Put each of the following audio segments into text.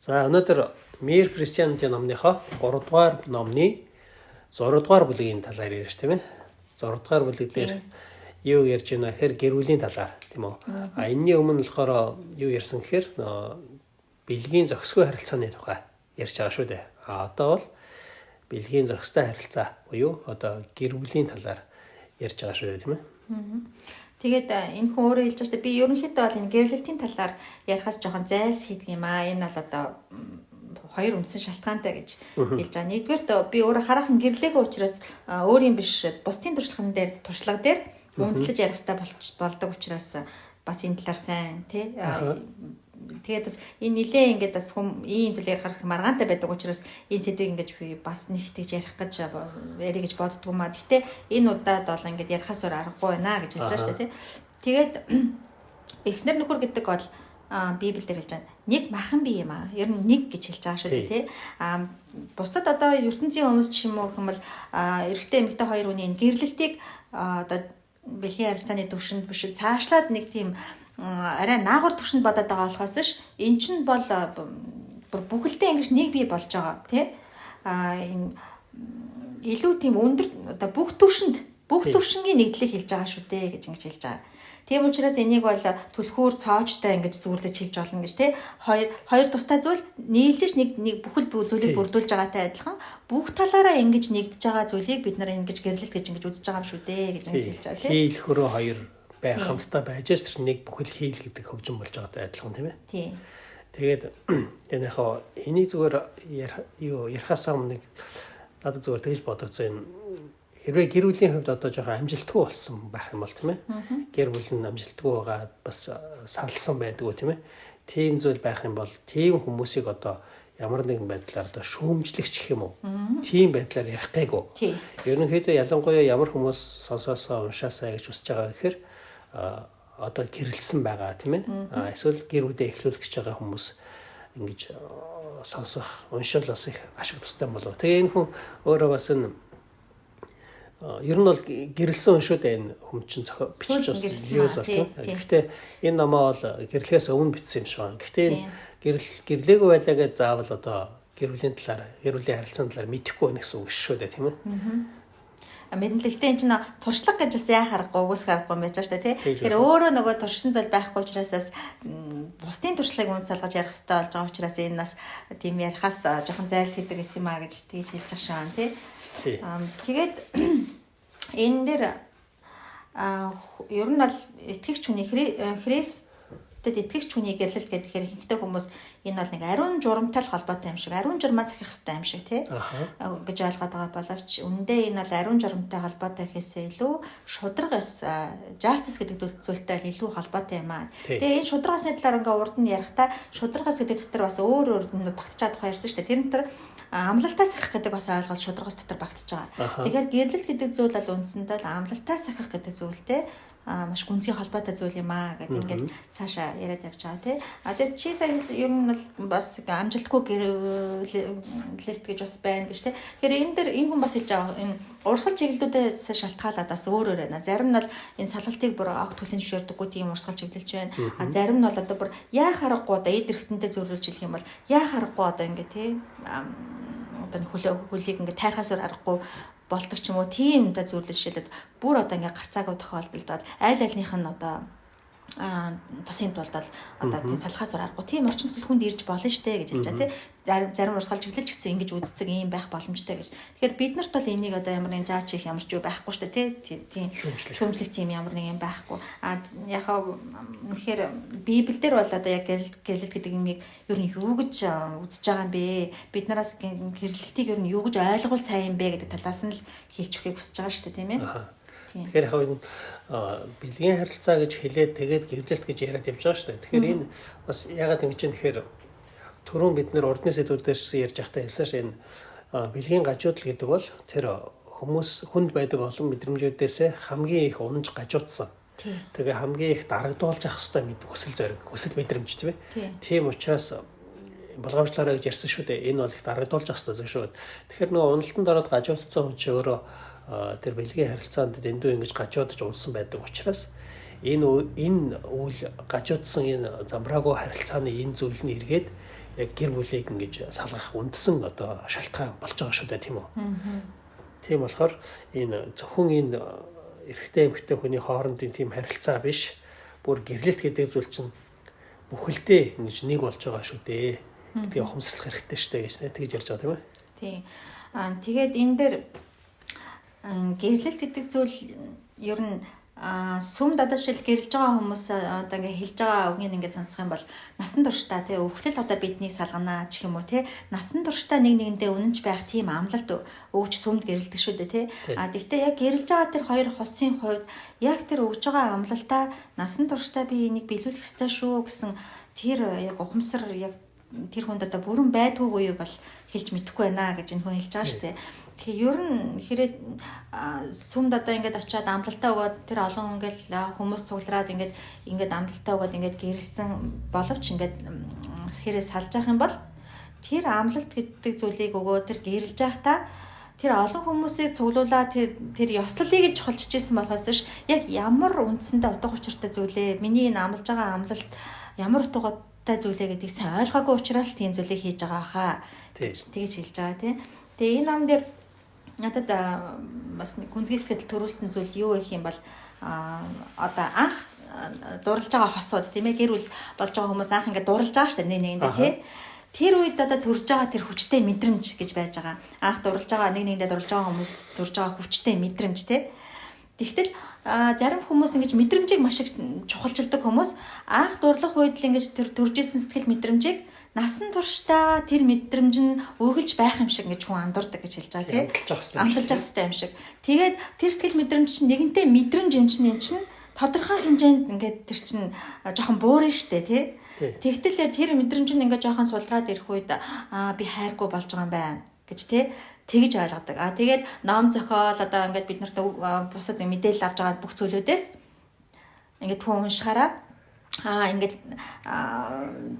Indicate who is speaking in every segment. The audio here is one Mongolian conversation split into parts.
Speaker 1: За өнөөдөр Мэр Кристиануудын номныхоо 3 дугаар номны 6 дугаар бүлгийн талаар ярьж тийм ээ. 6 дугаар бүлэг дээр юу ярьж байна гэхээр гэр бүлийн талаар тийм үү. Энэний өмнө болохоор юу ярьсан гэхээр бэлгийн зохисгүй харилцааны тухай ярьж байгаа шүү дээ. Одоо бол бэлгийн зохистой харилцаа буюу одоо гэр бүлийн талаар ярьж байгаа шүү дээ тийм ээ.
Speaker 2: Тэгээд энэ хүн өөрөө хэлж байгаа шүү дээ. Би ерөнхийдөө бол энэ гэрлэлтийн талаар ярихаас жоохон зайлс хийдэг юм аа. Энэ бол одоо хоёр үндсэн шалтгаантай гэж хэлж байгаа. Нэгдүгээр би өөрөө хараахан гэрлээгүй учраас өөрийн биш бусдын туршлага дээр үндэслэж ярих хэрэгтэй болдог учраас бас энэ талаар сайн тий. Тэгээд бас энэ нилээ ингээд бас ийм зүйл ярих маргаантай байдаг учраас энэ сэдвийг ингээд би бас нэг тэгж ярих гэж ярих гэж боддгоо маа. Гэтэ энэ удаад бол ингээд ярихаас өөр аргагүй байна гэж хэлж байгаа шүү дээ тий. Тэгээд эхнэр нөхөр гэдэг бол Библиэлд хэлж байгаа нэг махан бие юм аа. Ер нь нэг гэж хэлж байгаа шүү дээ тий. Бусад одоо ертөнцийн хүмүүс ч юм уу гэх юм бол эрэгтэй эмэгтэй хоёр хүний гэрлэлтийг одоо бэлгийн харилцааны төвшөнд биш цаашлаад нэг тийм арай наагур төвшөнд бодоод байгаа болохоос ш эн чинь бол бүхэлдээ ингэж нэг бие болж байгаа тий. Энэ илүү тийм өндөр одоо бүх төвшингийн нэгдлийг хэлж байгаа шүү дээ гэж ингэж хэлж байгаа. Тийм учраас энийг бол түлхүүр цоочтой ингэж зүүрлэж хэлж болно гэж тий. Хоёр тустай зүйл нийлжиж нэг бүхэл зүйлийг бүрдүүлж байгаатай адилхан бүх талаараа ингэж нэгдэж байгаа зүйлийг бид нар ингэж гэрлэлт гэж ингэж үзэж байгаа юм шүү дээ гэж ингэж хэлж байгаа тий.
Speaker 1: Хийл хөрөө хоёр байх хамтдаа байж ч нэг бүхэл хийл гэдэг хөгжим болж байгаатай адилхан тийм ээ.
Speaker 2: Тий.
Speaker 1: Тэгээд энэ яхаа энийг зүгээр ярихаас өмнө надад зүгээр тэгж бодогцсон юм. Хэрвээ гэр бүлийн хувьд одоо жоохон амжилтгүй болсон байх юм бол тийм ээ. Гэр бүл нь амжилтгүй байгаа бас салсан байдгүй тийм ээ. Тийм зүйл байх юм бол тийм хүмүүсийг одоо ямар нэгэн байдлаар одоо шүүмжлэгч гэх юм уу? Тийм байдлаар ярих гайгүй. Ерөнхийдөө ялангуяа ямар хүмүүс сонсоосоо уншаасаа гэж хүсэж байгаа гэхээр одоо гэрэлсэн байгаа тийм ээ. Эсвэл гэр бүлээ эхлүүлэх гэж байгаа хүмүүс ингэж сонсох, уншил бас их ашиг тустай болов. Тэгээ энэ хүн өөрөө бас энэ ер нь бол гэрэлсэн шүү дээ энэ хүн чинь бичиж биос бол. Гэхдээ энэ номоо бол гэрлэхээс өмнө бичсэн юм шиг байна. Гэхдээ энэ гэрлээгүй байлаа гэж заавал одоо гэр бүлийн талаар, гэр бүлийн харилцааны талаар мэдэхгүй байх гэсэн үг шүү дээ тийм ээ.
Speaker 2: Мэднэлэгтэй энэ чинь туршлага гэж бас яхахгүй үгүйсэх аргагүй байж байгаа шүү дээ тий. Тэгэхээр өөрөө нөгөө туршин зүйл байхгүй учраас бусдын туршлагыг үнс салгаж ярих хэрэгтэй болж байгаа учраас энэ нас тийм ярихаас жоохон зайлс хийдэг гэсэн юм аа гэж тэгж хэлж байгаа шаан тий. Тэгээд энэ дээр ер нь бол итгэгч хүний Христэд итгэгч хүний гэрлэлт гэдэг ихэнхдээ хүмүүс энэ бол нэг ариун журамтай холбоотой юм шиг, ариун журмаа захих хэрэгтэй юм шиг тий гэж ойлгоод байгаа боловч үндэ энэ бол ариун журамтай холбоотой гэхээсээ илүү шударгаас justice гэдэг зүйлтэй илүү холбоотой юм аа. Тэгээ энэ шударгаасны талаар ингээ урд нь ярихдаа шударгаас гэдэг дотор бас өөр багтчаад тухай ярьсан шүү дээ. Тэр дотор амлалтаа сахих гэдэг бас ойлголт шударгаас дотор багтж байгаа. Тэгэхээр гэрлэлт гэдэг зүйл бол үндсэндээ амлалтаа сахих гэдэг зүйлтэй маш гүнзгий холбоотой зүйл юм аа гэдэг ингээд цаашаа яриад явж байгаа тий. Тэгээд чи сая ер нь бол бас амжилтгүй гэрлэлт гэж бас байна гэж тий. Тэгэхээр энэ дэр энэ хүн бас хэлж байгаа энэ урсгал чиглэлүүдээс шалтгаалаад бас өөр байна. Зарим нь бол энэ салгалтыг бүр огт хүлэн зөвшөөрдөггүй тийм урсгал чиглэлж байна. Зарим нь бол одоо бүр яа харахгүй одоо эд эрхтэнтэй зөвлөж хэлэх юм бол яа харахгүй одоо ингээд тий одоо хөлийг ингээд тайрхаас аргагүй болдог ч юм уу тийм да зүйлс шилээд бүр одоо ингээ гарцаагүй тохиолдолд аль альнийх нь одоо тусын тулд одоо тийм салхаас аргагүй тийм орчин нөхцөл хүнд ирж болно штэ гэж хэлж байгаа тий. Зарим урсгал чиглэлч гэсэн ингэж үздэг ийм байх боломжтой гэж. Тэгэхээр бид нарт бол энийг одоо ямар нэгэн жаач их ямар ч юу байхгүй штэ тий. Тийм шүүмжлэх тийм ямар нэг юм байхгүй. Яхаа үнэхээр Библиэлд бол одоо яг гэрлэлт гэдэг юмыг ер нь юу гэж үзэж байгаа юм бэ? Бид нараас гэрлэлтийг ер нь юу гэж ойлгол сайн юм бэ гэдэг талаас нь л хэлж өгөхийг хүсэж байгаа штэ тийм ээ.
Speaker 1: Тэгэхээр яг энэ бэлгийн харилцаа гэж хэлээд тэгээд гэрлэлт гэж яриад явж байгаа шүү дээ. Тэгэхээр энэ бас ягаад ингэж юм тэгэхээр түрүүн бид нэр урдны сэдвүүдээс ярьж байхдаа хэлсэн ш энэ бэлгийн гажуудал гэдэг бол тэр хүмүүс хүнд байдаг олон мэдрэмжүүдээс хамгийн их унаж гажуудсан. Тэгээ хамгийн их дарагдуулж авах хэрэгтэй хүсэл мэдрэмж тийм ээ. Тийм учраас болгоомжлоороо гэж ярьсан шүү дээ. Энэ бол их дарагдуулж авах хэрэгтэй шүү. Тэгэхээр нөгөө уналтанд ороод гажуудсан хүн чи өөрөө тэр бэлгийн харилцаанд дэндүү ингэж гажуудж унсан байдаг учраас энэ үйл гажуудсан энэ замбраагүй харилцааны энэ зүйл нь эргээд яг гэр бүлийг ингэж салгах үндсэн одоо шалтгаан болж байгаа шүү дээ, тийм үү? Тийм болохоор энэ зөвхөн энэ эрэгтэй эмэгтэй хүний хоорондын тийм харилцаа биш, бүр гэрлэлт гэдэг зүйл чинь бүхэлдээ ингэж нэг болж байгаа шүү дээ. Гэдгийг ухамсарлах хэрэгтэй шүү дээ гэж тэгж ярьж байгаа тийм ээ.
Speaker 2: Тийм. Тэгээд энэ дээр гэрлэлт гэдэг зүйл ер нь сүмд одоо шил гэрлэж байгаа хүмүүс одоо ингээ хэлж байгаа үгийг ингээ сонсох юм бол насан туршдаа тий өвхлөл одоо биднийг салгана ч юм уу тий насан туршдаа нэг нэгэндээ үнэнч байх тийм амлалт өгч сүмд гэрэлдэг шүү дээ тий. Гэхдээ яг гэрлэж байгаа тэр хоёр хосын хувьд яг тэр өгж байгаа амлалтаа насан туршдаа би энийг биелүүлэх ёстой шүү гэсэн тэр яг ухамсар яг тэр хүнд одоо бүрэн байдгүй юу бол хэлж мэдэхгүй байна гэж энэ хүн хэлж байгаа шүү дээ. Тэгэхээр ер нь хэрэг сүмд одоо ингээд очиад амлалтаа өгөөд тэр олон ингээд хүмүүс суглараад ингээд амлалтаа өгөөд ингээд гэрэлсэн боловч ингээд хэрэг салж явах юм бол тэр амлалт гэдэг зүйлийг өгөө тэр гэрэлж байхдаа тэр олон хүмүүсийг цуглуулаад тэр ёслолыг л чухалчж ирсэн болохоос ш яг ямар үндсэндээ утга учиртай зүйлээ миний энэ амлаж байгаа амлалт ямар утга зүйлээ гэдгийг сайн ойлгоогүй учраас тийм зүйлийг хийж байгаа хаа гэж тэгж хэлж байгаа тийм. Тэгээ энэ ном дээр надад бас нэг гүнзгийсгэд төрүүлсэн зүйл юу гэх юм бол одоо анх дурлж байгаа хосууд тийм ээ гэр бүл болж байгаа хүмүүс анх ингээд дурлж байгаа шүү дээ нэгэндээ тийм. Тэр үед одоо төрж байгаа тэр хүчтэй мэдрэмж гэж байж байгаа. Анх дурлж байгаа нэгэндээ дурлж байгаа хүмүүс төрж байгаа хүчтэй мэдрэмж тийм. Тэгтэл зарим хүмүүс ингэж мэдрэмжийг маш их чухалчилдаг хүмүүс анх дурлах үед л ингэж тэр төржсэн сэтгэл мэдрэмжийг насан туршдаа тэр мэдрэмж нь үргэлж байх юм шиг ингэж хүн андуурдаг гэж хэлж байгаа тийм. Амталж явах хэрэгтэй юм шиг. Тэгээд тэр сэтгэл мэдрэмж чинь нэгэнтээ мэдрэмж юм чинь тодорхой хэмжээнд ингээд тэр чинь жоохон буурна штэ тий. Тэгтэл тэр мэдрэмж нь ингээд жоохон сулраад ирэх үед би хайргүй болж байгаа юм байна гэж тий. Тэгж ойлгодог. Тэгээд ном зохиол одоо ингээд бид нарт бусад мэдээлэл авч байгаа бүх зүйлүүдээс ингээд хүн уншихаараа ингээд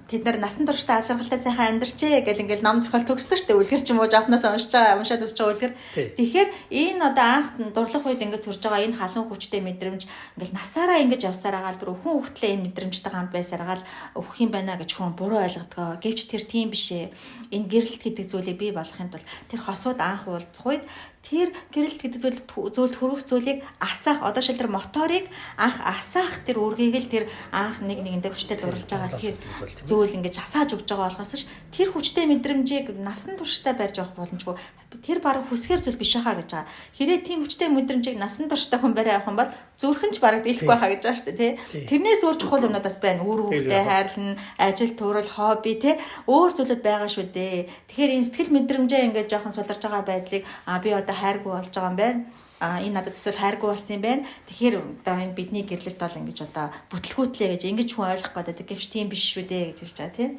Speaker 2: тэд нар насан туршдаа ажиргалтай сайхан амьдарчээ гэл ингээд ном зохиол төгсдөг штэ үлгэр ч юм уу жоохноос уншаад өсч байгаа үлгэр. Тэгэхээр энэ одоо анх дурлах үед ингээд төрж байгаа энэ халуун хүчтэй мэдрэмж ингээд насаараа ингээд явсараагаал бүр өхөн хөвтлээ энэ мэдрэмжтэй хамт байсараагаал өөх юм байна гэж хүн буруу ойлгодгоо. Гэвч тэр тийм биш ээ. Энэ гэрэлт гэдэг зүйлийг бий болгохын тулд тэр хосууд анх уулзах үед тэр гэрэлт гэдэг зүйл төрөх зүйлийг асаах одоо шил тэр моторыг анх асаах тэр үргийг л тэр анх нэгэндээ хүчтэй дурлж байгаа тэр зүйл ингэж асааж өгж байгаа болохоос ш тэр хүчтэй мэдрэмжийг насан туршдаа барьж авах боломжгүй тэр бараг хүсгээр зүйл биш хаа гэж байгаа. Хэрэг тийм хүчтэй мэдрэмжийг насан туршдаа хүн барай авах юм бол зүрхэн ч бараг дийлэхгүй хаа гэж байгаа шүү дээ тий. Тэрнээс өөр чухал юмнуудаас байна. Үр хүүхдээ хайрлна, ажил төрөл, хобби тий өөр зүйлүүд байгаа шүү дээ. Тэгэхээр энэ сэтгэл мэдрэмжээ ингэж жоохон суларж байгаа байдлыг би одоо хайргүй болж байгаа юм байна. Энэ надад эсвэл хайргүй болсон юм байна. Тэгэхээр одоо энэ бидний гэрлэлт бол ингэж одоо бүтлгүүтлээ гэж ингэж хүн ойлгох гэдэг. Гэвч тийм биш шүү дээ гэж хэлж байгаа тийм.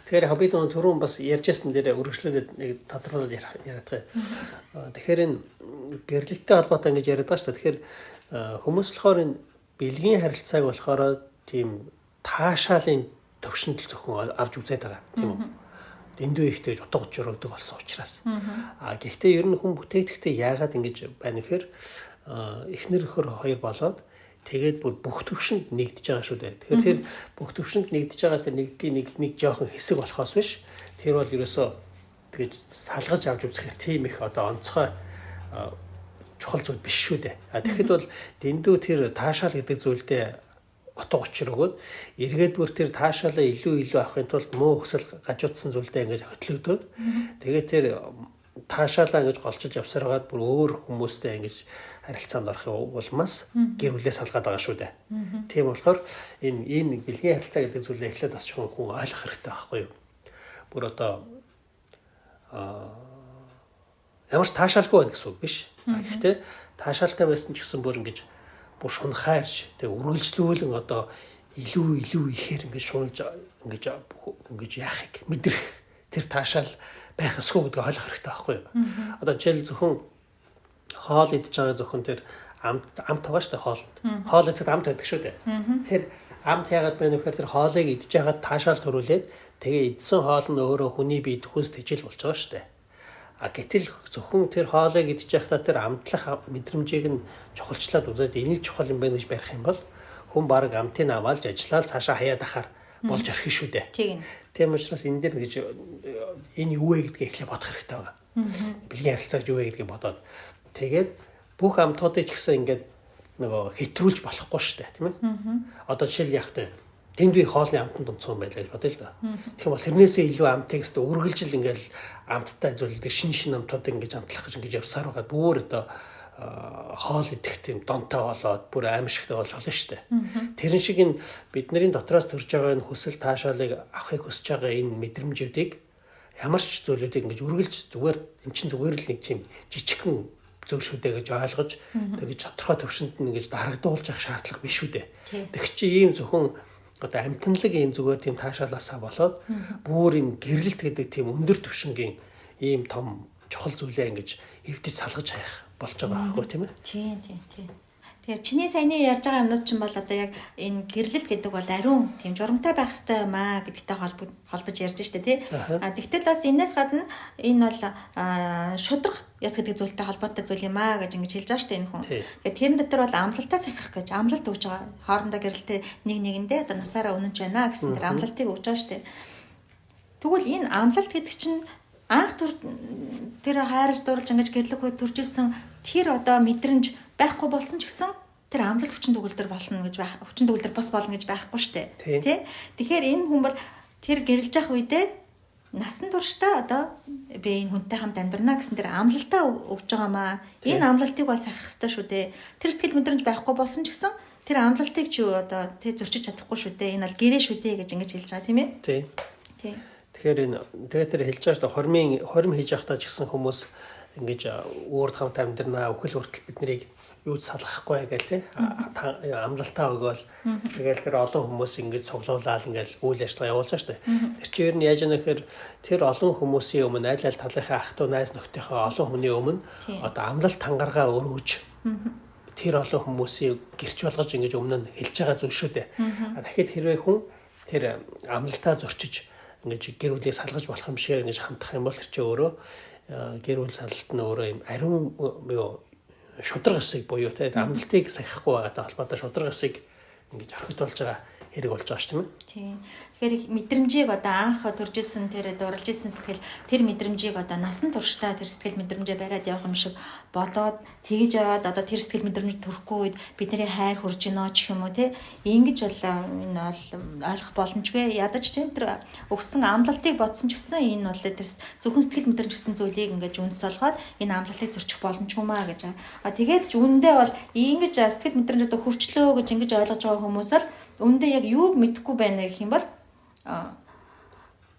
Speaker 1: Тэгэхээр хобби дон түрүүн бас ярьжсэн дээр өргөжлүүлээд нэг тодорхойлол яриад байгаа. Тэгэхээр энэ гэрлэлттэй холбоотой ингэж яриад байгаа шүү дээ. Тэгэхээр хүмүүс болохоор энэ бэлгийн харилцааг болохоор тийм таашаалын төвшөнд зөвхөн авч үзээд байгаа тийм үү? Дэндүү ихтэй утга учир өгдөг болсон учраас. Гэхдээ ер нь хүн бүтээхдээ яагаад ингэж байна гэхээр эхнэр өхөр хоёр болоод тэгээд бүх төвшөнд нэгдэж байгаа шүү дээ. Тэгэхээр тэр бүх төвшөнд нэгдэж байгаа тэр нэгдлийн нэг жоохон хэсэг болохоос биш. Тэр бол ерөөсөө тэгэж салгаж авч үзэхээр тийм их одоо онцгой чухал зүйл биш шүү дээ. Тэгэхэд бол дэндүү тэр таашаал гэдэг зүйлдээ утга учир өгөөд эргээд бүр тэр таашаалаа илүү авахын тулд муу хөсөл гажуудсан зүйлдээ ингэж хөтлөгдөөд тэгээд тэр таашаалаа ингэж голчилж явсараад бүр өөр хүмүүстэй ингэж харилцаанд орох улмаас гэр бүлээ салгаад байгаа шүү дээ. Тийм болохоор энэ бэлгийн харилцаа гэдэг зүйлээ эхлээд бас ч хүн ойлгох хэрэгтэй байхгүй юу? Бүр одоо ямар ч таашаалгүй байх гэсэн үг биш. Гэхдээ таашаалтай байсан ч гэсэн бүр ингэж бүр шунхаарч тэг үргэлжлүүлэн одоо илүү ихээр ингэж шунж ингэж яахыг мэдрэх тэр таашаал байх ёсгүй гэдгийг ойлгох хэрэгтэй байхгүй юу? Одоо жишээл зөвхөн хоол идж байгаа зөвхөн тэр амт байгаа шүү дээ хоолнд. Хоол идэхэд амт байдаг шүү дээ. Тэгэхээр амт яагаад байна вэ гэхээр тэр хоолыг идж байгаад таашаал төрүүлээд тэгээ идсэн хоол нь өөрөө хүний биед хүнс тэжил болж байгаа шүү дээ. Гэтэл зөвхөн тэр хоолыг идж байхдаа тэр амтлах мэдрэмжийг нь чухалчлаад үзээд энэ л чухал юм байна гэж барих юм бол хүн баг амтыг аваалж ажиллаад цаашаа хаяад ахаар болж орхих шүү дээ. Тийм учраас энэ дээр гэж энэ юу вэ гэдгийг эхлээд бодох хэрэгтэй байна. Бэлгийн харилцааг юу вэ гэдгийг бодоод тэгээд бүх амтуудыг ч гэсэн ингээд нөгөө хэтрүүлж болохгүй шүү дээ, тийм ээ. Одоо жишээл яах вэ? Тэнд би хоолны амтанд онцгой байлаа гэж бодъё л да. Тэгэхээр бол тэрнээсээ илүү амтыг өстө үргэлжил ингээл амттай зүйлдэг шин амтууд ингэж амтлах гэж ингэж явсаар байгаа. Бүр одоо хоол идэх тийм донтой болоод бүр аимшигтай болж болно шүү дээ. Тэрэн шиг энэ бидний дотроос төрж байгаа энэ хүсэл таашаалыг авахыг хүсэж байгаа энэ мэдрэмжүүдийг ямар ч зүйлүүдийг ингэж үргэлж зүгээр эн чинь зүгээр л нэг тийм жижигхэн зөв шүү дээ гэж ойлгож тэгэж тодорхой төвшөнд нь ингэж дарагдуулж явах шаардлага биш шүү дээ. Тэг чи ийм зөвхөн одоо амтналаг ийм зүгээр тийм таашаалаасаа болоод бүр энэ гэрэлт гэдэг тийм өндөр түвшингийн ийм том чухал зүйлээ ингэж эвдэж салгаж хаях болж байгаа байхгүй тийм ээ.
Speaker 2: Тийм. Тэгэхээр чиний саяны ярьж байгаа юмнууд чинь бол одоо яг энэ гэрлэлт гэдэг бол ариун тийм журамтай байх хэрэгтэй юм аа гэдэгтэй холбож ярьж штэ тий. Тэгтэл бас энэс гадна энэ бол шудраг яс гэдэг зүйлтэй холбоотой зүйл юм аа гэж ингэж хэлж байгаа штэ энэ хүн. Тэгэхээр тэрэн дотор бол амлалтаа сахих гэж амлалт өгж байгаа. Хоорондоо гэрэлтэй нэг нэгэндээ одоо насаараа үнэнч байна гэсэн тэр амлалтыг өгж байгаа штэ. Тэгвэл энэ амлалт гэдэг чинь анх тэр хайрж дурлж ингэж гэрлэх үед төржсэн тэр одоо мэдрэмж байхгүй болсон ч гэсэн тэр амлалт хүчин төгөлдөр болно гэж байх. Хүчин төгөлдөр бас болно гэж байхгүй штэ. Тэ? Тэгэхээр энэ хүн бол тэр гэрэлж явах үедээ насан туршдаа одоо би энэ хүнтэй хамт амьдрна гэсэн тэр амлалтаа өгж байгаамаа. Энэ амлалтыг бас сахих хэрэгтэй шүү дээ. Тэр сэтгэл мэдрэмж байхгүй болсон ч гэсэн тэр амлалтыг чи одоо тэ зөрчиж чадахгүй шүү дээ. Энэ бол гэрээ шүү дээ гэж ингэж хэлж байгаа тийм ээ. Тийм. Тэгэхээр
Speaker 1: энэ тэгээд тэр хэлж байгаа шүү дээ. Хорим хийж явахдаа ч гэсэн хүмүүс ингэж өөрд хамт амьдрнаа өхөл хүртэл бид нарыг юу салгахгүй гэх тий амлалтаа өгөөл тэгэл тэр олон хүмүүс ингэж цуглуулаад ингээл үйл ажиллагаа явуулж байгаа шүү дээ. Тэр чинь ер нь яаж яана гэхээр тэр олон хүмүүсийн өмнө айл талынхаа ах トゥ найз нөхдийнхөө олон хүний өмнө одоо амлалт тангаргаа өргөж тэр олон хүмүүсийг гэрч болгож ингэж өмнө нь хэлж байгаа зүйл шүү дээ. Дахиад хэрвээ хүн тэр амлалтаа зөрчиж ингэж гэр бүлийг салгаж болох юм шиг ингэж хандах юм бол тэр чинь өөрөө гэр бүл салалт нь өөрөө юм ариун юу шудраг ёсыг буюу те амлалтыг сахихгүй байгаатай холбоотой шудраг ёсыг ингэж орхидуулж байгаа хэрэг болж байгаа шүү дээ.
Speaker 2: Тийм. Тэгэхээр мэдрэмжийг одоо анх төржсэн тэр дурлж исэн сэтгэл тэр мэдрэмжийг одоо насан туршдаа тэр сэтгэл мэдрэмжээ бариад явах юм шиг бодоод тэгж яваад одоо тэр сэтгэл мэдрэмж төрөхгүй үед бидний хайр хүрж гинөө ч юм уу те ингэж бол энэ бол ойлгох боломжгүй ядаж тийм тэр өгсөн амлалтыг бодсон ч гэсэн энэ бол тэр зөвхөн сэтгэл мэдрэмж гэсэн зүйлийг ингэж үндэс олгоод энэ амлалтыг зөрчих боломжгүй маа гэж. Тэгээд ч үндэ бол ингэж сэтгэл мэдрэмж одоо хүрчлөө гэж ингэж ойлгож байгаа хүмүүс л үндэ яг юуг мэдэхгүй байна гэх юм бол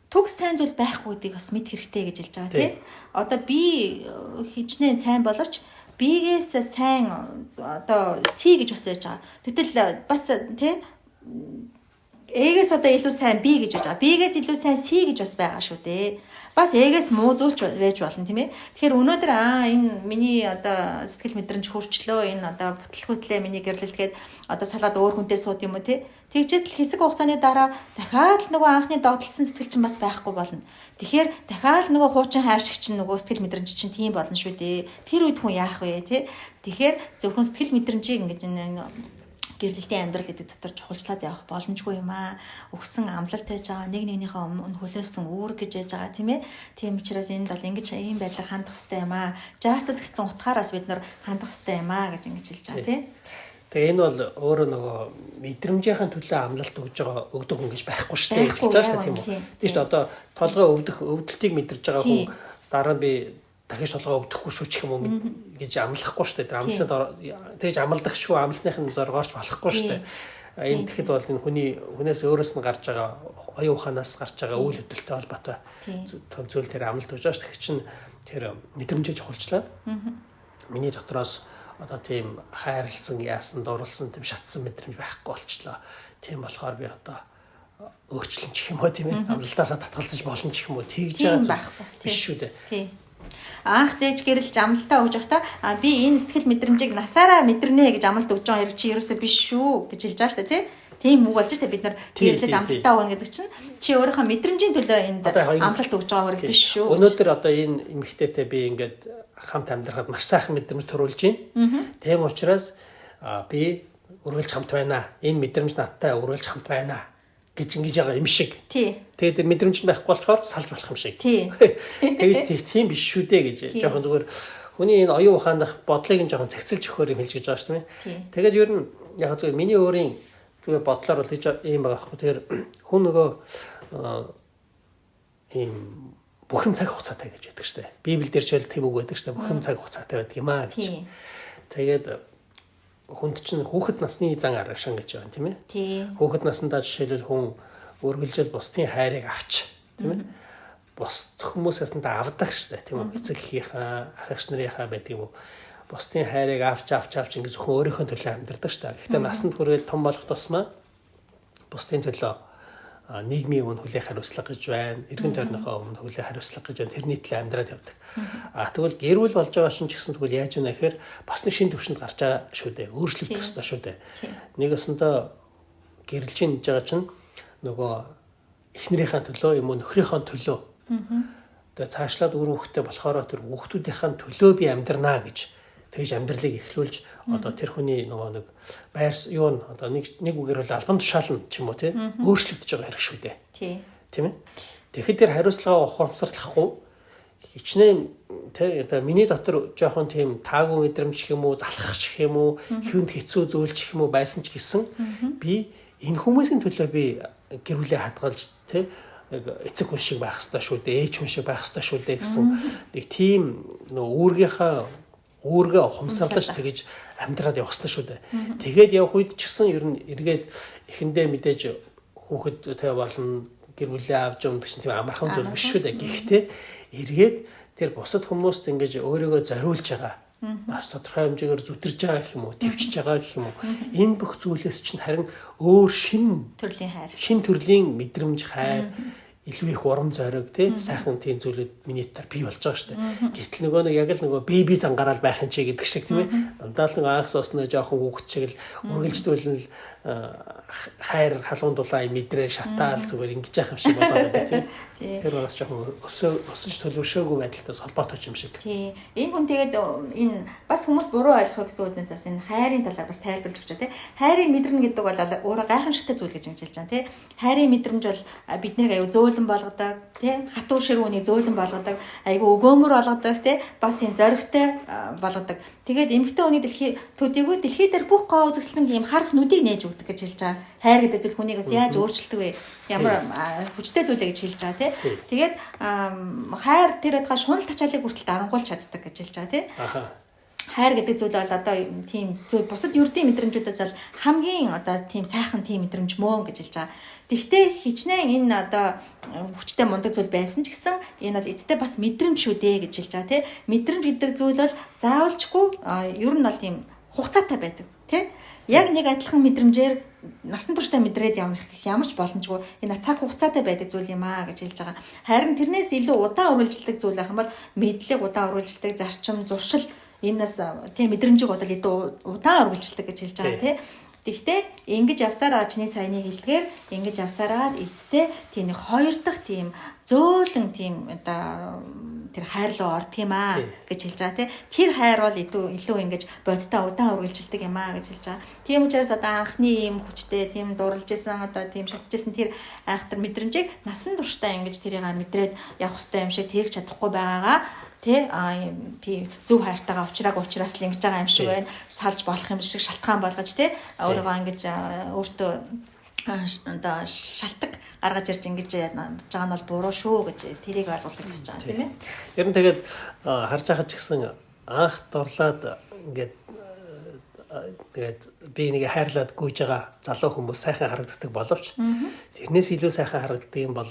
Speaker 2: төгс сайн зүйл байхгүй гэдгийг бас мэд хэрэгтэй гэж хэлж байгаа тийм. Одоо би хичнээн сайн боловч бигээс сайн одоо си гэж бас яаж байгаа. Гэтэл бас тийм эгээс одоо илүү сайн би гэж байж байгаа. Бигээс илүү сайн си гэж бас байгаа шүү дээ. Бас эгээс муу зүйлч байж болно тийм ээ. Тэгэхээр өнөөдөр энэ миний одоо сэтгэл мэдрэмж хурцлөө энэ одоо бүтлгүүтлээ миний гэрлэлтгээд одоо салаад өөр хүнтэй сууд юм уу тий. Тэгжээд л хэсэг хугацааны дараа дахиад нөгөө анхны догтлсон сэтгэл чинь бас байхгүй болно. Тэгэхээр дахиад нөгөө хуучин хайр шиг чинь нөгөө сэтгэл мэдрэмж чинь тийм болно шүү дээ. Тэр үед хүн яах вэ тий. Тэгэхээр зөвхөн сэтгэл мэдрэмжийг ингэж гэрлэлтийн амьдрал гэдэг дотор чухалчлаад явах боломжгүй юм аа. Өгсөн амлалт байж байгаа нэг нэгнийхээ өмнө хөлөөсөн үүрэг гэж яж байгаа тийм ээ. Тийм учраас энд бол ингэж ийм байдлаар хандах хэрэгтэй юм аа. Justice гэсэн утгаараас бид нар хандах хэрэгтэй юм аа гэж ингэж хэлж байгаа тийм.
Speaker 1: Тэгээ энэ бол өөрөө нөгөө мэдрэмжийн төлөө амлалт өгдөг хүн гэж байхгүй шүү дээ. Хэлж байгаа шүү тийм үү. Тийм шүү одоо толгой өвдөлтийг мэдэрж байгаа хүн дараа нь би дахиж толгой өвдөхгүй шүү ч юм уу гэж амлахгүй шүү дээ. Амлсад тэгж амлдаг шүү амлсныхын зоргоорч болохгүй шүү дээ. Энэ тэгэхэд бол энэ хүнээс өөрөөс нь гарч байгаа оюун ухаанаас гарч байгаа үйл хөдлөлтөй холбоотой зүйл тэр амлалт өгж байгаа шүү. Тэгэхээр чин тэр мэдрэмжээ чухалчлаад миний дотроос одоо тийм хайрлсан, яасан, дурлсан, тийм шатсан мэдрэмж байхгүй болчлоо. Тийм болохоор би одоо өөрчлөн ч юм уу тийм ээ. Амлалтаасаа татгалзаж болно ч юм уу. Тэгж байгаа биш шүү дээ.
Speaker 2: Тийм. Анх дээж гэрэлж амлалтаа өгж байхдаа би энэ сэтгэл мэдрэмжийг насаараа мэдэрнэ гэж амлалт өгж байгаа хэрэг чи ерөөсөө биш шүү гэж хэлж байгаа шүү дээ тийм үг болж штэ бид нар гэрэлж амлалтаа өгнө гэдэг чинь чи өөрийнхөө мэдрэмжийн төлөө энд амлалт өгж байгаа хэрэг биш шүү.
Speaker 1: Өнөөдөр одоо энэ эмэгтэйтэй би ингээд хамт амьдрахад маш сайхан мэдрэмж төрүүлж байна. Тийм учраас би үргэлж хамт байна. Энэ мэдрэмж надтай үргэлж хамт байна гэж ингэж байгаа юм шиг.
Speaker 2: Тий.
Speaker 1: Тэгээд мэдрэмж байхгүй болохоор салж болох юм шиг.
Speaker 2: Тий.
Speaker 1: Тэгээд тийм биш шүү дээ гэж жоохон зүгээр хүний энэ оюун ухаандах бодлыг нь жоохон цэгцэлж өгөхөр юм хэлж гэж байгаа шүү дээ. Тэгээд ер нь яг зүгээр миний өөрийн зүгээр бодлоор бол тийж ийм байгаа байхгүй. Тэгэхээр хүн нөгөө ийм бүх юм цаг хугацаатай гэж байдаг шүү дээ. Библиэл дээр ч бол тийм үг байдаг шүү дээ. Бүх юм цаг хугацаатай байдаг юм аа гэж. Тэгээд хүнд чинь хүүхэд насны зан аргашин гэж байгаа юм тийм ээ. Хүүхэд наснда жишээлбэл хүн үргэлжил бусдын хайрыг авч тийм ээ. Бус хүмүүсээс нь авдаг шүү дээ тийм үү. Эцэг эхийнхаа, ах эгч нарынхаа байдаг юм уу. Бусдын хайрыг авч ингэ зөвхөн өөрийнхөө төлөө амьдардаг шүү дээ. Гэхдээ насанд хүрээд том болох тусмаа бусдын төлөө нийгмийн өмнө хүлээх хариуцлага гэж байна. Иргэн тойрныхоо өмнө хүлээх хариуцлага гэж байна. Тэрний төлөө амьдраад явдаг. Тэгвэл гэр бүл болж байгаа шин ч гэсэн тэгвэл яаж вэ гэхээр бас нэг шин төвшөнд гарч байгаа шүү дээ. Өөрчлөлт төстэй шүү дээ. Нэг өсөндөө гэрэлжин гэж байгаа чинь нөгөө эхнэрийнхээ төлөө юм уу нөхрийнхээ төлөө. Тэгээ цаашлаад үр хүүхдээ болохоор тэр хүүхдүүдийнхээ төлөө би амьдрнаа гэж тэгж амьдралыг эхлүүлж одоо тэр хүний нөгөө нэг байр юу н одоо нэг үгээр бол албан тушаална ч юм уу тий өөрчлөгдөж байгаа хэрэг шүү дээ. Тийм ээ. Тэгэхэд тэр хариуцлагаа ухамсарлахгүй хичнээн тий одоо миний дотор жоохон тийм таагүй мэдрэмж гэх юм уу залхах ч гэх юм уу хүнд хэцүү зүйл ч гэх юм уу байсан ч гэсэн би энэ хүмүүсийн төлөө би гэр бүлээ хадгалж тий эцэг хүн шиг байх хэрэгтэй шүү дээ ээж хүн шиг байх хэрэгтэй шүү дээ гэсэн нэг тийм нөгөө өөргөө ухамсарлаж тэгэж амьдраад явах хэрэгтэй шүү дээ. Тэгээд явах үед ч гэсэн ер нь эргээд эхэндээ мэдээж хүүхэд тэ болно гэр бүлээ авч өмдөх чинь тийм амархан зүйл биш шүү дээ. Гэхдээ эргээд тэр бусад хүмүүст ингэж өөрийгөө зориулж байгаа бас тодорхой хэмжээгээр зүтэрж байгаа гэх юм уу, төвчж байгаа гэх юм уу. Энэ бүх зүйлээс чинь харин өөр шин төрлийн мэдрэмж хайр илүү их урам зориг тий сайхан тийм зүйлүүд миний дотор бий болж байгаа шүү дээ. Гэтэл нөгөө нэг яг л нөгөө беби зангараад байх юм чи гэдэг шиг тийм ээ. Дандаа л нөгөө анхс уснаа жоохон хүүхэд шиг л үргэлжлүүлэн хайр халуун дулаан мэдрээ шатаал зүгээр ингэж яах юм шиг болоод байна тийм. Тэр бас жоохон өсөж төлөвшөөгүй байдалтаас холбоотой юм шиг.
Speaker 2: Тий. Энэ хүн тэгээд энэ бас хүмүүс буруу ойлгох гэсэн үднээс бас энэ хайрын талаар бас тайлбарлаж өгч байгаа тий. Хайрыг мэдрэнэ гэдэг бол өөрөө гайхамшигтай зүйл гэж хэлж байгаа тий. Хайрын мэдрэмж бол биднийг аюу зөөлөн болгодог тий. Хатуу ширүүнийг зөөлөн болгодог, аюу өгөөмөр болгодог тий. Бас юм зоригтой болгодог. Тэгээд эмэгтэй хүний төдийгүй дэлхий дээр бүх гоо үзэсгэлэн ийм харах нүдийг нээж өгдөг гэж хэлж байгаа. Хайр гэдэг зүйл хүнийг бас яаж өөрчилдөг вэ? Ямар хүчтэй зүйл гэж хэлж байгаа тий. Тэгээд хайр тэр одгаа шунал тачаалыг хүртэл дарангуулж чаддаг гэж хэлж байгаа тий. Хайр гэдэг зүйл бол одоо тийм зүйл бусад ердийн мэдрэмжүүдээс бол хамгийн одоо тийм сайхан тийм мэдрэмж мөн гэж хэлж байгаа. Тэгвэл хичнээн энэ одоо хүчтэй мундаг зүйл байсан ч гэсэн энэ бол эцэстээ бас мэдрэмж шүү дээ гэж хэлж байгаа тий. Мэдрэмж гэдэг зүйл бол заавалчгүй ер нь бол тийм хугацаатай байдаг тий. Яг нэг адилхан мэдрэмжээр насан туршдаа мэдрээд явах ямар ч боломжгүй энэ цаг хугацаатай байдаг зүйл юм аа гэж хэлж байгаа. Харин тэрнээс илүү удаан үргэлжилдэг зүйл байх юм бол мэдлэг удаан үргэлжилдэг, зарчим, зуршил энэс тийм мэдрэмжийг бодол удаан үргэлжилдэг гэж хэлж байгаа тий. Тэгвэл ингэж явсараа чиний саяны хэлдгээр ингэж явсараа эцэстээ тийм нэг хоёр дахь тийм зөөлөн тийм одоо тэр хайр руу орд юм аа гэж хэлж байгаа тий. Тэр хайр бол илүү ингэж бодтой удаан үргэлжилдэг юм аа гэж хэлж байгаа. Тийм учраас одоо анхны ийм хүчтэй тийм дурлж исэн одоо тийм шатжсэн тэр айхтар мэдрэмжийг насан туршдаа ингэж тэрийг мэдрээд явах хэрэгтэй юм шиг тэрч чадахгүй байгаагаа тий зөв хайртайгаа уучраас л ингэж байгаа юм шиг байна. Салж болох юм шиг шалтгаан болгож тий өөрийгөө ингэж өөртөө одоо шалтгаан гаргаж ирж ингэж байгаа нь бол буруу шүү гэж тэрийг ойлгуулах гэж байгаа тийм ээ.
Speaker 1: Ер нь тэгээд харж байхад ч гэсэн анх дурлаад ингээд тэгээд би нэг хайрлаад гүйж байгаа залуу хүмүүс сайхан харагддаг боловч тэрнээс илүү сайхан харагддаг юм бол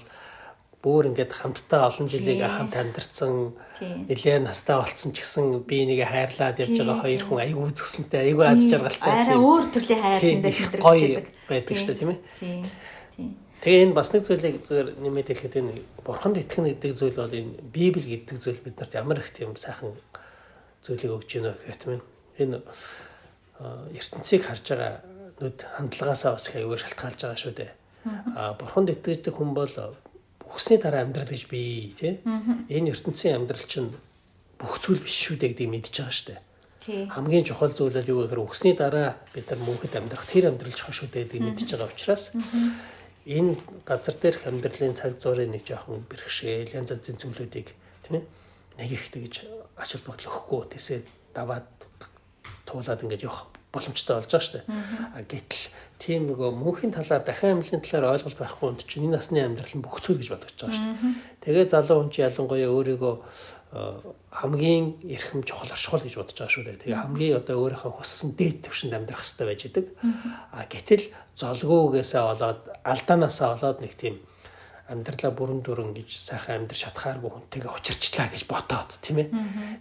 Speaker 1: бүр ингээд хамтдаа олон жилийг хамт амьдарсан нэлээд настай болцсон ч гэсэн би нэг хайрлаад явж байгаа хоёр хүн аягүй үзэсгэлэнтэй аягүй аз жаргалтай
Speaker 2: арай өөр төрлийн хайртандаас мэдрэгдэж
Speaker 1: байдаг шүү дээ тийм ээ. Тэгээ энэ бас нэг зүйлийг зүгээр нэмээд хэлэхэд энэ бурханд итгэх гэдэг зүйл бол энэ Библи гэдэг зүйл биднэрт ямар их тийм сайхан зүйлийг өгч гинэ гэхээр тийм энэ ертөнцийг харж байгаа нүд хандлагаасаа бас их аягүй шалтгаалж байгаа шүү дээ. Бурханд итгэдэг хүн бол бүхсний дараа амьдрал гэж бий тий. Энэ ертөнцийн амьдрал чинь бүх зүйл биш шүү дээ гэдгийг мэдчихэж байгаа шүү дээ. Хамгийн чухал зүйл нь юу гэхээр үхсний дараа бид нар мөнхөд амьдрах тэр амьдрал чухал шүү дээ гэдгийг мэдчихэж байгаа учраас энэ газар дээрх амьдралын цаг зуурын нэг жоохон бэрхшээл янз янзын зүйлүүдийг тийм ээ нэг их тэгж ач холбогдол өгөхгүй тэсээ даваад туулаад ингэж явах боломжтой болж байгаа шүү дээ. Гэтэл тийм нөгөө мөнхийн талаар дахин амьдлын талаар ойлголт байхгүй хүнд чинь энэ насны амьдрал нь бүх зүйл гэж бодож байгаа шүү дээ. Тэгээ залуу хүн чинь ялангуяа өөрийгөө хамгийн эрхэм чухал оршихуул гэж бодож байгаа шүү дээ. Тэгээ хамгийн одоо өөрийнхөө хүссэн дээд түвшинд амьдрах хэрэгтэй байж идэг. Гэтэл золгоогөөсөө болоод алдаанаасаа болоод нэг тийм амьдралаа бүрэн дүрэн гэж сайхан амьдрах шатхааргүй хүнтэйгээ учирчлаа гэж бодоод тийм ээ.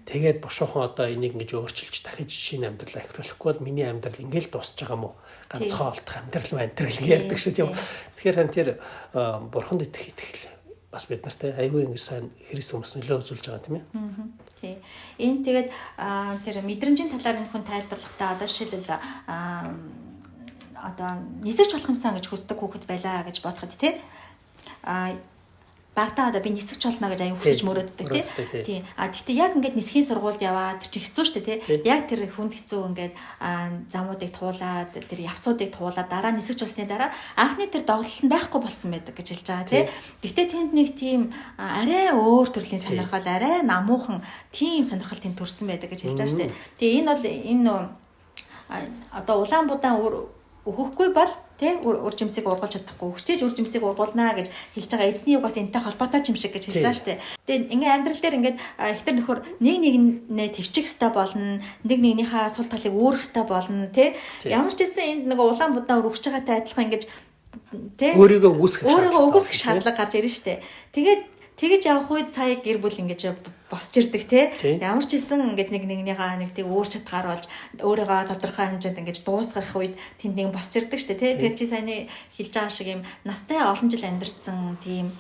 Speaker 1: Тэгээд бушуухан одоо энийг ингэж өөрчилж дахиж шинэ амьдралаа эхлүүлэхгүй бол миний амьдрал ингээл дуусч байгаа мó. Ганцхан олдох амьдрал маань гэж ярьдаг шүү тийм. Тэгэхээр хан тэр бурханд итгэл бас бид нартай айгүй ингэ сайн Христ хүмүүс нөлөө үзүүлж байгаа тийм ээ.
Speaker 2: Тий. Энд тэгээд тэр мэдрэмжийн талаар энэ хүн тайлбарлахдаа одоо жишээлбэл одоо нисэж болох юмсан гэж хүсдэг хүүхэд байлаа гэж бодоход тий. Багтаа одоо би нисэж болно гэж аюу хүсэж мөрөөддөг тий. Гэхдээ яг ингээд нисхийн сургуульд яваа тэр чинь хэцүү шүү дээ тий. Яг тэр хүнд хэцүү ингээд замуудыг туулаад тэр явцуудыг туулаад дараа нисэж болсны дараа анхны тэр доголол нь байхгүй болсон байдаг гэж хэлж байгаа тий. Гэхдээ тэнд нэг тийм арай өөр төрлийн сонирхол арай намуухан тийм сонирхол тэнд төрсэн байдаг гэж хэлж байгаа шүү дээ. Тэгээ энэ бол энэ одоо улаан будаан өгөхгүй бол тий үр жимсийг ургуулж чадахгүй хүчээж үр жимсийг ургуулнаа гэж хэлж байгаа эзний югаас энтэй холбоотой юм шиг гэж хэлж байгаа шүү дээ. Тэгээ ингээ амьдрал дээр ингээд ихтер нөхөр нэг нэгнээ твчих хэвээр болно. Нэг нэгнийхээ сул талыг өөрөх хэвээр болно тий. Ямар ч гэсэн энд нэг улаан будаан өргөж байгаатай адилхан ингэж тий
Speaker 1: өөрийгөө үгүйсгэх
Speaker 2: шаардлага гарч ирнэ шүү дээ. Тэгэж явах үед сая гэр бүл ингэж босч ирдэг тий. Ямар ч хэлсэн ингэж нэг нэгнийгаа нэг тийм өөр чадхаар болж өөрийгөө тодорхой хэмжээнд ингэж дуусгах үед тэнд нэг босч ирдэг шүү дээ тий. Тэр чи саяны хэлж байгаа шиг юм настай олон жил амьдэрсэн тийм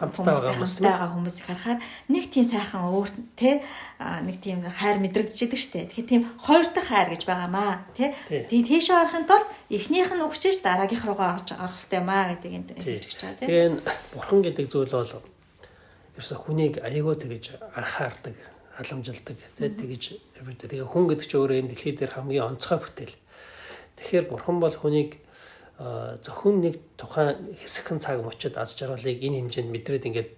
Speaker 2: хүмүүсийг харахаар нэг тийм сайхан өөр тий нэг тийм хайр мэдрэгдчихэдэг шүү дээ. Тэгэхээр тийм хоёр дахь хайр гэж байгаамаа тий. Тийшээ орохын тулд эхнийх нь өгчээж дараагийнх руугаа орох хэрэгтэй маа гэдэг энэ хэлж байгаа тий.
Speaker 1: Тэгээ бурхан гэдэг зүйл бол ерөөсө хүнийг аягаа тэгэж анхаардаг, халамжилдаг тий тэгэж тэгээ хүн гэдэг чинь өөрөө энэ дэлхий дээр хамгийн онцгой бүтээл. Тэгэхээр бурхан бол хүнийг зөвхөн нэг тухайн хэсэгхэн цаг мөчид аз жаргалыг энэ хэмжээнд мэдрээд ингээд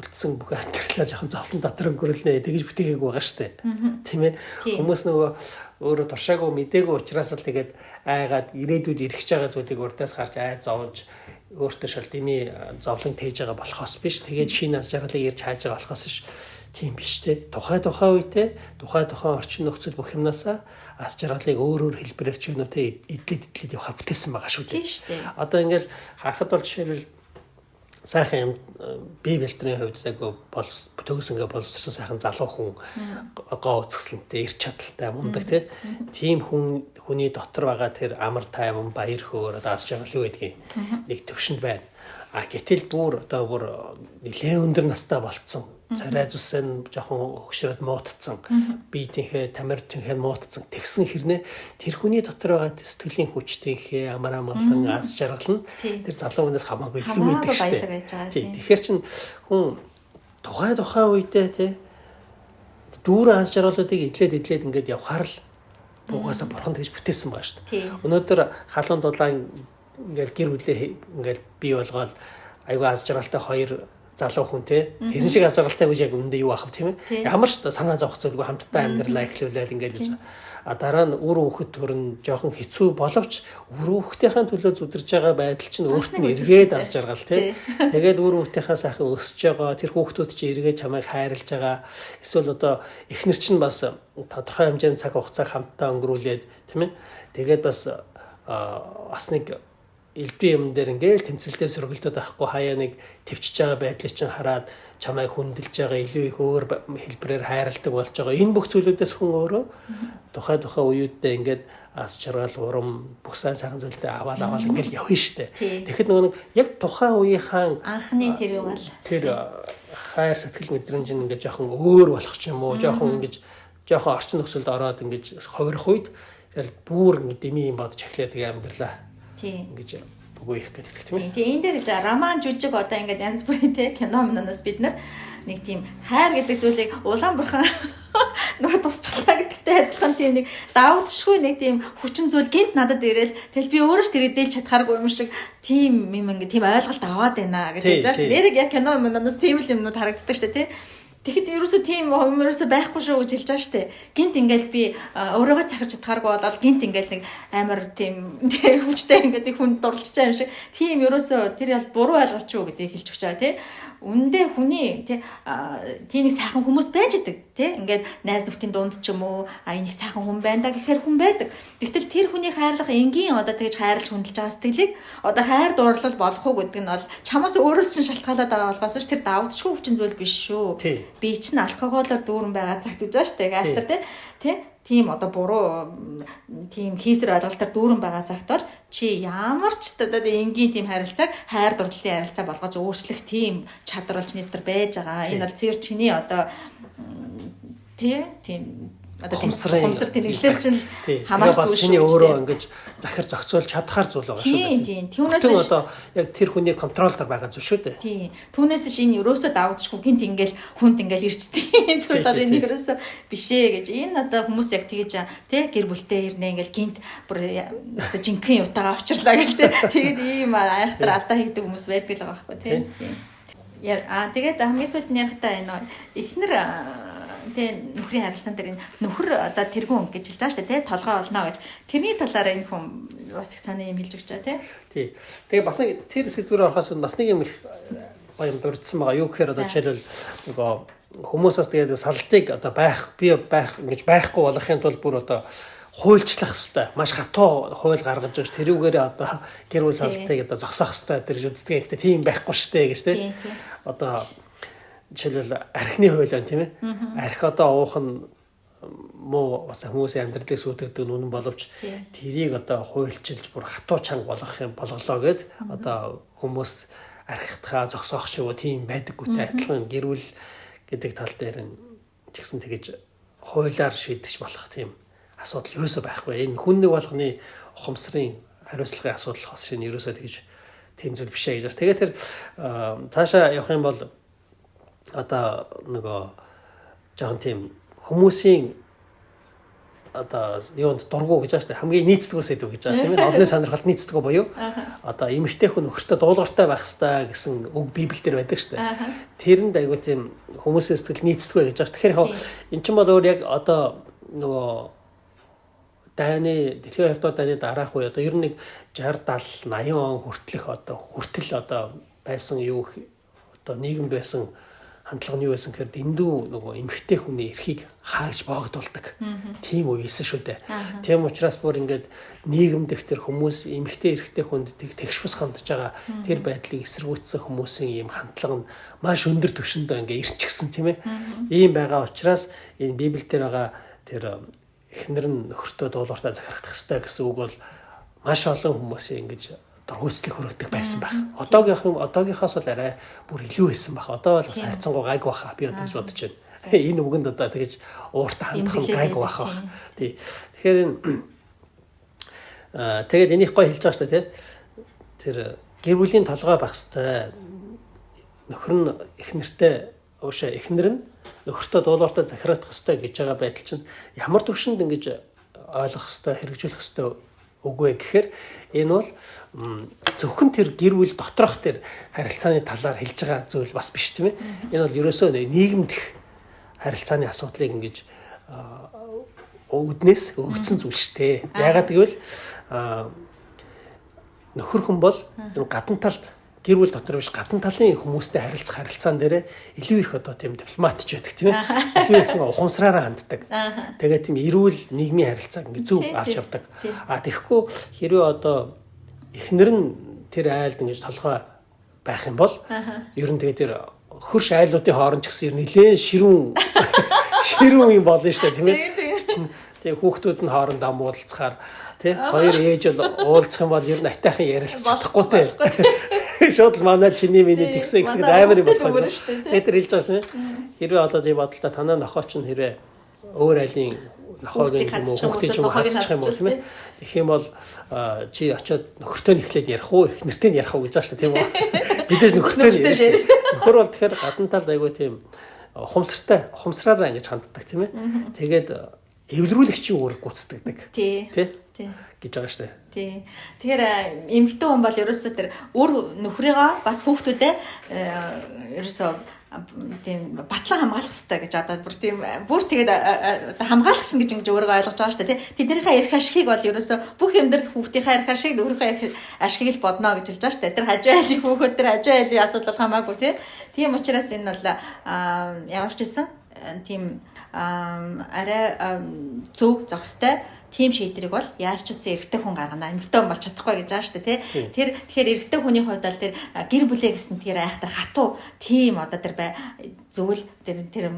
Speaker 1: үлдсэн бүх амьдралаа жоохон зовлон дотор өнгөрүүлнэ тэгэж бүтээгээгүй байгаа штэ. Тийм ээ. Хүмүүс нөгөө өөрөө туршаагүй мдээгүй учраас л тэгээд айгаад ирээдүйд ирэх гэж байгаа зүйлийг урдаас гарч зовж өөртөө шал дэмий зовлон тээж байгаа болохоос биш. Тэгээд шинэ аз жаргалыг ирж хааж байгаа болохоос биш. Тийм биш те. Тухай үедээ тухай орчин нөхцөл бүх юмнасаа аз жаргалыг өөр хэлбэрээр ч юм уу те эдлээд явахаар бүтээсэн байгаа шүү дээ. Одоо ингээл харахад бол жишээлбэл сайхан юм бие бэлтрийн хувьд айгүй төгс ингээ боловсрсан сайхан залуу хүн гоо үзэсгэлэнтэй ирч чадaltaй мундаг тийм хүний дотор байгаа тэр амар тайван баяр хөөр аз жаргал юу гэдгийг нэг төвшөнд байна. Гэтэл бүр нэлээд өндөр настай болцсон. Царай зүсэн жоохон хөшрөөд муутцсан. Биетийнхээ тамир тэнхээ муутцсан. Тэгсэн хэрнээ тэр хүний дотор байгаа сэтгэлийн хүчтэйхээ амар амгалан аз жаргал нь тэр залуу хүнээс хамаагүй илүү байдаг шүү дээ. Тэгэхээр чин хүн тухай үедээ тий дүүрэн аз жаргалуудыг эдлээд ингээд явхаар л бугаасаа бурхан тэгж бүтээсэн байгаа шүү дээ. Өнөөдөр халуун дулаан ингээл гэр бүлээ ингээл бий болгоод айгүй аз жаргалтай хоёр залуу хүн тэрэн шиг аз жаргалтай гэж яг үндэ юу аах вэ тийм ээ. Ямар ч санаа зовх зүйлгүй хамтдаа амьдралаа эхлүүлээд ингээд дараа нь үр хүүхэд төрн жоохон хэцүү боловч үр хүүхдийнхээ төлөө зүдэрж байгаа байдал чинь өөрт нь эргээд аз жаргал тийм. Тэгээд үр хүүхдийнхээ сайхан өсөж байгаа тэр хүүхдүүд чинь эргээд чамайг хайрлаж байгаа. Эсвэл одоо эхнэр чинь бас тодорхой хэмжээний цаг хугацаа хамтдаа өнгөрүүлээд тийм ээ. Тэгээд бас нэг элдвийн юм дээр ингээл тэмцэлдээ сөргөлдөд байхгүй хаяа нэг төвчж байгаа байдлыг чинь хараад чамайг хүндэлж байгаа илүү их өөр хэлбэрээр хайрладаг болж байгаа. Энэ бүх зүйлүүдээс хүн өөрөө тухай үеүдээ ингээд аз жаргал урам бүх сайхан зүйлтэй аваад ингээл явна штэ. Тэгэхэд нөгөө яг тухайн үеийнхэн
Speaker 2: анхны тэр юу бол
Speaker 1: тэр хайр сэтгэл мэдрэмж ингээд жоохон өөр болох ч юм уу жоохон орчин нөхцөлд ороод ингээд хувирах үед бүр дэмий юм бодож эхлэе тэгээ амьдралаа. Ингэж үгүй их гэдэг тийм ээ.
Speaker 2: Тэгээ энэ дээр гэж роман жүжиг одоо ингээд янз бүрийн те кино миноноос бид нар нэг тийм хайр гэдэг зүйлийг улаан бурхан нөгөө тусчлаа гэдэгтэй адилхан тийм нэг давдшгүй нэг тийм хүчин зүйл гинт надад ирээл тэгэл би өөрөө ч тэрийг дээлж чадхааргүй юм шиг тийм юм ингээд тийм ойлголт аваад байна гэж хэлж байгаа шүү. Нэрийг яг кино миноноос тийм л юмнууд харагддаг шүү те. Тэгэхэд ерөөсөө тийм хүмүүсээ байхгүй шүү гэж хэлж байгаа шүү дээ. Гинт ингээл би өөрийгөө захирч чадхааргүй болоод гинт ингээл нэг амар тийм хүчтэй ингээд хүнд дурлж байгаа юм шиг тийм ерөөсөө тэр ял буруу ойлголт шүү гэдгийг хэлж өгч байгаа тий. Үндэ хүний тий тийм нэг сайхан хүмүүс байж идэг тий. Ингээд найз нөхдийн дунд ч юм уу энэ сайхан хүн байна да гэхээр хүн байдаг. Тэгтэл тэр хүний хайрлах энгийн одоо тэгж хайрлж хүндэлж байгаа сэтгэлийг одоо хайр дуурлал болох уу гэдэг нь бол чамаас өөрөөс нь шалтгаалаад байгаа болохоос ш тэр давдшгүй хүчин зүйл биш шүү. Би чинь алкоголоор дүүрэн байгаа цагт гэж байна шүү дээ. Альтер тий тийм одоо буруу тийм хийсэр ойлголтоор дүүрэн байгаа цагт бол чи ямар ч одоо энгийн тийм харилцааг хайр дурлалын харилцаа болгож өөрчлөх тийм чадвар болж нэтэр байж байгаа. Энэ бол зөв чиний одоо тийм одоо хомсор тэмдэглэлээс чинь хамаарч
Speaker 1: бас чиний өөрөө ингэж захир зохицуулж чадхаар зүйл байгаа шүү дээ.
Speaker 2: Тийм. Түүнээс
Speaker 1: одоо яг тэр хүний контролдор байгаа зүйл шүү дээ.
Speaker 2: Тийм. Түүнээс шинэ ерөөсөө давдчихгүй гинт ингээл хүнд ингээл ирчдэг зүйл бол энэ ерөөсөө бишээ гэж. Энэ одоо хүмүүс яг тэгэж тий гэр бүлтэй ирнэ ингээл гинт бүр өстө жинхэнэ утаагаа авчирлаа гэл тий. Тэгээд ийм айхтар алдаа хийдэг хүмүүс байдаг л байгаа байхгүй тий. Тэгээд хамгийн сүүлд нь ярихтаа энэ эхнэр тэгээ нөхрийн харилцаан дээр энэ нөхөр одоо тэргүүн гэж хэлж байгаа шүү дээ тий толгой олно гэж тэрний талаараа энэ хүн бас их санаа юм хэлж өгч байгаа тий.
Speaker 1: Тэгээ бас нэг тэр сэдвээр орохоос бас нэг юм их баян дурдсан байгаа. Юу гэхээр одоо жишээлбэл нөгөө хүмүүсээс тэгээд салтыг одоо байх ингэж байхгүй болохын тулд бүр одоо хуульчлах хэвээр маш хатуу хууль гаргаж өгч тэрүүгээрээ одоо гэр бүл салтыг одоо зогсоох хэвээр тэр үздэг. Гэхдээ тийм байхгүй штэ гэж тий. Одоо жишээлбэл архины хууль байна тийм ээ. Арх одоо уух нь муу бас хүмүүсийн амьдралыг сүйтгэдэг үнэн боловч тэрийг одоо хуульчилж бүр хатуу чанга болгох юм болголоо гэд одоо хүмүүс архитхаа зогсоох шиг тийм байдаггүйтэй адилхан гэр бүл гэдэг тал дээр нь тэгсэн тэгэж хуулиар шийдэж болох тийм асуудал ерөөсөө байхгүй. Энэ хүн нэг болгоны ухамсарын хариуцлагын асуудал хос шинэ ерөөсөө тэгэж тийм зүйл биш ээ гэж. Тэгээд тэр цаашаа явах юм бол одоо нөгөө жоохон тийм хүмүүсийн одоо юунд дургу гэж байна шүү дээ. Хамгийн нийцдэгөөс идэв гэж байгаа тийм ээ. Олонний сонирхолд нийцдэгөө буюу одоо эмэгтэй хүн нөхөртөө дуулууртай байх хэрэгтэй гэсэн үг Библиэлд байдаг шүү дээ. Тэрэнд айгуу тийм хүмүүсийн сэтгэл нийцдэгөө гэж байгаа. Тэгэхээр эн чинь бол өөр яг одоо нөгөө дайны дэлхийн 2 дугаар дайны дараах үе одоо ер нь нэг 60 70 80 он хүртэл одоо байсан юу одоо нийгэмд байсан хандлага нь юу байсан гэхээр дэндүү нөгөө эмэгтэй хүний эрхийг хааж боогдуулдаг. Тийм үе байсан шүү дээ. Тийм учраас бүр ингээд нийгэмд их тэр хүмүүс эмэгтэй эрхтэй хүнд тэгшвс хандж байгаа тэр байдлыг эсэргүүцсэн хүмүүсийн ийм хандлага нь маш өндөр түвшиндээ ингээд ирчихсэн тийм ээ. Ийм байгаа учраас энэ Библиэлд байгаа тэр эхнэр нь нөхөртөө дуулууртаа захирагдах хэрэгтэй гэсэн үг бол маш олон хүмүүсийн ингэж дургүйцлийг хүргэдэг байсан байх. Одоогийнхоос бол арай бүр илүү байсан байх. Одоо бол хайрцангуй гайг баха би одоо гэж бодож байна. Энэ үгэнд одоо тэгэж ууртаа хандах нь гайг баха. Тий. Тэгэхээр тэгээд энийг гоё хэлж байгаа шүү дээ, тий. Тэр гэр бүлийн толгой байх хэвээр нөхөр нь эхнэртэй уушаа эхнэр нь нөхөртөө дуулууртаа захирагдах хэвээр гэж байгаа байдал чинь ямар төвшөнд ингэж ойлгох хэвээр хэрэгжүүлэх хэвээр үгүй гэхээр энэ бол зөвхөн тэр гэр бүл доторх тэр харилцааны талаар хэлж байгаа зүйл бас биш тийм ээ. Энэ бол ерөөсөө нийгэмд харилцааны асуудлыг ингэж өвднээс өгдсөн зүйл шүү дээ. Яагаад гэвэл нөхөр хүн бол гадна талд гэр бүл дотор биш гадна талын хүмүүстэй харилцах харилцаан дээр илүү их одоо тийм дипломатч байдаг тийм ээ. Илүү их ухамсараараа ханддаг. Тэгээд тийм эрүүл нийгмийн харилцааг ингээ зөв авч явдаг. Тэгэхгүй хэрвээ одоо эхнэр нь тэр айлд ингэж толгой байх юм бол ер нь тэгээд тэр хөрш айлуудын хооронд ч гэсэн нэлээд ширүүн юм болно шүү дээ тийм ээ. Тэгээд хүүхдүүд нь хоорондоо муудалцахаар тий хоёр ээж бол уулзах юм бол ер нь атайхан ярилцах чадахгүй тий. Шууд манай чиний миний тэгсэн гэсэн амар юм болох юм. Тэр хэлж байгаа шүү дээ. Хэрвээ одоо тийм бодолтой танаа нохоо ч хэрвээ өөр айлын нохойг юм уу хүүхдээ ч юм уу хадчих юм бол тийм ээ. Их юм бол чи очиод нөхөртөө нэхлээд ярих уу, их нэртэй ярих уу гэж байгаа шүү дээ тийм үү. Бидээс нөхөртөө ярих. Нөхөр бол тэгэхээр гадна талд айгүй тийм ухамсараараа ингэж ханддаг тийм ээ. Тэгээд эвлэрүүлэгчийн үүрэг гүйцэтгэдэг. Тий гэж байгаа шүү дээ.
Speaker 2: Тий. Тэгэхээр эмэгтэй хүн бол ерөөсөө тэр өөр нөхрийгөө бас хүүхдүүдээ ерөөсөө тийм батлан хамгаалах хэрэгтэй гэж одоо бүр тэгээд хамгаалах шин гэж ингэж өөрийгөө ойлгож байгаа шүү дээ. Тэднийхээ эрх ашигыг бол ерөөсөө бүх амьдрал хүүхдийнхээ эрх ашиг нөхрийнхээ ашигыг л бодно гэж хэлж байгаа шүү дээ. Тэр хажуу айлын хүүхэд тэр хажуу айлын асуудал хамаагүй тийм учраас энэ бол ямар ч байсан тийм арай зөв зохистой тийм шийдрийг бол яаж ч үгүй эрэгтэй хүн гаргана. Эмэгтэй хүн бол чадахгүй гэж байгаа шүү дээ, тий. Тэгэхээр эрэгтэй хүний хувьд бол тэр гэр бүлээ гэсэн тэр айхтар хатуу тийм одоо тэр зөвл тэр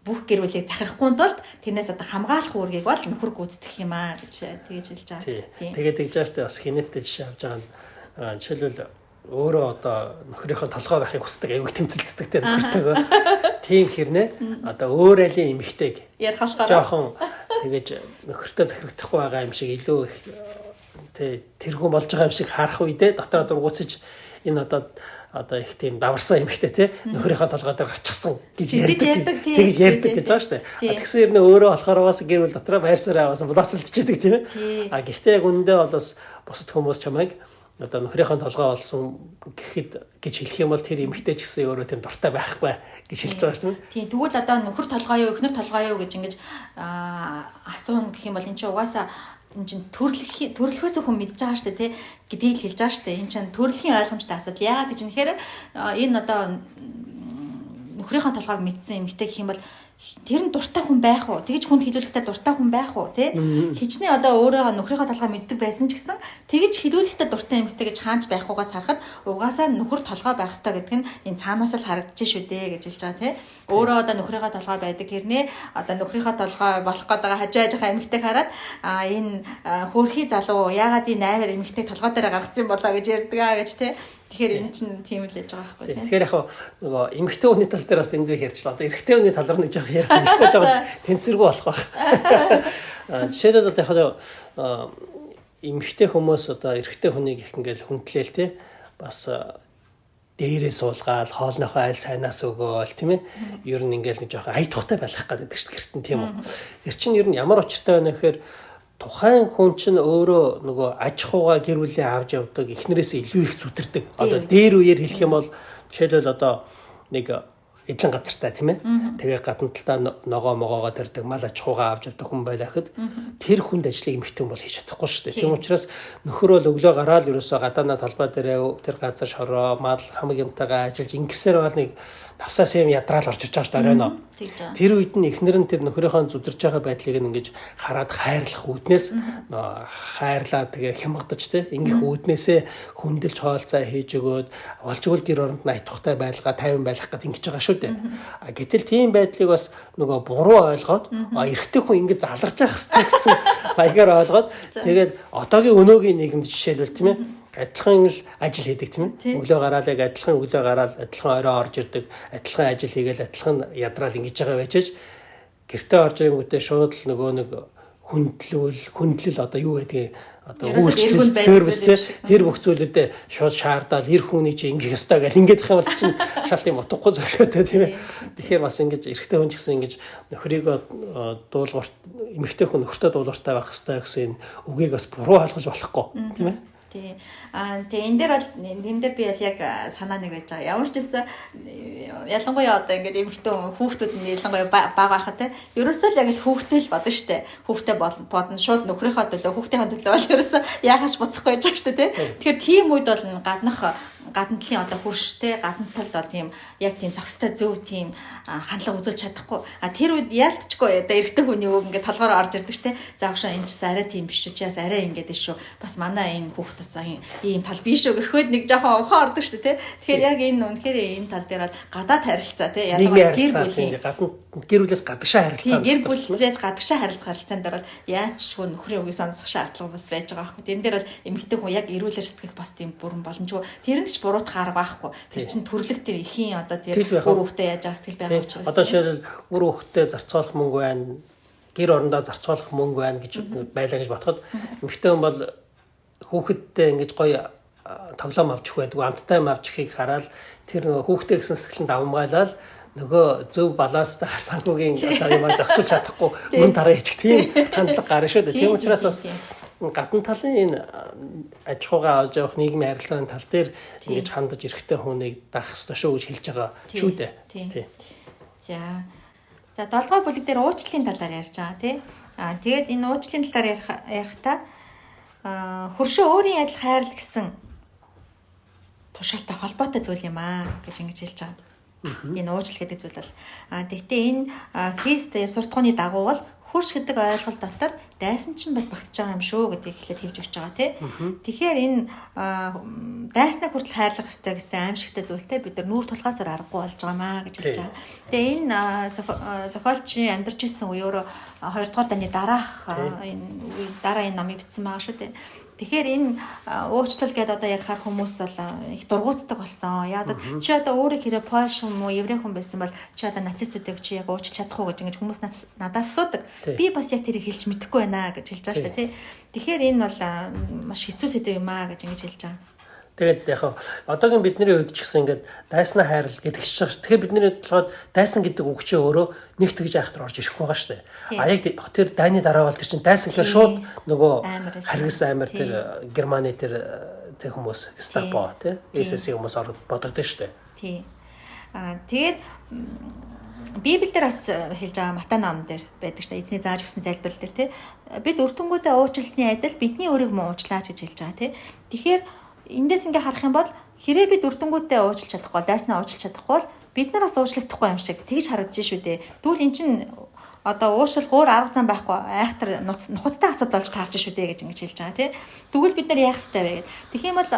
Speaker 2: бүх гэр бүлийг захирахгүй тулд тэрнээс одоо хамгаалах үүргийг бол нөхөр гүйцэтгэх юм аа гэж тэгэж хэлж байгаа.
Speaker 1: Тийм. Тэгээд тэгж байгаа шүү дээ. Бас хинэттэй жишээ авч байгаа нь жишээлбэл өөрөө одоо нөхрийнхөө толгой байхыг хүсдэг аюул тэмцэлцдэг те нөхөртөөгөө тийм хэрнээ одоо өөр айлын эмэгтэйг
Speaker 2: ярихлахаараа
Speaker 1: жоохон тэгэж нөхөртөө захирагдахгүй байгаа юм шиг илүү их тэрхүү болж байгаа юм шиг харах үедээ дотроо дургуутсаж энэ одоо их тийм даварсан эмэгтэй те нөхрийнхөө толгой дээр гарчихсан гэж ярьдаг тэгж ярьдаг гэж байгаа шүү дээ. Тэгсэн хэрнээ өөрөө болохоор бас гэр бүл дотроо байрсараа бас булаацалдчихдаг тийм ээ. Гэхдээ яг үнэндээ бол бас бусад хүмүүс чамайг одоо нөхрийнхөө толгой олсон гэхэд гэж хэлэх юм бол тэр эмэгтэй ч гэсэн өөрөө тийм дуртай байхгүй гэж хэлж байгаа шүү дээ. Тийм.
Speaker 2: Тэгвэл одоо нөхөр толгой юу, эхнэр толгой юу гэж ингэж асуун гэх юм бол эн чинь угаасаа эн чинь төрөлхөөс хүн мэдж байгаа шүү дээ, гэдгийг хэлж байгаа шүү дээ. Эн чинь төрөлхийн ойлгомжтой асуудал. Яагаад гэж нэхээр энэ одоо нөхрийнхөө толгойг мэдсэн эмэгтэй гэх юм бол тэр нь дуртай хүн байх уу? Тэгж хүнд хэлүүлэхдээ дуртай хүн байх уу? Тэ? Хичнээн одоо өөрөө нөхрийнхөө толгой мэддэг байсан ч гэсэн тэгж хэлүүлэхдээ дуртай эмэгтэй гэж хаанч байхгүйгаас харахад угаасаа нөхөр толгой байх ёстой гэдэг нь энэ цаанаас л харагдаж шүү дээ гэж хэлж байгаа тий. Өөрөө одоо нөхрийнхөө толгой байдаг хэрнээ одоо нөхрийнхөө толгой болох гээд байгаа хажуу айлынхаа эмэгтэйг хараад энэ хөөрхий залуу яагаад энэ амар эмэгтэй толгой дээр гаргацсан болоо гэж ярьдаг гэж тий. Тэгэхээр энэ чинь тийм л яж байгаа байхгүй тийм.
Speaker 1: Тэгэхээр яг нөгөө эмэгтэй хүний тал дээр бас эндвэ ярьчлаа. Одоо эрэгтэй хүний тал руу нэг жоох ярьдаг. Тэнцвэргүй болох байх. Жишээлбэл одоо яг эмэгтэй хүмүүс одоо эрэгтэй хүнийг их ингээл хүндлээл те бас дээрээ суулгаал хоолнохоо айл сайнаас өгөөл тийм ээ. Ер нь ингээл нэг жоох ая тухтай байх гэдэг чинь гэртэн тийм үү. Тэр чинь ер нь ямар учиртай байна гэхээр тухайн хүн чинь өөрөө нөгөө аж ахуйгаа гэр бүлээ авч явдаг эхнэрээс илүү их зүтэрдэг. Одоо дээр үеэр хэлэх юм бол жишээлбэл одоо нэг эдлэн газартай тийм ээ. Тэгээ гадна талдаа ногоо могоогоо тарьдаг мал аж ахуйгаа авч явдаг хүн байлахад тэр хүнд ажлыг эмэгтэй хүн бол хийж чадахгүй шүү дээ. Тийм учраас нөхөр бол өглөө гараад ерөөсөө гадаана талбай дээрээ тэр газар шороо мал хамаг юмтайгаа ажиллаж ингэсээр бол нэг навсаас юм ядраал орж иж байгаа шүү дээ оройно. Тэр үед нь эхнэр нь тэр нөхрийнхөө зүдэрж байгаа байдлыг ингээд хараад хайрлах үүднээс хайрлаа тэгээ хямгадаж те ингэх үүднээсээ хүндэлж хоолцоо хийж өгөөд олж өгөл гэр оронд нь ая тухтай байлгаа тайван байх гэдэг ингэж байгаа шүү дээ. Гэтэл тийм байдлыг бас нөгөө буруу ойлгоод эрэгтэй хүн ингэж заларч явах хэрэгтэй гэсэн баягаар ойлгоод тэгээд одоогийн өнөөгийн нийгэмд жишээлбэл тийм ээ адилхан л ажил хийдэг тийм ээ. Өглөө гараад яг адилхан өглөө гараад адилхан орой орж ирдэг, адилхан ажил хийгээл адилхан ядраал ингэж байгаа байчээж гэртээ орж ирэнгүүтээ шууд л нөгөө нэг хүндлэл одоо юу байдгийг одоо үйлчлэл сервис тэр бүх зүйлүүдэд шууд шаардаад эр хүний чинь ингэх ёстой гэл ингэдэх юм бол чинь шал тийм утгагүй зөвхөтэй тийм ээ. Тэгэхээр бас ингэж эрэгтэй хүн ч гэсэн ингэж нөхрийгөө дуулуурт эмэгтэй хүн нөхөртөө дуулууртай байх ёстой гэсэн үгийг бас буруу ойлгож болохгүй тийм ээ.
Speaker 2: Тэгээ энэ дээр би яг санаа нэг байж байгаа. Ямар ч гэсэн ялангуяа одоо ингээд эмэгтэй хүүхдүүд нь ялангуяа бага байхад те ерөөсөө л яг л хүүхдээ л бодно штэ. Хүүхдээ бодно шууд нөхрийнхөө төлөө хүүхдийнхээ төлөө бол ерөөсөө яахаш буцахгүй байж байгаа штэ те. Тэгэхээр тийм үед бол гадна талын одоо хурштэй гадна талд одоо тийм яг тийм зохистой зөв тийм хандлага үзүүлж чадахгүй. Тэр үед яалтчгүй одоо эрэгтэй хүний үг ингээд толгоор орж ирдэг штэ. За огшоо энэ ч арай тийм биш үү. Чаас арай ингээд шүү. Бас манай энэ хүүхдээс ийм тал биш үү гэхэд нэг жоохон ухаан ордог штэ те. Тэгэхээр яг энэ үнэхээр энэ тал дээр гадаад харилцаа те.
Speaker 1: Ялангуяа гэр бүлийн гадна гэр бүлээс гадагшаа харилцаа.
Speaker 2: Гэр бүлээс гадагшаа харилцаан дээр бол яаж ч хүн нөхрийн үгийг сонсох шаардлага бас байж байгаа байхгүй. Тэн дээр бол эмэгтэй хүн яг эрүүлэр сэтгэх бас тийм бүрэн боломжгүй. Тэр нь ч буруутах арга байхгүй. Тэр чинь төрлөх тэр ихийн одоо тэр үр хөвгтэй яаж байгаа сэтгэл байгаа учраас.
Speaker 1: Одоо жишээлбэл үр хөвгтэй зарцуулах мөнгө байна. гэр орондоо зарцуулах мөнгө байна гэж байлаа гэж бодоход эмэгтэй хүн бол хүүхэдтэй ингэж гоё тоглоом авч өгөх байдгүй амттай юм авч ихийг хараад тэр нөгөө хүүхдээ гэсэн сэтгэлд давмгайлал нөгөө зөв баланстай санхүүгийн одоо юм зохицуулж чадахгүй мөн тараа ичих тийм хандлага гарна шүү дээ. Тийм учраас бас гадна талын энэ аж ахуйгаа авч явах нийгмийн харилцааны тал дээр ингэж хандаж эрэхтэй хүнийг дагах ёстой шүү гэж хэлж байгаа шүү дээ.
Speaker 2: Тийм. За 7 дугаар бүлэг дээр уучлалын талаар ярьж байгаа тий. Тэгээд энэ уучлалын талаар ярихдаа хөршөө өөрийн адил хайрл гэсэн тушаалтай холбоотой зүйл юм гэж ингэж хэлж байгаа. Энэ уучлал гэдэг зүйл бол тэгтээ энэ Христ суртахууны дагуу бол хөрш гэдэг ойлголт дотор дайсан чинь бас багтж байгаа юм шүү гэдэг ихлээр хэлж өгч байгаа тий. Тэгэхээр энэ дайснаа хүртэл хайрлах ёстой гэсэн аимшигтай зүйлтэй бид нар нүүр тулгаасаар аргагүй болж байгаамаа гэж хэлж байгаа. Тэгээ энэ зохиолчийн амьдарч ирсэн үе өөрөө 2 дугаар дайны дараах энэ намыг бичсэн байгаа шүү дээ. Тэгэхээр энэ уучлал гэдээ одоо ярихаар хүмүүс бол их дургуутдаг болсон. Яагаад чи одоо өөрөө хэрэг Польш хүн уу, еврей хүн байсан бол чи одоо нацистуудыг чи яг уучлах чадах уу гэж ингэж хүмүүс надаас асуудаг. Би бас яг тэрийг хэлж мэдэхгүй байна гэж хэлж байгаа шүү дээ, тий. Тэгэхээр энэ бол маш хэцүү сэдв юм гэж ингэж хэлж байгаа.
Speaker 1: Тэгээд яг одоогийн бидний хувьд ч гэсэн ингээд дайснаа хайрл гэдэг чинь тэгэхээр бидний толгойд дайсан гэдэг үг чинь өөрөө нэг тэгж айхтар орж ирэхгүй байгаа шүү дээ. Яг тэр дайны дараа бол тэр чинь дайсан гэхээр шууд нөгөө харгас аймар тэр Германы тэр хүмүүс Гестапо тий SS хүмүүс бодогдсон шүү дээ.
Speaker 2: Тий. Тэгээд Библиэлд бас хэлж байгаа Матай номон дээр байдаг шүү дээ. Эзний зааж өгсөн залбирал дээр тий бид өртөнгүүдэд уучлсны адил бидний өөрийг муу уучлаач гэж хэлж байгаа тий. Тэгэхээр эндээс ингээ харах юм бол хэрэг бид үрдэнгүүтээ уучлах чадахгүй, дайснаа уучлах чадахгүй бол бид нар бас уучлахдахгүй юм шиг тэгж харагдаж шүү дээ. Тэгвэл эн чинь одоо уушлах өөр арга зам байхгүй айхтар нухацтай асуудал болж таарч шүү дээ гэж ингэж хэлж байгаа тий. Тэгвэл бид нар яах ёстой вэ гэдэг. Тэгэх юм бол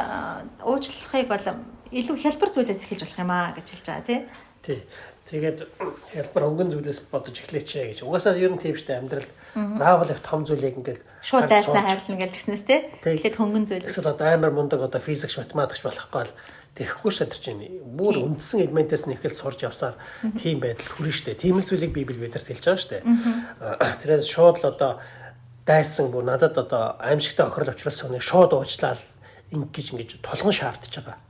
Speaker 2: уучлахыг бол илүү хялбар зүйлээс эхэлж болох юм гэж хэлж байгаа тий.
Speaker 1: Тий. Тэгээд хялбар хөнгөн зүйлээс бодож эхлэеч гэж. Угаасаа ер нь тийм шүү дээ амьдралд заавал их том зүйлийг ингээд
Speaker 2: шууд дайснаа хайрлна гэж тэгснээс тий. Тэгэхэд хөнгөн зүйлээс.
Speaker 1: Тэгэхээр одоо амар мундаг одоо физикч математикч болохгүй л тэгэхгүй шүү дээ чинь. Бүр үндсэн элементээс нь ихэл сурж явсаар тийм байдал хүрнэ шүү дээ. Тийм л зүйлийг Библи бидэрт хэлж байгаа шүү дээ. Тэрээс шууд л одоо дайсан бүр надад одоо аимшигтай охирол авчруулсан хүнийг шууд уучлаад ингэж тулган шаардж байгаа.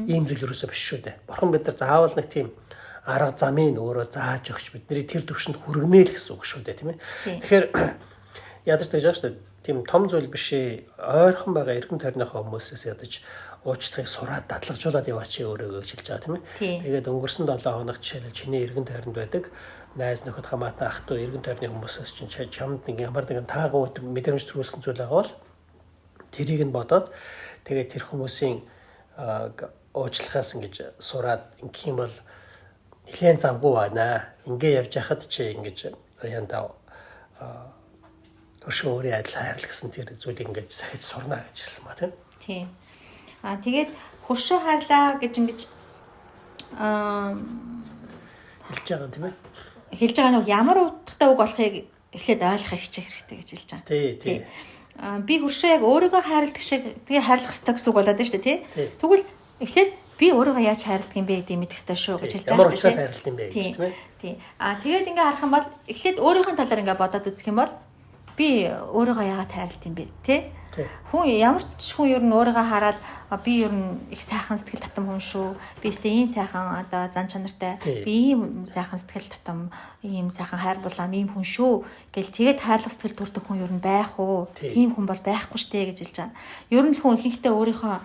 Speaker 1: Ийм зүйл юусоо биш шүү дээ. Бурхан бид нар заавал нэг тийм арга замыг өөрөө зааж өгч бидний тэр төвшөнд хүргэнэ л гэсэн үг шүү дээ тийм ээ. Тэгэхээр ядаж тэгж байгаа шүү дээ. Тийм том зүйл биш ээ. Ойрхон байгаа эргэн тойрныхоо хүмүүсээс ядаж уучлахыг сураад дадлагжуулаад яваач өөрөө гэж хэлж байгаа тийм ээ. Тэгээд өнгөрсөн 7 хоног жишээлбэл чиний эргэн тойронд байдаг найз нөхөд хамаатан ах トゥ эргэн тойрны хүмүүсээс чинь чамд нэг ямар нэгэн таагүй мэдрэмж төрүүлсэн зүйл байгаа бол тэрийг нь бодоод тэгээд тэр хүмүүсийн уучлахаас ингэж сураад ингэх юм бол нэлээд замгүй байна. Ингээ явж яхад чи ингэж янда хөршөө өөрийн адил хайрл гэсэн тэр зүйлийг ингэж сахиж сурна гэж хэлсэн ба тийм.
Speaker 2: Тийм. Тэгээд хөршөө хайрлаа гэж ингэж
Speaker 1: хэлж байгаа тийм ээ.
Speaker 2: Хэлж байгаа нэг ямар утгатай үг болохыг эхлээд ойлгох хичээх хэрэгтэй гэж хэлж байгаа.
Speaker 1: Тий.
Speaker 2: Би хөршөө яг өөрийгөө хайрладаг шиг тэгээ хайрлах хэрэгтэй гэсэн үг болоод байна шүү дээ тий. Тэгвэл эхлээд би өөрийгөө яаж хайрладаг юм бэ гэдэг мэдэх хэрэгтэй шүү гэж хэлж байгаа шүү дээ.
Speaker 1: Ямар учраас хайрладаг юм бэ гэж тийм ээ.
Speaker 2: Тий. Тэгээд ингээ харах юм бол эхлээд өөрийнхөө талаар ингээ бодоод үзэх юм бол би өөрийгөө яагаад хайрладаг юм бэ тий. Хүн ямар ч хүн ер нь өөрийгөө хараад би ер нь их сайхан сэтгэл татам хүн шүү. Би өөртөө ийм сайхан одоо зан чанартай. Би ийм сайхан сэтгэл татам, ийм сайхан хайр булаам ийм хүн шүү гэл тэгээд хайрлах сэтгэл төрдөг хүн ер нь байх уу? Тийм хүн бол байхгүй штэ гэж хэлж байгаа. Ер нь хүн ихэнхдээ өөрийнхөө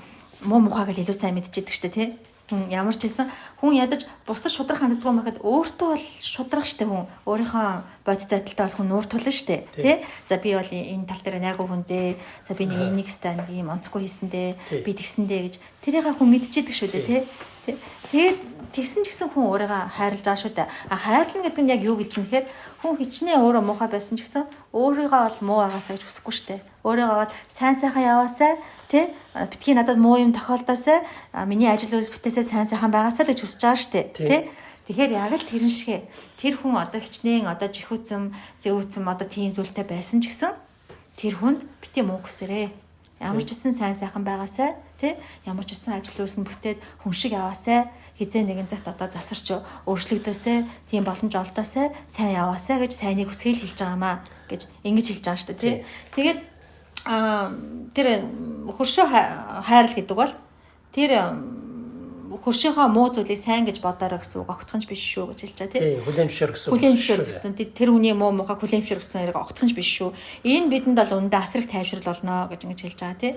Speaker 2: муу мухааг л илүү сайн мэдчихэдэг штэ тий. Ямар ч хэлсэн хүн ядаж бусдад шудрах ханддаггүй мэхэд өөртөө бол шудрах штэ хүн өөрийнхөө бодиттой адилтай бол хүн нуур тулна штэ тий. За би бол энэ тал дээр найгуу хүндээ за би нэг энийг стан ийм онцгүй хийсэндээ би тэгсэндээ гэж тэрийг хүн мэдчихэдэг шүү дээ тий. Тэгээд тэгсэн ч гэсэн хүн өөрийгөө хайрлаж байгаа шүү дээ. Хайрлна гэдэг нь яг юу гэж нэхээр хүн хичнээн өөрөө муухай байсан ч гэсэн өөрийгөө бол муу байгаасаа гэж хүсэхгүй шүү дээ. Өөрийгөө бол сайн сайхан яваасаа тий битгий надад муу юм тохиолдоосаа миний ажил үйлс бүтээсээ сайн сайхан байгаасаа л гэж хүсэж байгаа шүү дээ. Тий. Тэгэхээр яг л тэрэн шиг тэр хүн одоо хичнээн одоо жихүүцэм зэвүүцэм одоо тийм зүйлтэй байсан ч гэсэн тэр хүнд бити муу хүсэрээ. Ямар ч гэсэн сайн сайхан байгаасаа тий ямар ч гэсэн ажил үйлс нь бүтээд хүн шиг яваасаа гэж хизээ нэгэн цагт одоо засарч өөрчлөгдөөсэй, тийм боломж олдоосэй, сайн яваасай гэж сайныг хүсгээл хэлж байгаамаа гэж ингэж хэлж байгаа шүү дээ тий. Тэгээд тэр хөршөө хайрал гэдэг бол тэр хөршийнхөө муу зүйлийг сайн гэж бодоорой гэсэн үг огтхонч биш шүү гэж хэлж байгаа тий.
Speaker 1: Хүлэмжшөр гэсэн үг.
Speaker 2: Хүлэмжшөр гэсэн тэр хүний муу мухаг хүлэмжшөр гэсэн хэрэг огтхонч биш шүү. Энэ бидэнд бол үндэ асрах тайвшрал болно гэж ингэж хэлж байгаа тий.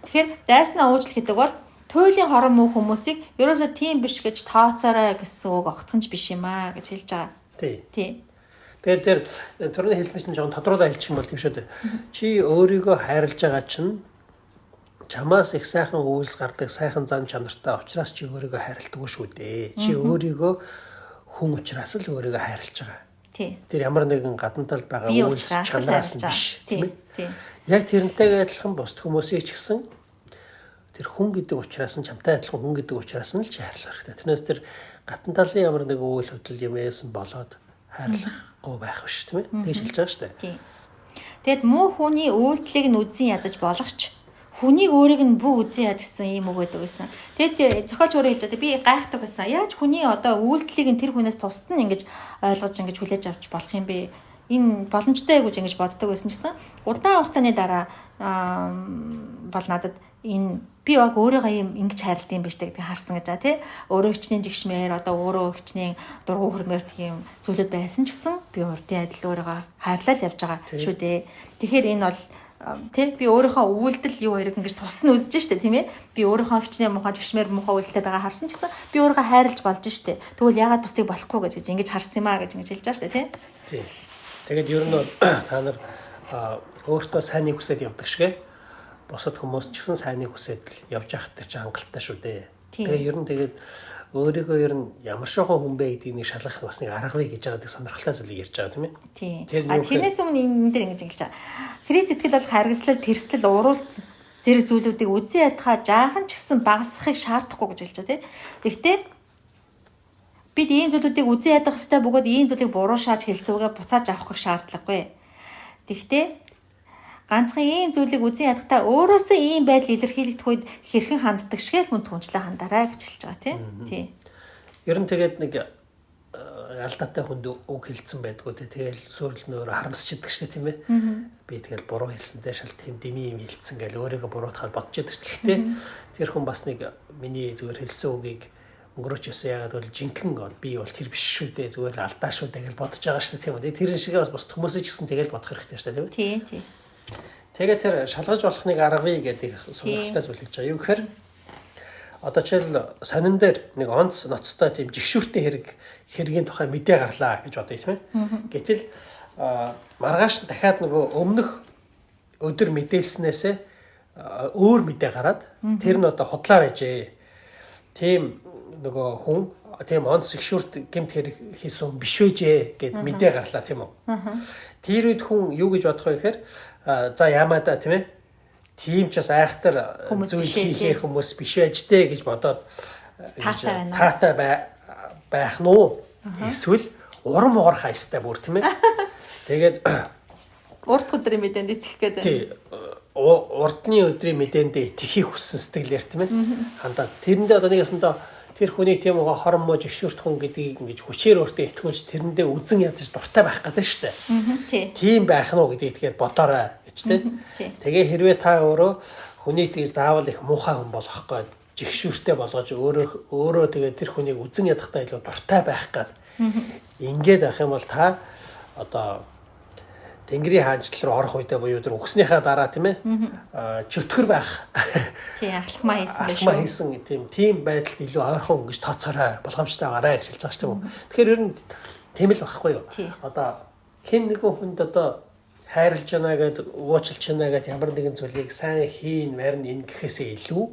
Speaker 2: Тэгэхээр дайснаа уучлах гэдэг бол туйлын хорон муу хүмүүсийг ерөөсөө тийм биш гэж тооцоорой гэсэн үг огтхонч биш юм аа гэж хэлж байгаа. Тий.
Speaker 1: Тэгээд тэр түрүүний хэлсэн чинь жоохон тодруулаад хэлчих юм бол тийм шүү дээ. Чи өөрийгөө хайрлаж байгаа чинь чамаас их сайхан үйлс гардаг сайхан зан чанартай учраас чи өөрийгөө хайрладаг шүү дээ. Чи өөрийгөө хүн учраас л өөрийгөө хайрлаж байгаа.
Speaker 2: Тий.
Speaker 1: Тэр ямар нэгэн гадна талд байгаа үйлс чанараас нь биш. Тийм ээ. Яг тэрнтэйгээ адилхан бусд хүмүүсийг ч гэсэн тэр хүн гэдэг учраас нь чамтай адилхан хүн гэдэг учраас нь л чи хайрлах хэрэгтэй. Тэрнээс тэр гадна талын ямар нэгэн үйл хөдлөл юм яасан болоод хайрлахгүй байх биш тийм ээ. Тэгж хэлж байгаа шүү дээ.
Speaker 2: Тийм. Тэгэд муу хүний үйлдэлийг нь үзэн ядаж болохч хүнийг өөрийг нь бүх үзэн яд гэсэн юм үг байдаг байсан. Тэгэд зохиолч өөрөө хэлж байгаа би гайхдаг байсан. Яаж хүний одоо үйлдэлийг нь тэр хүнээс тусад нь ингэж ойлгож ингэж хүлээж авч болох юм бэ? Энэ боломжтой гэж ингэж боддог байсан гэсэн. Удаан хугацааны дараа бол надад энэ би яг өөрийгөө ингэж хайрлт юм биш гэдгийг харсан гэж тий. Өөрөө хичнээн жигшмээр одоо өөрөө хичнээн дургу хөрмээр тийм зүйлүүд байсан ч гэсэн би урдын адил өөрийгөө хайрлал явж байгаа шүү дээ. Тэгэхээр энэ бол тий би өөрийнхөө үйлдэл юу хэрэг ингэж тусна үзэж штэ тийм ээ. Би өөрийнхөө хичнээн мухаа жигшмээр мухаа үйлдэлтэй байгаа харсан ч гэсэн би өөрийгөө хайрлаж болж штэ. Тэгвэл яагаад бусдыг болохгүй гэж ингэж харсан юм аа гэж ингэж хэлж байгаа штэ тий.
Speaker 1: Тий. Тэгээд ер нь та нар өөртөө сайныг хүсээд явдаг шигэ. Бусад хүмүүс ч гэсэн сайныг хүсээд л явж явахтай ч хангалттай шүү дээ. Тэгээ ер нь тэгээд өөрийгөө ер нь ямар шохон хүн бэ гэдгийг нэг шалгах бас нэг арга бий гэж байгаа сонирхолтой зүйлийг ярьж байгаа тийм ээ.
Speaker 2: Тийм. Тэрнээс өмнө энэ дээр ингэж хэлж байгаа. Христ итгэл бол харгислал, тэрслэл, уруулт зэрэг зүйлүүдийг үзэн ядхаа жаахан ч гэсэн багасхыг шаардахгүй гэж хэлж байгаа тийм. Гэхдээ бид ийм зүйлүүдийг үзэн ядах хэвээр бөгөөд ийм зүйлийг буруу шааж хэлсүүгээ буцааж авахыг шаардлагагүй. Гэхдээ ганцхан ийм зүйлийг үзэн ядахтаа өөрөөсөө ийм байдал илэрхийлэгдэх үед хэрхэн ханддаг шиг л мөн түнчлээ хандараа гэж хэлж байгаа тийм.
Speaker 1: Ер нь тэгээд нэг алдаатай хүнд үг хэлсэн байдгүй тэгэл сүрэл нөөрэ харамсч идэг штэ тийм ээ. Би тэгэл буруу хэлсэнтэй шал тийм дэмий юм хэлсэн гэл өөрийгөө буруутахад бодож идэг штэ. Гэхдээ тэр хүн бас нэг миний зүгээр хэлсэн үгийг өнгөрөөч өсөө яагаад бол жинхэнэ би бол тэр биш шүү дээ зүгээр л алдаа шүү дээ гэж бодож байгаа шүү дээ тийм үү. Тэр шиг бас бус хүмүүсийг ч гэсэн тэгэл бодох хэрэгтэй шүү дээ тийм үү. Тийм. Тэгээ тэр шалгаж болохныг аргавь гэдэг сонирхолтой зүйл хэлж байгаа. Юу гэхээр одоо жишээл сонин дээр нэг онц ноцтой тийм жигшүүртэй хэргийн тухай мэдээ гарлаа гэж бодъё тийм ээ. Гэтэл маргааш дахиад нөгөө өмнөх өдөр мэдээлснээсээ өөр мэдээ гараад тэр нь одоо худлаа байжээ. Тийм нөгөө хүн тийм онц жигшүүрт гэмт хэрэг хийсэн биш байжээ гэд мэдээ гарлаа тийм үү. Тэр үед хүн юу гэж бодох вэ гэхээр за ямаа да тийм ээ. Тийм ч бас айхтар зүйл хийхээр хүмүүс биш байж дээ гэж бодоод таатай байх нь уу? Эсвэл урам уурах хайстай бүр тийм ээ. Тэгээд
Speaker 2: урд өдрийн мэдээнд итгэх гэдэг.
Speaker 1: Тий. Урдны өдрийн мэдээндээ итгэхийг хүссэн сэтгэлээр тийм ээ. Хандаад тэрэндээ одоо нэг ясандаа тэр хүний тийм уу хорон муу жигшүүрт хүн гэдгийг ингэж хүчээр өөртөө итгүүлж тэрэндээ үзэн ядаж дуртай байх гэдэг шүү дээ. Тийм байх нь уу гэдгийг тэгэхээр бодоорой гэж тийм. Тэгээ хэрвээ та өөрөө хүний тэгж заавал их муухай хүн болохгүй жигшүүртэй болгож өөрөө тэгээ тэр хүнийг үзэн ядахтаа илүү дуртай байх гад ингээд байх юм бол та одоо Тэнгэрийн хаанчлал руу орох үедээ буюу тэр өгснийхаа дараа тийм ээ чөтгөр байх.
Speaker 2: Тий ахлахмаа хийсэн байх шүү.
Speaker 1: Ахлахмаа хийсэн тийм байдалд илүү ойрхон ингэж тооцоорой болгоомжтой байгаарай гэж хэлж байгаа шүү дээ. Тэгэхээр ер нь тийм л байхгүй юу? Одоо хэн нэгэн хүнд одоо хайрлж байна гэдэг уучлж байна гэдэг ямар нэгэн зүйлийг сайн хийн марин энэ гэхээсээ илүү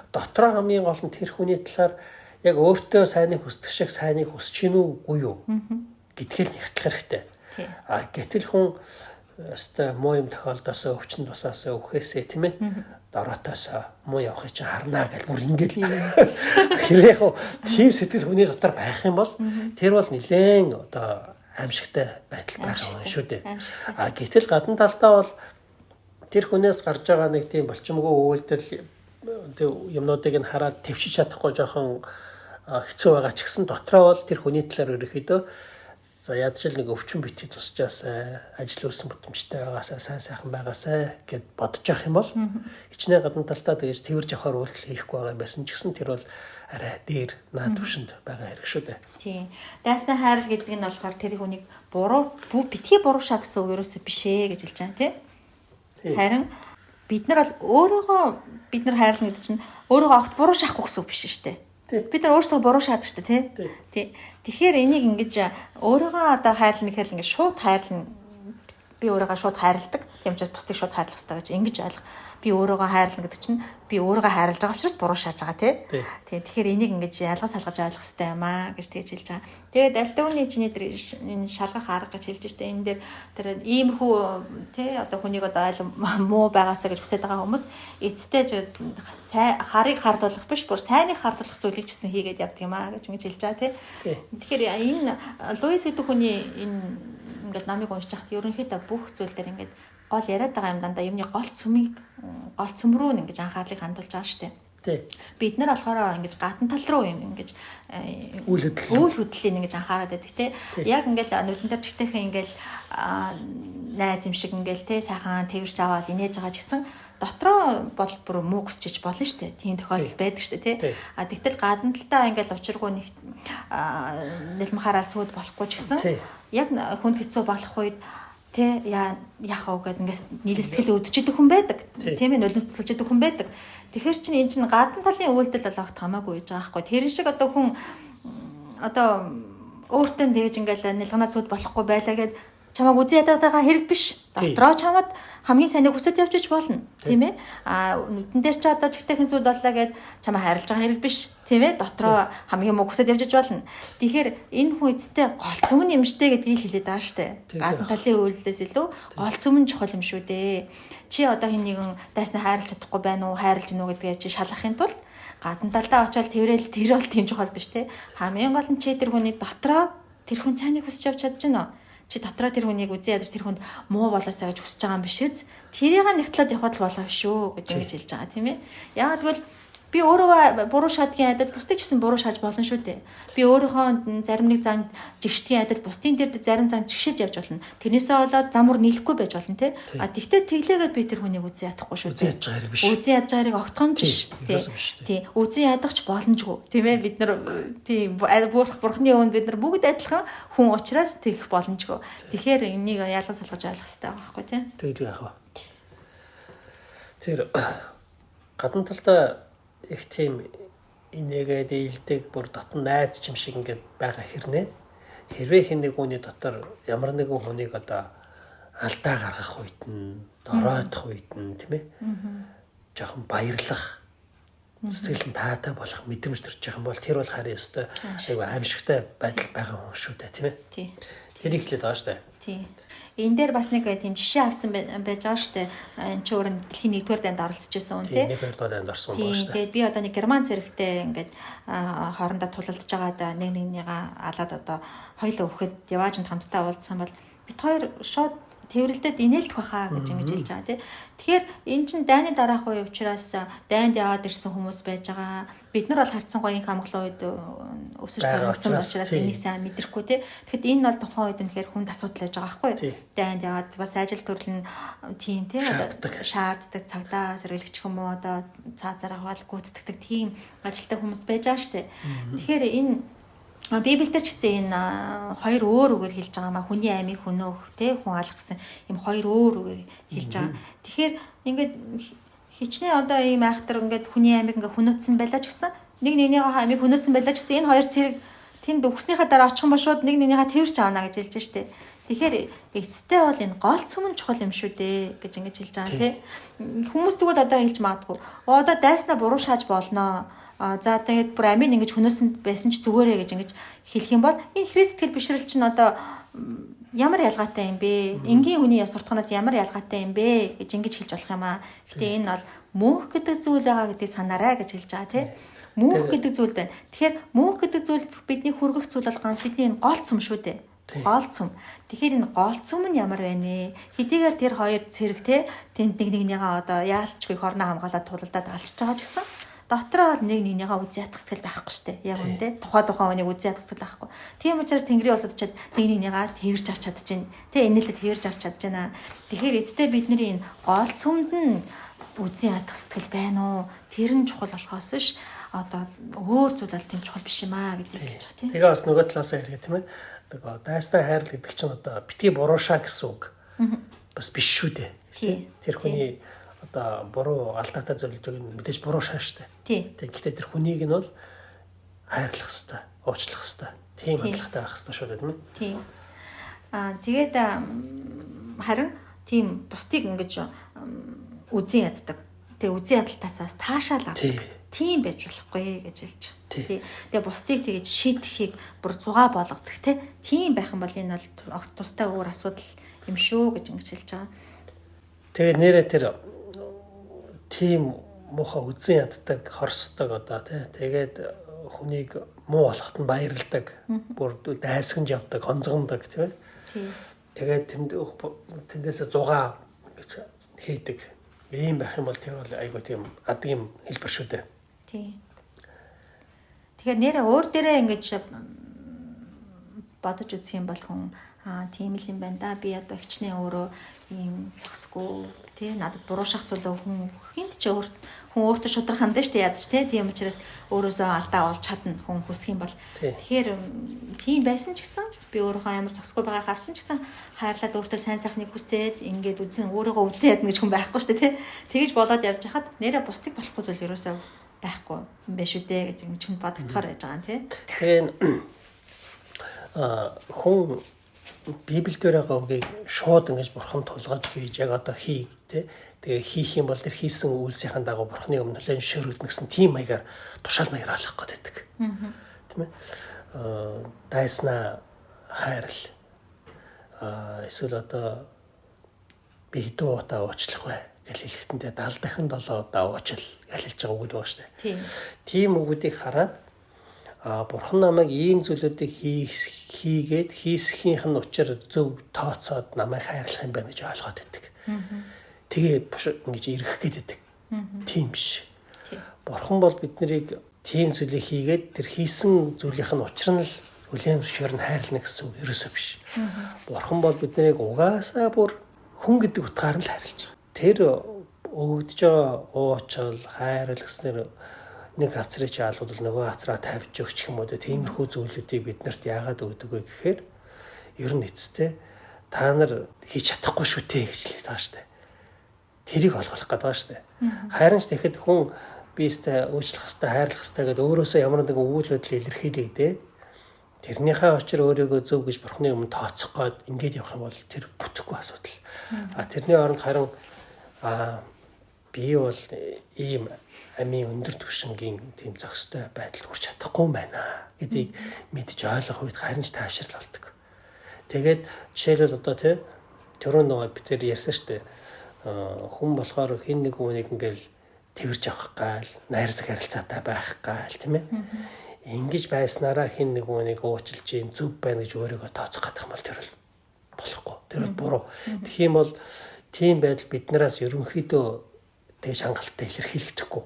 Speaker 1: дотроо хамгийн гол нь тэр хүний талаар яг өөртөө сайныг хүсдэг шиг сайныг хүсэж гин үгүй юу гэдгээл нэгтлэх хэрэгтэй. Гэтэл хүн өстой муу юм тохиолдосоо өвчнөд басаасаа өвхөөсөө тийм ээ дороотоосоо муу явахыг чинь харнаа гэл бүр ингээл хэрэг тийм сэтгэл хүний дотор байх юм бол тэр бол нэлээд одоо аимшигтай байдал байх юм шүү дээ. Гэтэл гадна талдаа бол тэр хүнээс гарч байгаа нэг тийм болчмгүй үйлдэл юмнуудыг нь хараад төвшиж чадахгүй жоохон хэцүү байгаа ч гэсэн дотроо бол тэр хүний талаар ерөөхдөө за ядчил нэг өвчин битгий тусчаас ажил үйлсэн бүтэмжтэй байгаасаа сайн сайхан байгаасаа гэд бодож явах юм бол хичнээн гадна талтаа тэгэж тэрж явахаар үйлдэл хийхгүй байгаа байсан ч гэсэн тэр бол арай дээр наад түвшинд байгаа хэрэг шүү дээ.
Speaker 2: Тийм. Дайсны хайрал гэдэг нь болохоор тэр хүнийг битгий буруу шаа гэсэн үг ерөөсөө биш ээ гэж хэлж байгаа тийм. Харин бид нар бол бид нар хайрлна гэдэг чинь өөрийгөө огт буруу шаахгүй гэсэн үг биш шүү дээ. Бид нар өөрсдөө буруу шаадаг шүү дээ тий. Тэгэхээр энийг ингэж өөрийгөө одоо хайрлна гэхэл ингэж шууд хайрлна. Би өөрийгөө шууд хайрладаг. Тийм ч бусдыг шууд хайрлах хэрэгтэй гэж ингэж ойлгох. Би өөрийгөө хайрлна гэдэг чинь би өөрийгөө хайрлаж байгаа учраас буруу шааж байгаа тий. Тэгэхээр энийг ингэж ялгаж салгаж ойлгох хэрэгтэй юм аа гэж тэгж хэлж байгаа. Тэгээд альтууны чиний дээр энэ шалгах арга гэж хэлж штэ. Энэ дээр тэр иймэрхүү тий одоо хүнийг одоо муу байгаасаа гэж хүсэж байгаа хүмүүс эцтэй харыг хардуулах биш бүр сайныг хардуулах зүйлийг ч гэсэн хийгээд явдаг юм аа гэж ингэж хэлж байгаа тий. Тэгэхээр энэ Луис гэдэг хүний энэ ингээд намыг уншиж хахад ерөнхийдөө бүх зүйл дээр ингээд гол яриад байгаа юм дандаа юмны гол цөм рүү ингэж анхаарлыг хандуулж байгаа шүү дээ. Бид нар болохоор ингэж гадна тал руу юм ингэж үйл хөдлөлийн ингэж анхаарал байдаг те. Яг ингээл нүдэн дээр чигтэйхэн ингээл найз юм шиг ингээл те сайхан тэрч аваад инээж байгаа ч гэсэн дотроо бол бүр муу хүсчиж болно шүү дээ. Тийм тохиолдол байдаг шүү дээ те. Тэгтэл гадна талтаа ингээл учиргүй нэг нэлмхаараа сүйд болохгүй ч гэсэн яг хүнд хэцүү болох үед тэ яах вэ гэдэг ингээс нийлэстгэл өдөж идэх хүн байдаг. Тийм ээ нулимсэлж идэх хүн байдаг. Тэгэхээр чинь энэ чинь гадна талын үйлдэл бол огт хамаагүй гэж байгаа байхгүй. Тэр шиг одоо хүн одоо өөртөө тэгж ингээл нэлганаас үд болохгүй байлаа гэд чамайг үзэн ядаад байгаа хэрэг биш. Дотроо чамд хамгийн сайныг хүсэж явж болно. Тийм ээ. Нүдэн дээр ч одоо чигтэйхэн сүд боллоо гэд чамайг хайрлаж байгаа хэрэг биш. Тийм ээ. Дотроо хамгийн муу хүсэж явж болно. Тэгэхээр энэ хүн эцтэй гол цөмн юмштэй гэдгийг хэлээд байгаа штэ. Гадна талын үйлдэлээс илүү гол цөмн чухал юм шүү дээ. Чи одоо хин нэгэн дайснаа хайрлаж чадахгүй байна уу? Хайрлаж гинүү гэдгээр чи шалгахын тулд гадна талдаа очиод тэр бол тийм чухал биш те. Хамгийн гол нь чи тэр хүний дотроо тэр хүн цайныг хүсэж явж чадж байна уу? Чи дотроо тэр хүнийг үзэн ядаж тэр хүнд муу болоосаа гэж хүсэж байгаа юм биш үз. Тэрийг нэгтлээд явхад л болоо шүү гэж ингэж хэлж байгаа тийм ээ. Яагаад гэвэл би өөрийгөө буруу шаадгийн адил бусдыг ч гэсэн буруу шааж болно шүү дээ. Би өөрийнхөө зарим нэг зан жигшдгийн адил бусдын дээр зарим зан жигшэж явж болно. Тэрнээсээ болоод замур нийлэхгүй байж болно те. Тэгтээ тэглээгээд би тэр хүнийг үзэн ядахгүй шүү дээ. Үзэн ядж байгааг огтхон биш. Тий. Үзэн ядахч боломжгүй. Тийм ээ бид нар тийм бурхны өвөнд бид нар бүгд адилхан хүн учраас тэгэх боломжгүй. Тэгэхээр энийг ялгаж салгаж ойлгох хэрэгтэй байгаа байхгүй тий.
Speaker 1: Тэгдэг яах вэ? Тэр гадна талдаа их тийм инээгээд ээлдэг бүр дотн найз ч юм шиг ингээд байгаа хэрнээ. Хэрвээ хэн нэг хүний дотор ямар нэгэн хүнийг одоо алдаа гаргах үед нь, дороодох үед нь тийм ээ. Жохон баярлах, сэтгэл нь таатай болох мэдрэмж төрж байгаа юм бол тэр бол харин өстой айгүй аимшигтай байдал байгаа хүн шүү дээ тийм ээ.
Speaker 2: Тий.
Speaker 1: Тэрийг хэлээд байгаа шүү дээ.
Speaker 2: Тий. Энэ дээр бас нэг тийм жишээ авсан байж байгаа шүү дээ. Энд чи өөрөө дэлхийн 1-р дайнд оролцож байсан хүн тий.
Speaker 1: 1-р дайнд орсон байна шүү дээ.
Speaker 2: Тэгээд би одоо нэг герман зэрэгтэй ингээд хоорондоо тулалдж байгаа нэг нэгнийгээ алаад одоо хоёулаа өвөхөд явааж хамтдаа уулзсан бол бид хоёр шууд тэрвэрлдээд инээлдэх байхаа гэж ингэж хэлж байгаа тий. Тэгэхээр эн чин дайны дараах үе учраас дайнд яваад ирсэн хүмүүс байж байгаа. Бид нар бол харьцан гоён хамглан үед өсөж төрсөн учраас энийг сайн мэдрэхгүй тий. Тэгэхэд энэ бол тухайн үед үнэхээр хүнд асуудал байж байгаа байхгүй. Дайнд яваад бас ажил төрөл нь тийм тий шаарддаг цагдаа сэргийлэгч юм уу одоо цаазаар аваад гүйцэтгэдэг тийм ажилтай хүмүүс байж байгаа шүү дээ. Тэгэхээр энэ Библиэлд ч гэсэн энэ хоёр өөр үгээр хэлж байгаа маа хүний амийг хөнөөх те хүн алах гэсэн юм хоёр өөр үгээр хэлж байгаа. Тэгэхээр ингээд хичнээн одоо ийм айхтар ингээд хүний амийг ингээд хөнөөцсөн байлаа ч гэсэн нэг нэгнийхээ амийг хөнөөсөн байлаа ч гэсэн энэ хоёр цэрэг тэнд өгснийхаа дараа очих юм ба шууд нэг нэгнийхээ тэрч аавна гэж хэлж штэ. Тэгэхээр эцэстээ бол энэ гол цөмөн чухал юм шүү дээ гэж ингэж хэлж байгаа те. Хүмүүс тэгвэл одоо хэлж магадгүй. Одоо дайснаа буруу шааж болноо. За тэгээд бүр амийн ингэж хөнөөсөн байсан ч зүгээрээ гэж ингэж хэлэх юм бол энэ Христ сэтгэл бишрэл чинь одоо ямар ялгаатай юм бэ? Энгийн хүний ёс суртахуунаас ямар ялгаатай юм бэ гэж ингэж хэлж болох юм аа. Гэтэ энэ бол мөнх гэдэг зүйл байгаа гэдгийг санаарай гэж хэлж байгаа тийм. Мөнх гэдэг зүйл байна. Тэгэхээр мөнх гэдэг зүйл бидний хүргэх зүйл бол ганц бидний энэ гол цөм шүү дээ. Гол цөм. Тэгэхээр энэ гол цөм нь ямар байна вэ? Хэдийгээр тэр хоёр цэрэг те тэнд нэг нэгнийгаа одоо яалтчгүй хорноо хамгаалаад тулалдаад алчж байгаа ч гэсэн дотроо бол нэг нэгнийгаа үзий ядах сэтгэл байхгүй шүү дээ. Яг үнэндээ тухайн хүнийг үзий ядах сэтгэл байхгүй. Тийм учраас Тэнгэрийн улсад чад нэг нэгнийгаа тэрж авч чадчихээн. Тэ энэлээ тэрж авч чадж байна. Тэгэхээр эцтэй бидний энэ гол цөмд нь үзий ядах сэтгэл байна уу? Тэр нь чухал болохоос биш одоо өөр зүйл бол тийм чухал биш юм аа гэдгийг хэлж байгаа тийм.
Speaker 1: Тэгээ бас нөгөө талаас нь хэлгээ тийм ээ. Нөгөө дайстай хайрл гэдэг чинь одоо битгий буруушаа гэсэн үг. Бас биш шүү дээ. Тэр хүний одоо буруу алдаатай зөвлөдөг нь мэдээж буруу шаа штэ. Гэхдээ тэр хүнийг нь бол хайрлах хэвээр, уучлах хэвээр, тийм хандлагатай байх хэвээр шүү дээ тийм үү?
Speaker 2: Тийм. Тэгээд харин тийм бусдыг ингэж үзэн яддаг. Тэр үзэн ядалтаасаас таашаал авдаг. Тийм байж болохгүй гэж хэлж байгаа. Тэгээ бусдыг тэгэж шийдэхийг бүр зугаа болгодог тийм байх юм бол энэ бол тустай өөр асуудал юм шүү гэж ингэж хэлж байгаа.
Speaker 1: Тэгээ нэрээ тэр тийм муухай үзэн яддаг, хорсдог одоо тэгээд хүнийг муу болоход нь баярладаг, бүр дайсагнж явдаг, онцгондог тийм ээ. Тэгээд тэндээс зугаа гэж хийдэг. Ийм байх юм бол тэр бол айгуу тийм адаг юм хэлбэр шүү дээ.
Speaker 2: Тийм. Тэгэхээр нэрээ өөр дээрээ ингэж бодож үзэх юм бол хүн тийм л юм байна да. Би одоо хичнээн өөрөө ийм зогсгүй тий надад буруу шахацуулаа хүн хинт ч хүн өөртөө шудрах хандаа штэ ядаж тийм учраас өөрөөсөө алдаа олж чадна хүн хүсэх юм бол тэгэхээр тийм байсан ч гэсэн би өөрийнхөө ямар зогсгүй байгаа харсан ч гэсэн хайрлаад өөртөө сайн сайхныг хүсээд ингээд үзэн өөрийгөө үзэн ядна гэж хүн байхгүй штэ тий тэгэж болоод явж хахад нэрээ бусдыг болохгүй зүйл ерөөсөө байхгүй юм байна шүү дээ гэж ингэж хүн бодогдохоор байж байгаа тий
Speaker 1: тэгээд хүн Библиэлд байгаа үгийг шууд ингэж бурхан тулгаж хийж яг одоо хий тэгээ хийх юм бол тэр хийсэн үйлсийн дагуу бурханы өмнө нөлөө шөрөгдөн гэсэн тийм маягаар тушаал маягаар алах гээд байдаг. Тийм ээ. Дайснаа хайрл. Эсвэл одоо би хэдэн удаа уучлах вэ гэж хэлэхдээ 70 дахин 7 удаа уучил гэж хэлж байгаа үг байгаа шүү дээ. Тийм үгүүдийг хараад бурхан намайг ийм зүйлүүдийг хийгээд хийсхийнх нь учир зөв тооцоод намайг хайрлах юм байна гэж ойлгоод байдаг. Тэгээ ингэж ирэх гээд байдаг. Тийм биш. Бурхан бол биднийг тийм зүйлийг хийгээд тэр хийсэн зүйлийнх нь учир нь л хүлээн зөвшөөрн хайрлна гэсэн үг ерөөсөө биш. Бурхан бол биднийг угаасаа бүр хүн гэдэг утгаар нь л хайрлаж байгаа. Тэр өгдөж байгаа уучил, хайрл гэснээр нэг хацрыг чаалбал нөгөө хацраа тавьж өгч юм уу тиймэрхүү зүйлүүдийг биднэрт яагаад өгдөг вэ гэхээр ер нь эцэстээ та нар хийж чадахгүй шүү дээ гэж хэлээд байгаа шүү дээ. Тэрийг олгох гэдэг байгаа шүү дээ. Харин ч тэгэхэд хүн биестэй уучлах хэвээр хайрлах хэвээр гэдэг өөрөөсөө ямар нэгэн үйл бодол илэрхийлэгдээд тэрнийхээ очир өөрийгөө зөв гэж бурхны өмнө тооцох гээд ингэж явах юм бол тэр бүтэхгүй асуудал. Тэрний оронд харин би бол ийм амийн өндөр түвшингийн тийм зохистой байдалд хүрч чадахгүй юм байна гэдгийг мэдж ойлгох үед харин ч тайвшрал болдог. Тэгээд жишээлбэл одоо түрүүн нөгөө бид тэр ярьсан шүү дээ. Хүн болохоор хин нэг хүнийг ингээл тэрж авах гал, найрсаг харилцаатай байх гал тийм ээ. Ингэж байснараа хин нэг хүнийг уучлж юм зүв байна гэж өөрийгөө тооцох гэдэг юм бол тэр бол болохгүй. Тэр бол буруу. Тэгэх юм бол тийм байдал биднээс ерөнхийдөө тэгж хангалттай илэрхийлэгдэхгүй.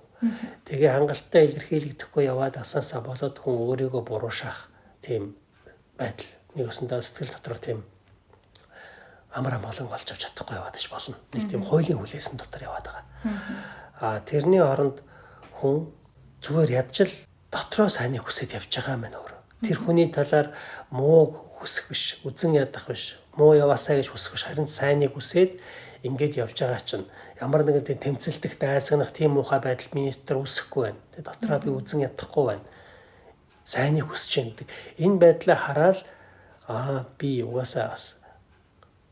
Speaker 1: Тэгээ хангалттай илэрхийлэгдэхгүй яваад асаасаа болоод хүн өөрийгөө буруу шаах тийм байдал нэг өсөндөө сэтгэл дотор тийм амар амгалан олж авч чадахгүй яваад иж болно. Нэг тийм хуулийн хүлээсэн дотор яваад байгаа. Тэрний оронд хүн зүгээр ядчил дотроо сайныг хүсэж явж байгаа юм байна өөрөө. Тэр хүний талаар муу хүсэх биш, үзэн ядах биш, муу яваасаа гэж хүсэх биш, харин сайныг хүсээд ингээд явж байгаа чинь ямар нэгэн тийм тэмцэлдэх, дайсагнах тийм муухай байдал миний дотор үүсэхгүй байна. Тэгээ дотроо би үзэн ядахгүй байна. Сайныг хүсэж байдаг. Энэ байдлаа хараад би угаасаа бас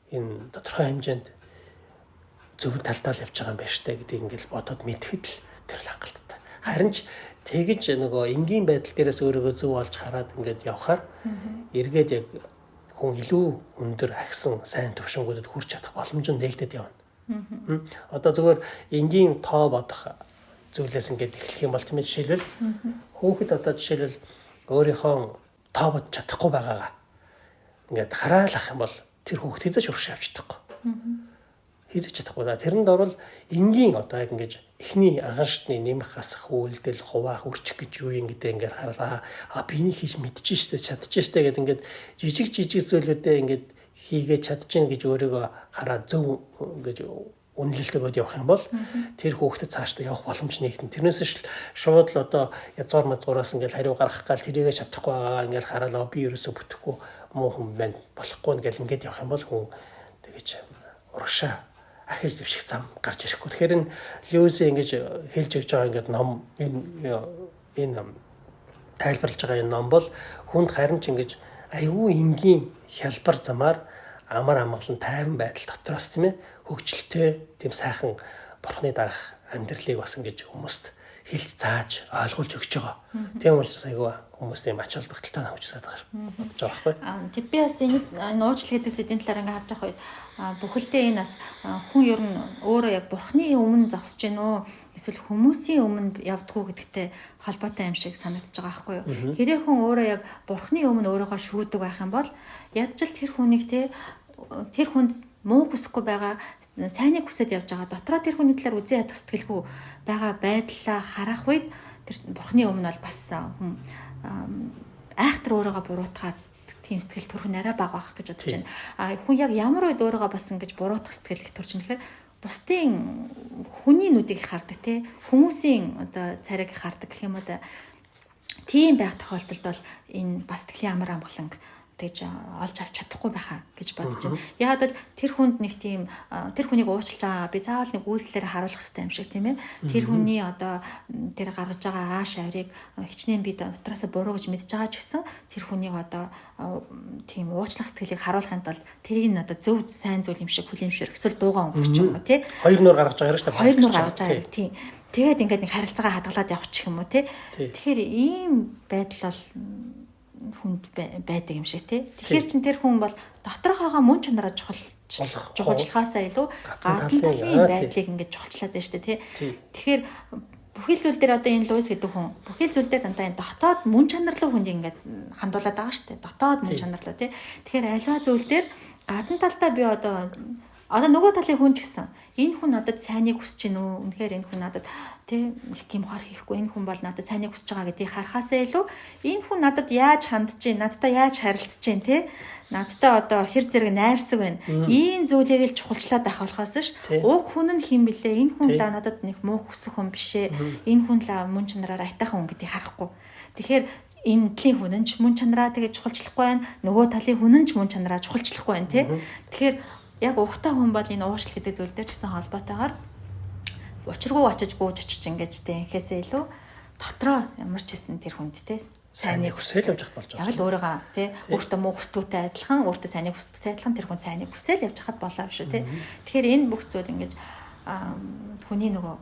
Speaker 1: энэ тодорхой хэмжээнд зөв талдаа л явж байгаа юм байна штэ гэдгийг ингээд бодоод мэдхэд л тэр л хангалттай. Харин ч тэгж нөгөө энгийн байдал дээрээс өөрийгөө зөв олж хараад ингээд явхаар эргээд яг хүн илүү өндөр агсан сайн төвшнгүүдэд хүрч чадах боломж нь нэгдэт явна. Одоо зүгээр энгийн тоо бодох зүйлээс ингээд эхлэх юм бол тийм ээ жишээлбэл хүүхэд одоо жишээлбэл өөрийнхөө тоо бодож чадахгүй байгаагаа ингээд хараалах юм бол тэр хүүхэд хэзээ ч урагш авч чадахгүй. Хийжэж чадахгүй. Тэрэнд орвол энгийн одоо яг ингэж эхний анхан шатны нэмэх хасах үйлдэл хуваах үрчих гэж юу юм гэдэг ингээд хараа биений хийж мэдчихэж штэ чадчихжээ гэдэг ингээд жижиг зүйлүүдээ ингээд хийгээ чадчихна гэж өөрийгөө хараа зөв гэж үнэлэлтэйгод явах юм бол тэр хүүхдэд цаашдаа явах боломж нэгтэн. Тэрнээс шууд л одоо язгуур мазгуураас ингээд хариу гаргах гал тэрийгэ чадахгүй байгаа ингээд хараа би ерөөсө бүтэхгүй муу хүн байна болохгүй ингээд ингээд явах юм бол хүн тэгэж урагшаа ахиж дэвших зам гарч ирэхгүй. Тэгэхээр энэ Льюис ингэж хэлж өгч байгаа ингээд ном энэ тайлбарлаж байгаа энэ ном бол хүнд харин ч ингэж айгүй энгийн хялбар замаар амар амгалан тайван байдал дотроос тийм ээ хөгжилтэй тийм сайхан бурхны дагах амьдралыг бас ингэж хүмүүст хэлж зааж ойлгуулж өгч байгаа. Тийм учраас айгүй хүмүүс тийм ач холбогдолтой навч чадгаар бодож байгаа байхгүй.
Speaker 2: Тэг би бас энэ нууцлал гэдэг сэдвийн талаар ингээ харж байгаа үед бүхэлдээ энэ бас хүн ер нь өөрөө яг бурхны өмнө зогсож гэнэ үү эсвэл хүмүүсийн өмнө явдггүй гэдэгтэй холбоотой юм шиг санагдаж байгаа байхгүй юу. Хэрэг хүн өөрөө яг бурхны өмнө өөрийгөө шүүдэг байх юм бол ядчил тэр хүнийг тэр хүнд муу хүсэхгүй байгаа сайныг хүсэж явж байгаа дотроо тэр хүний талаар үзэн ядах сэтгэлгүй байгаа байдлаа харах үед тэр бурхны өмнө бол бас хүн айхтар өөрийгөө буруутгаад тийм сэтгэл төрөх нь арай бага байх гэж бодож байна. Хүн яг ямар үед өөрийгөө бас ингэж буруутгах сэтгэл их төрж нэхэр бусдын хүний нүдийг хардаг те хүмүүсийн одоо царайг хардаг гэх юм уу да тийм байх тохиолдолд бол энэ бас тэглийн амар амгаланг тэгж олж авч чадахгүй байхаа гэж бодож байна. Яг л тэр хүнд нэг тийм тэр хүнийг уучлж байгаа би заавал нэг үйлдэлээр харуулах хэрэгтэй юм шиг тийм ээ. Тэр хүний одоо тэр гаргаж байгаа ааш авирыг хичнээн би дотроос буруу гэж мэдж байгаа ч гэсэн тэр хүнийг одоо тийм уучлах сэтгэлийг харуулахын тулд тэрийг нь одоо зөв сайн зүйл юм шиг хүлээмжшэрх эсвэл дуугаа өнгөрч юм уу тий.
Speaker 1: Хоёр нуур гаргаж байгаа юм шүү дээ.
Speaker 2: Хоёр нуур гаргаж байгаа тийм. Тэгээд ингээд нэг харилцаагаа хадгалаад явчих юм уу тий. Тэгэхээр ийм байдал бол хүнд байдаг юм шиг тий. Тэгэхээр чин тэр хүн бол доторхоогоо мөн чанараа чухалчлахаасаа илүү гадна талын байдлыг ингэж чухалчлаад байна шүү дээ тий. Тэгэхээр бүхэл зүйл дээр одоо энэ Луис гэдэг хүн бүхэл зүйл дээр дандаа энэ дотоод мөн чанар руу хүнийг ингэж хандуулаад байгаа шүү дээ. Дотоод мөн чанар руу тий. Тэгэхээр альва зүйл дээр гадна талдаа би одоо нөгөө талын хүн ч гэсэн энэ хүн надад сайныг хүсэж гин үү? Үнэхээр энэ хүн надад тий их гимхар хийхгүй энэ хүн бол надад сайныг хүсэж байгаа гэдгийг харахаасаа илүү энэ хүн надад яаж хандж гин, надтай яаж харилцаж гин тий надтай одоо хэр зэрэг найрсаг байна. Ийм зүйлийг л чухалчлаад ахуулахаас ш. Уг хүн нь хэн блэ? Энэ хүн л надад нэг муу хүсэх хүн бишээ. Энэ хүн л мөн чанараар айтайхан хүн гэдгийг харахгүй. Тэгэхээр энэ талын хүн нь ч мөн чанараа тэгээ чухалчлахгүй байна. Нөгөө талын хүн нь ч мөн чанараа чухалчлахгүй байна тий. Тэгэхээр яг ухтаа хүн бол энэ уушлал гэдэг зүйл дээр ч гэсэн холбоотойгоор учиргүй очиж гүйж очиж ингэж тий инхээсээ илүү дотроо ямар ч хэсэн тэр хүнд тий сайныг
Speaker 1: хүсэл явж болж
Speaker 2: байгаа. Яг л өөрийгөө тий өөртөө муу хүсдэгтэй адилхан өөртөө сайныг хүсдэгтэй адилхан тэр хүн сайныг хүсэл явж хахад болоо шүү тий. Тэгэхээр энэ бүх зүйл ингэж хүний нөгөө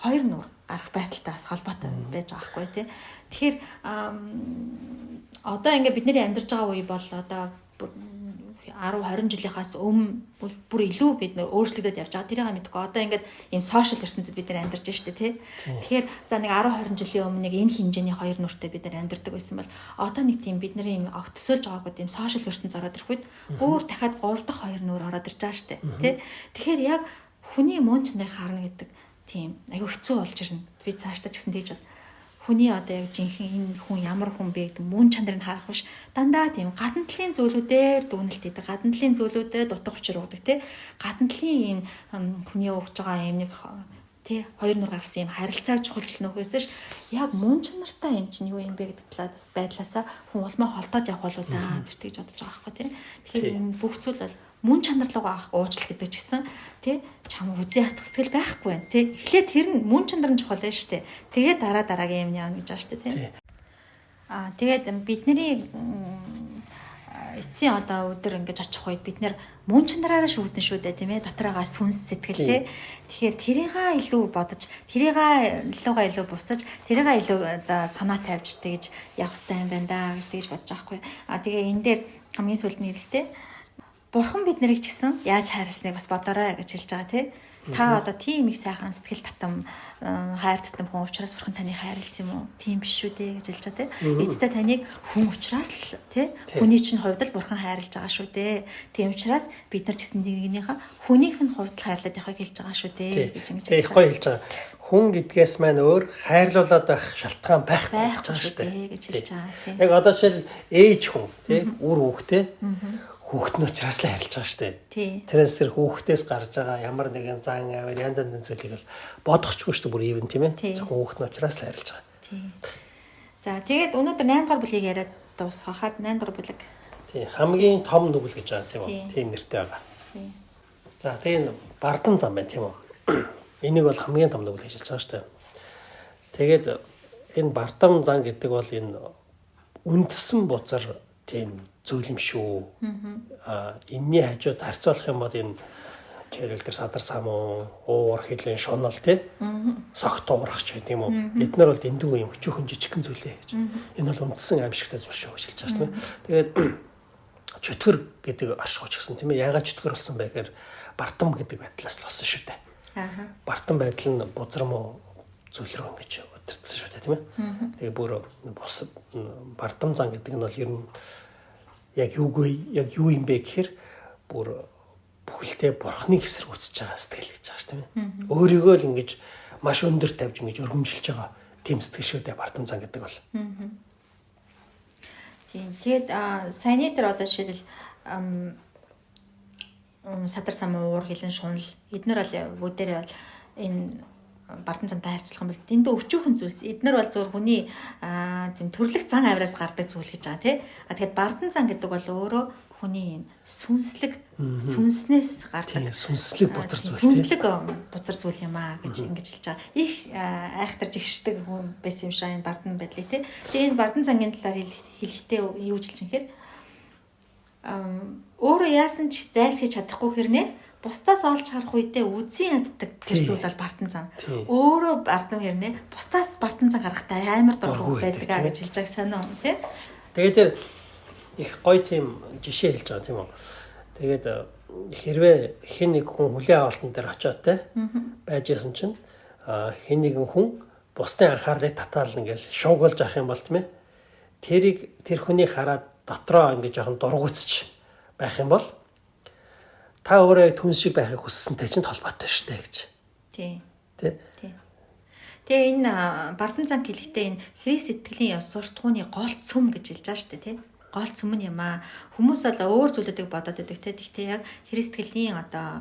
Speaker 2: хоёр нүур гарах байдалтай бас холбоотой байж байгаа хгүй тий. Тэгэхээр одоо ингээ бидний амьдарч байгаа үе бол одоо 10-20 жилийнхаас өмнө бүр илүү бид нөр өөрчлөгдөд явж байгаа. Тэрийг мэдгүй. Одоо ингээд ийм сошиал ертөнцид бид нар амьдарч штэ тий. Тэгэхээр за нэг 10-20 жилийн өмнө нэг энэ хэмжээний хоёр нүртэй бид нар амьдардаг байсан бол одоо нэг тийм бидний ийм төсөөлж байгаагүй тийм сошиал ертөнц ороод ирэх үед бүр дахиад 3 дахь хоёр нүр ороод ирж байгаа штэ тий. Тэгэхээр яг хүний мөн чанарыг харна гэдэг тийм айгүй хэцүү болж ирнэ. Би цаашдаа ч гэсэн тэгж бод. Хүний одоо яг жинхэнэ энэ хүн ямар хүн бэ гэдэг мөн чанарыг харах биш дандаа тийм гадна талын зүйлүүдээр дүгнэлт хийдэг гадна талын зүйлүүдэд утга учир өгдөг тий гадна талын энэ хүний өгж байгаа юм нэг тий хоёр нүр гарсан юм харилцааг чухалчлах нөхөөсөш яг мөн чанартай энэ чинь юу юм бэ гэдэг талаас байдлаасаа хүн улмаа холдоод явах болоо даа гэж тэгж бодож байгаа байхгүй тий тэгэхээр энэ бүх зүйл бол мөн чанар руу уучлах гэдэг ч гэсэн тий чам үзээ хатах сэтгэл байхгүй байна тий эхлээд тэр нь мөн чанар нь чухал байна шүү дээ тэгээд дараагийн юм яана гэж байгаа шүү дээ тий тэгээд бидний эцсийн одоо өдөр ингэж очих үед бид нэр мөн чанараараа шүүдэн шүү дээ тийм ээ дотороогоо сүнс сэтгэл тий тэгэхээр тэрийгээ илүү бодож тэрийгээ илүү буцаж тэрийгээ илүү одоо санаа тавьж тэгж явах хэрэгтэй юм байна да гэж тэгж бодож байгаа хгүй тэгээ энэ дээр хамгийн сүүлд нь хэлэхдээ Бурхан бид нарыг ч гэсэн яаж хайрласныг бас бодоорой гэж хэлж байгаа тий. Та одоо тийм их сайхан сэтгэл татам хайр татам хүн учраас бурхан таныг хайрлсан юм уу? Тийм биш шүү дээ гэж хэлж байгаа тийм. Эцэстээ таныг хүн учраас л тийм хүний чинь хувьд л бурхан хайрлаж байгаа шүү дээ. Тийм учраас бид нар ч гэсэн нэгнийхээ хүнийх нь хувьд л хайрлаад явахыг хэлж байгаа шүү дээ гэж ингэж
Speaker 1: хэлж байгаа. Хэлж байгаа. Хүн гэдгээс маань өөр хайрлуулаад байх шалтгаан байх гэж байгаа шүү дээ
Speaker 2: гэж хэлж байгаа.
Speaker 1: Яг одоо жишээл ээж хүн тийм үр хүүхдээ хүүхэд нь учраас л харилж байгаа шүү дээ. Тэрээс тэр хүүхдээс гарч байгаа ямар нэгэн зан авир янз янзын зүйлийг бол бодохчгүй шүү дээ бүр ивэн тийм ээ. Зөвхөн хүүхэд нь учраас л харилж байгаа.
Speaker 2: За тэгээд өнөөдөр 8 дугаар бүлгийг яриад дуусгахад 8 дугаар бүлэг.
Speaker 1: Хамгийн том нүгэл гэж байгаа тийм үү? Тийм нэртэй байгаа. За тэгээд бардан зам байна тийм үү? Энийг бол хамгийн том нүгэл гэж хэлж байгаа шүү дээ. Тэгээд энэ бардан зан гэдэг бол энэ үндсэн бузар тийм зүйл юм шүү. Энэний хажууд харьцуулах юм бол энэ жишээлбэл тэр садар самуу, уур хилэн шунал тийм согт уурах ч гэдэг юм уу. Эднэр бол эндүү юм өчөөхөн жижигхэн зүйлээ гэж. Энэ бол үндсэн аимшигтай зүйл шүү гэж хэлж байгаа тийм. Тэгээд чөтгөр гэдэг оршихуйч гэсэн тийм ээ. Яагаад чөтгөр болсон бэ гэхээр бардам гэдэг байдлаас л болсон шүү дээ. Бардам байдал нь бузар муу зүйл рүү ингэж удирдсан шүү дээ тийм ээ. Тэгээ бүр бус бардам зан гэдэг нь бол ер нь яг юу юм бэ гэхээр бүр бүхэлдээ бурхны эсрэг үсэж байгаа сэтгэл гэж байгаа шүү тийм ээ. Өөрийгөө л ингэж маш өндөр тавьж ингэж өргөмжилж байгаа тийм сэтгэл шүү дээ бардам зан гэдэг бол.
Speaker 2: Тийм. Тэгээд саяны дээр одоо жишээл садар самуу уур хилэн шунал эднэр бол бүгдээрээ бол энэ бардам зантай харьцуулах юм бол дэндээ өчүүхэн зүйлс эднэр бол зөвхөн хүний тийм төрлөх зан авираас гардаг зүйл гэж байгаа тий. Тэгэхээр бардам зан гэдэг бол өөрөө хүний сүнснээс гардаг
Speaker 1: сүнслэг бузар зүйл
Speaker 2: сүнслэг бузар зүйл юм аа гэж ингэж хэлж байгаа. Их айхтарж ихшдэг хүн байсан юм шиг энэ бардам байдлыг тий. Тэгээ энэ бардам зангийн талаар хэлэхдээ юу гэж хэлж юм өөрөө яасан ч зайлсхийж чадахгүй хэрнээ бусдаас олж харах үедээ үзэн яддаг тэр зүйл бол бардам зан. Өөрөө бардам хэрнээ бусдаас бардам зан гаргахтай амар дургүй байдаг гэж хэлж байгаа сонио тий.
Speaker 1: Тэгээд тэр их гоё тийм жишээ хэлж байгаа тийм үү. Тэгээд хэрвээ хэн нэг хүн хүлээн авалтан дээр очиод те байжсэн чинь хэн нэгэн хүн бусдын анхаарлыг татаал ингээл шуугуулж авах юм бол тийм ээ. Тэр хүний хараад дотроо ингээд жоохон дургуутч байх юм бол та өөрөө түн шиг байхыг хүссэнтэй чинь холбоотой шүү дээ гэж.
Speaker 2: Тий. Тэгээ энэ бардам зан хэлэхдээ энэ Христ итгэлийн ёс суртахууны гол цөм гэж хэлж байгаа шүү дээ тий. Гол цөм нь юм аа. Хүмүүс бол өөр зүйлүүдийг бодоод байдаг тий. Гэхдээ яг Христ итгэлийн одоо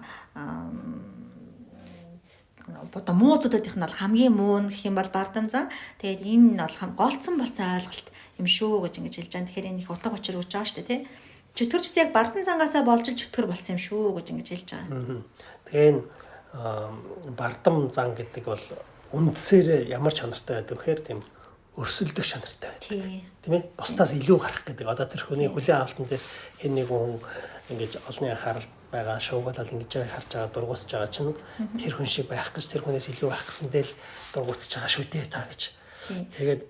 Speaker 2: муу зүйлүүдийнх нь бол хамгийн муу гэх юм бол бардам зан. Тэгээд энэ нь бол голцсон болсон ойлголт юм шүү гэж ингэж хэлж байгаа. Тэгэхээр энэ их утга учир өгч байгаа шүү дээ тий. Чөтгөрчс яг бардам зангаасаа болж чөтгөр болсон юм шүү гэж ингэж хэлж байгаа.
Speaker 1: Тэгээ энэ бардам зан гэдэг бол үндсээр ямар чанартай байдаг вэхээр тийм өрсөлдөх чанартай байдаг. Тийм ээ? Бусдаас илүү гарах гэдэг. Одоо тэр хүний хүлээн авалтан дээр хэн нэг хүн ингэж олонний анхаарал байгаа шуугаалал ингэж харж байгаа дургуутж байгаа чинь тэр хүн шиг байх гэж тэр хүнээс илүү байх гэсэндээ л дургуутж байгаа шүү дээ та гэж. Тэгээд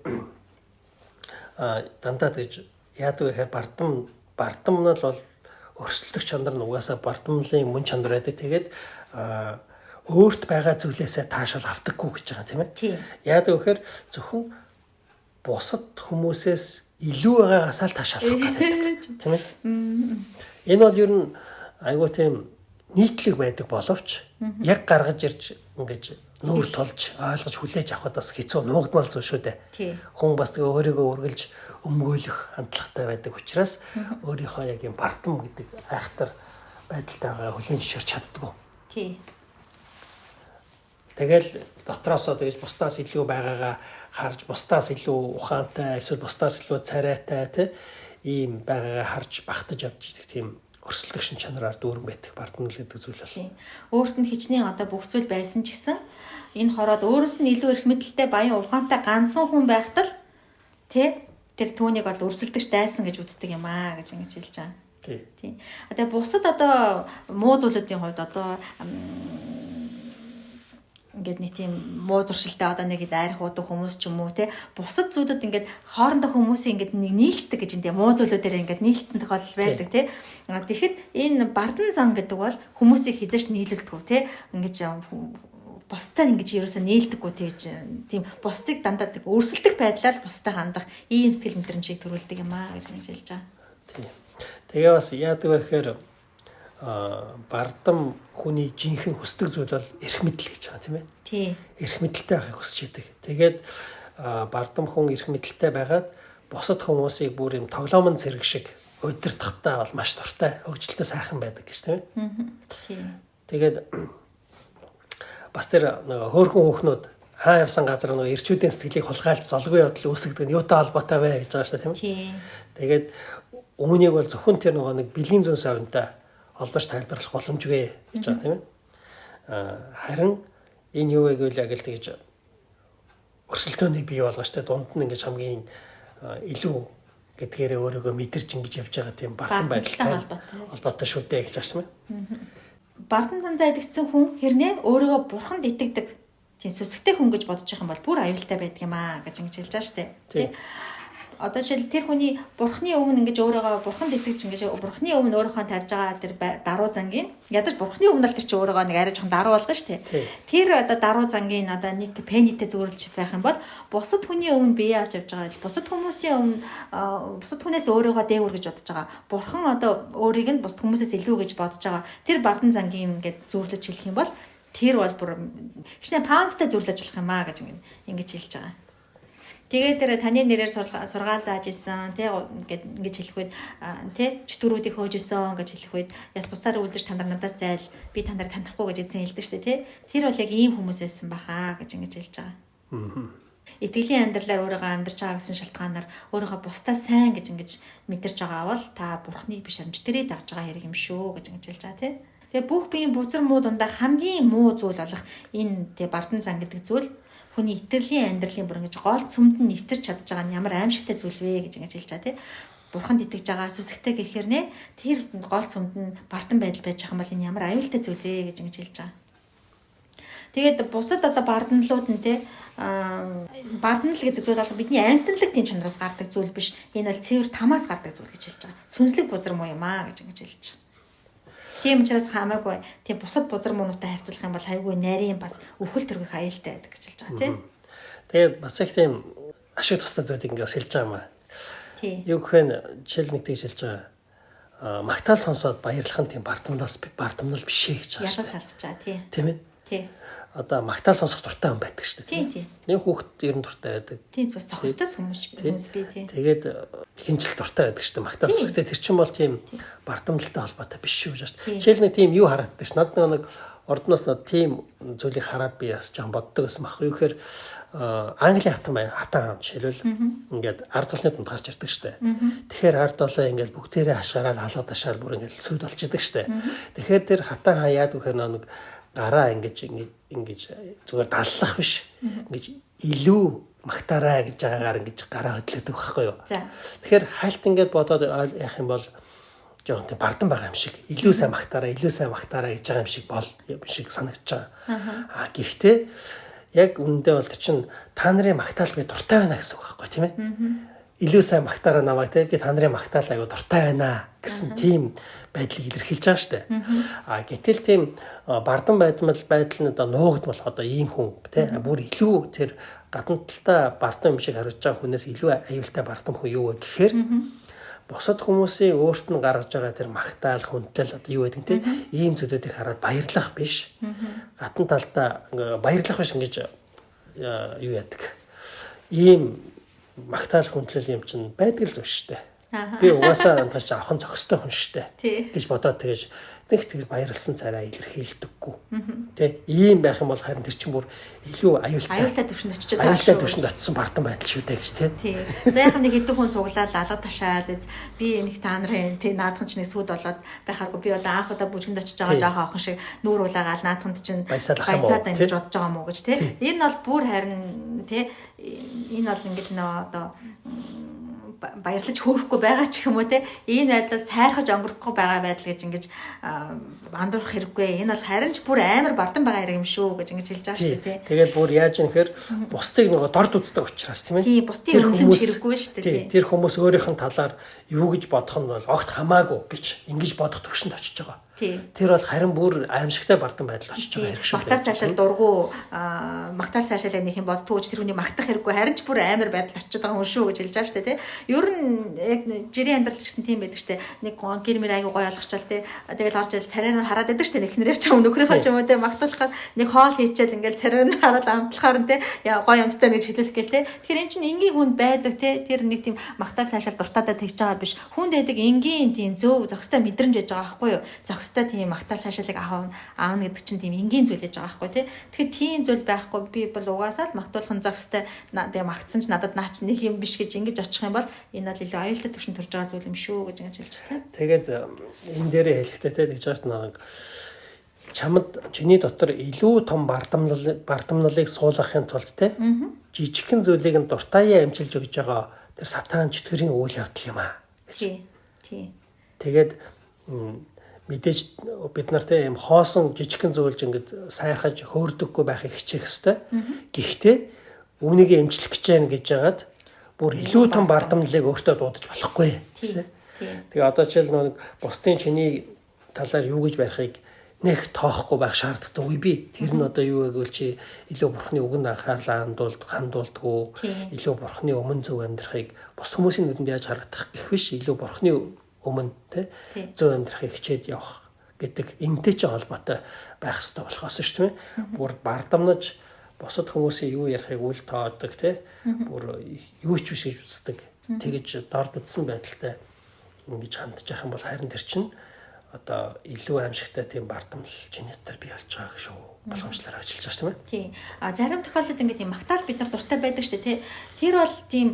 Speaker 1: дандаа тэгж яадаг гэхээр бардам нь бол өрсөлдөх чанар нь угаасаа бардамлын мөн чанар байдаг. Тэгээд өөрт байгаа зүйлээсээ таашаал автаггүй гэж байгаа тийм ээ. Яадаг гэхээр зөвхөн бусад хүмүүсээс илүү байгаагасаа л таашаалах гэдэг тийм ээ. Энэ бол ер нь айгуу тийм нийтлэг байдаг боловч яг гаргаж ирж ингэж нүүр тулж ойлгож хүлээж авахд бас хэцүү нуугдмал зүйл шүү дээ. Хүн бас тэгээ өөрийгөө үргэлж өмгөөлөх хандлагатай байдаг учраас өөрийнхөө яг юм бардам гэдэг айхтар байдалтайгаа хүлээн зөвшөөрч чаддгүй. Тэгэл дотроосоо тэгж бусдаас илүү байгаагаа харж бусдаас илүү ухаантай эсвэл бусдаас илүү царайтай тий ийм байгаагаа харж багтаж авч идэх тийм өрсөлдөгшин чанараар дүүрэн байдаг бардам гэдэг зүйл бол.
Speaker 2: Өөрт нь хичнээн одоо бүх зүйл байсан ч гэсэн энэ хороод өөрөөс нь илүү их мэдлэлтэй баян ухаантай ганцхан хүн байхад л тий тэр түүнийг бол өрсөлдөгч дайсан гэж үздэг юм аа гэж ингэж хэлж байгаа. Тийм. Одоо бусад одоо муу зүйлүүдийн хувьд одоо ингээд нэг тийм муу зуршилтай одоо нэг дайрах уудаг хүмүүс ч юм уу те бусад зүйлүүд ингээд хоорондоо хүмүүсийн ингээд нэг нийлцдэг гэж энэ муу зүйлүүдээр ингээд нийлцсэн тохиолдол байдаг те. Тэгэхэд энэ бардан зан гэдэг бол хүмүүсийг хизээш нийлүүлдэг те. Ингээд бусдаа ингэж ерөөсөө нээлдэггүй тэгж тийм бусдыг дандаа тэг өрсөлдөх байдлаар бусдаа хандах ийм сэтгэл мэдрэмжийг төрүүлдэг юм аа гэж хэлж байгаа.
Speaker 1: Тийм. Тэгээ бас яадаг вэ гэхээр бардам хүний жинхэнэ хүсдэг зүйл бол эрх мэдэл гэж байгаа тийм ээ.
Speaker 2: Тийм.
Speaker 1: Эрх мэдэлтэй байхыг хүсэж идэг. Тэгээд бардам хүн эрх мэдэлтэй байгаад бусад хүмүүсийг бүр юм тоглоомын зэрэг шиг удирдахтай бол маш дуртай, хөгжилтэй сайхан байдаг гэж тийм ээ.
Speaker 2: Тийм.
Speaker 1: Тэгээд бас тэр нөгөө хөөрхөн хүүхнүүд хаа явсан газар нөгөө ирчүүдийн сэтгэлийг хулгайлж золгүй явдал үүсгдэг нь юутай холбоотой вэ гэж байгаа шүү дээ тийм ээ. Тэгээд өмнөнийг бол зөвхөн тэр нөгөө нэг бэлгийн зүүн совинтой холбооч тайлбарлах боломжгүй гэж байгаа тийм ээ. Харин энэ юу вэ гэвэл яг л тэгж өрсөлдөөнийг бий болгож тэ дунд нь ингэж хамгийн илүү гэдгээрээ өөрийгөө мэдэрч ингэж явж байгаа тийм бардам байдалтай холбоотой шүү дээ гэж аасан юм.
Speaker 2: Бардан зандаа идэгдсэн хүн хэрнээ өөрийгөө бурханд итгэдэг тийм сүсгтэй хүн гэж бодож байгаа юм бол бүр аюултай байдаг юм аа гэж ингэж хэлж байгаа шүү дээ. Тэ. Одоо жишээл тэр хүний бурхны өмнө ингэж өөрийгөө бурханд итгэж ингэж бурхны өмнө өөрийнхөө тавьж байгаа тэр даруй зангийн ядаж бурхны өмнө л тэр чи өөрийгөө нэг арай жоохон даруй болгоно шүү дээ. Тэр одоо даруй зангийн одоо нэг пенитэ зөвөрлж байх юм бол бусад хүний өмнө бие авч явж байгаа бусад хүмүүсийн өмнө бусад хүнээс өөрийгөө дээгүр гэж бодож байгаа. Бурхан одоо өөрийг нь бусад хүмүүсээс илүү гэж бодож байгаа. Тэр бардан зангийн ингээд зөвөрлөж хэлэх юм бол тэр бол бүр хичнээн паундтай зөвөрлөж болох юм аа гэж ингэж хэлж байгаа. Тэгээд тэр таны нэрээр сургаал зааж исэн тий ингэж хэлэх үед тий чөтгөрүүдийг хөөж исэн гэж хэлэх үед яс бусаар үлдэж та нар надаас зайл би та нарыг танихгүй гэж эзэн хэлдэг шүү дээ тий. Тэр бол яг ийм хүмүүс байсан бахаа гэж ингэж хэлж байгаа. Итгэлийн амьдралаар өөрийгөө амьдарч байгаа гэсэн шалтгаанаар өөрийгөө бусдаа сайн гэж ингэж мэдэрч байгаа бол та бурхныг биш амжтэрээ дагж байгаа хэрэг юм шүү гэж ингэж хэлж байгаа тий. Тэгээ бүх биеийн бузар муу дундаа хамгийн муу зүйл болох энэ тий бардан зан гэдэг зүйл хүний итгэлийн амьдралын бүр ингэж гол цөмд нь нэвтэрч чадж байгаа нь ямар аимшигтай зүйл вэ гэж ингэж хэлж байгаа тийм. Бурханд итгэж байгаа сүсгтэй гэхээр нэ тэр гол цөмд нь бардам байдал байж байгаа юм бол энэ ямар аюултай зүйл вэ гэж ингэж хэлж байгаа. Тэгээд бусад одоо барданлууд нь тийм барданл гэдэг зүйл бол бидний амьтанлаг тийм чанараас гардаг зүйл биш. Энэ бол цэвэр тамаас гардаг зүйл гэж хэлж байгаа. Сүнслэг бузар муу юм аа гэж ингэж хэлж байгаа. Тийм учраас хамаагүй тийм бусад бузар муунуудтай харьцуулах юм бол хайгүй нарийн бас өвхөл төргөх аюултай байдаг гэж хэлж байгаа тийм.
Speaker 1: Тэгээд бас их тийм ашиг тустай зүйлийг ингээс хэлж байгаа юм аа. Тийм. Юу гэхээр жишээл нэг тийж хэлж байгаа. Магтаал сонсоод баярлах нь тийм бардамнал биш ээ гэж байгаа.
Speaker 2: Яшаа салгаж байгаа тийм.
Speaker 1: Тийм ээ.
Speaker 2: Тийм.
Speaker 1: Одоо магтаал сонсох дуртай хүн байдаг шүү дээ.
Speaker 2: Тийм.
Speaker 1: Нэг хүүхэд ер нь дуртай байдаг.
Speaker 2: Тийм бас цогцтой хүмүүс би тийм.
Speaker 1: Тэгээд хинжил дуртай байдаг шүү дээ. Магтаал сонсохтэй тэр чинь бол тийм бардамналтай холбоотой биш шүү гэж. Жишээл нэг тийм юу харагддаг ш. Над нэг ордноос нэг тийм зүйлийг хараад би бас жоохон боддог гэсэн баг. Юу гэхээр Английн хатан жишээлбэл ингээд ард олонны дунд гарч ирдэг шүү дээ. Тэгэхээр ард олоо ингээд бүгдээрээ хашгаараад халаад ашаар бүр ингээд сүд болчихдаг шүү дээ. Тэгэхээр тэр хатан хаа яадаг гэхээр нэг гараа ингэж зүгээр даллах биш. Ингэж илүү магтаарай гэж байгаагаар ингэж гараа хөдлөдөг байхгүй юу. Тэгэхээр хальт ингэж бодоод яах юм бол жоохон тийм бардан байгаа юм шиг. Илүү сайн магтаарай гэж байгаа юм шиг санагдаж байгаа. Гэхдээ яг үүндээ бол чинь та нарын магтаал би дуртай байна гэсэн үг байхгүй тийм ээ. Илүү сайн магтаараа намайг тийм би та нарын магтаал аягүй дуртай байна гэсэн тийм байдлыг илэрхийлж байгаа шүү дээ. Гэтэл тийм бардан байдал нь одоо нуугдмал одоо ийм хүн тийм бүр илүү тэр гадна талтай бардан юм шиг харагдаж байгаа хүнээс илүү аюултай бардан хүн юу вэ гэхээр бусад хүмүүсийн өөрт нь гаргаж байгаа тэр магтаал хүндлэл одоо юу гэдэг тийм ийм зүйлүүдийг хараад баярлах биш. Гадна талдаа баярлах биш ингэж юу яадаг. Ийм магтаал хүндлэл юм чинь байдаг л зөв шүү дээ. Би угаасаа антаач авах зохистой хүн шүү дээ гэж бодоод тэгэж нэг баярлсан царай илэрхийлдэггүй. Тэ ийм байх юм бол харин тэр чинь бүр илүү аюултай
Speaker 2: төвшөнд очиж байгаа шүү.
Speaker 1: Аюултай төвшөнд очисон бардан байдал шүү дээ гэж
Speaker 2: тий. За яхаа нэг хэдэн хүн цуглаад алга ташаад би нэг та нарын тий наадхан ч нэг сүд болоод байхааргүй би одоо анх удаа бүжгэнд очиж байгаа жоохон охин шиг нүүр улаагаал наадханд чинь баясаад ингэж бодож байгаа мó гэж тий. Энэ бол бүр харин тий энэ бол ингэж нөө одоо баярлаж хөөрөхгүй байгаа ч юм уу те энэ байдлаар сайрхаж өнгөрөхгүй байгаа байдал гэж ингэж андуурах хэрэггүй. Энэ бол харин ч бүр амар бардам байгаа хэрэг юм шүү гэж ингэж хэлж байгаа шүү дээ.
Speaker 1: Тэгэл бүр яаж юм хэр бусдыг нөгөө дорд үздэг учраас тийм ээ.
Speaker 2: Тийм бусдыг өргөмж хэрэггүй шүү дээ.
Speaker 1: Тэр хүмүүс өөрийнх нь талаар юу гэж бодох нь бол огт хамаагүй гэж ингэж бодох төвшөнд очиж байгаа. Тэр бол харин бүр аимшигтай бардам байдал очиж байгаа хэрэг шүү.
Speaker 2: Магтаал сайшаал дургу магтаал сайшаал нэг юм боддгоо ч тэр хүний магтах хэрэггүй харин ч бүр амар байдал очиж байгаа хүн шүү гэж хэлж байгаа шүү дээ. Ер нь яг жирийн амьдрал гэсэн тийм байдаг шүү дээ. Нэг гэр мэр айгу гоё алгачаал те. Тэгэл орж ил царайнаа хараад байдаг шүү дээ. Эхнэрээ ч юм нөхрийнхөө ч юм уу те магтуулахаар нэг хоол хийчихэл ингээл царайнаа хараад амтлахаар нь те гоё юмтай гэж хэлүүлэх гээл те. Тэгэхээр эн чинь энгийн хүн байдаг те. Тэр нэг тийм магтаал сайшаал дуртадаа тэгж байгаа биш. Хүнд байдаг энгийн тийм зөв зохистой мэдрэмж яж байгаа байхгүй юу? Зохистой тийм магтаал сайшаалыг аавна гэдэг чинь тийм энгийн зүйл яж байгаа байхгүй те. Тэгэхээр тийм зүйл байхгүй би бол угаасаа л магтуулахын зохистой тэгээ магтсан ч надад наа чи нэг юм биш гэж ингэж очих юм бол энэ бол илүү аюултай төвшин төрж байгаа зүйл юм шүү гэж ингэж хэлж байна.
Speaker 1: Тэгээд энэ дээрээ хэлэхдээ те тэгж байгаа нэг чамд чиний дотор илүү том бардамналыг суулгахын тулд те жижигхэн зүйлийг нь дуртаяа амжилж өгж байгаа тэр сатан чөтгөрийн үйл явдал юм аа гэж. Тэгээд мэдээж бид нартай юм хоосон жижигхэн зүйлж ингэж сайрхаж хөөрдөггүй байхыг хичээх ёстой. Гэхдээ үүнийг эмчлэх гэж байна гэж жагаад бүр илүү том бардамналыг өөртөө дуудаж болохгүй тийм. Тэгээ одоо жишээл нэг бусдын чиний талаар юу гэж барихыг нэг тоохгүй байх шаардлагатай би. Тэр нь одоо юу гэвэл чи илүү бурхны үгэнд анхаарлаа хандуулдаггүй, илүү бурхны өмнө зөв амьдрахыг бус хүмүүсийн нүдэнд яаж харагдах гэх биш, илүү бурхны өмнө те зөв амьдрахыг хичээд явах гэдэг энэтэй ч холбоотой байх хэрэгтэй болохоос шүү дээ. Бүр бардамнаж бусад хүмүүсийн юу ярихыг үл тоодог те бүр юу ч биш гэж үздэг. Тэгэж дорд үзсэн байдалтай ингэж хандж явах юм бол харин тэр чинь одоо илүү аимшигтай тийм бардамл чиний дотор бий болж байгаа шүү. Боломжлоор ажиллаж байгаа шүү дээ.
Speaker 2: Тийм. Зарим тохиолдолд ингээд тийм магтаал бид нар дуртай байдаг шүү дээ, тий. Тэр бол тийм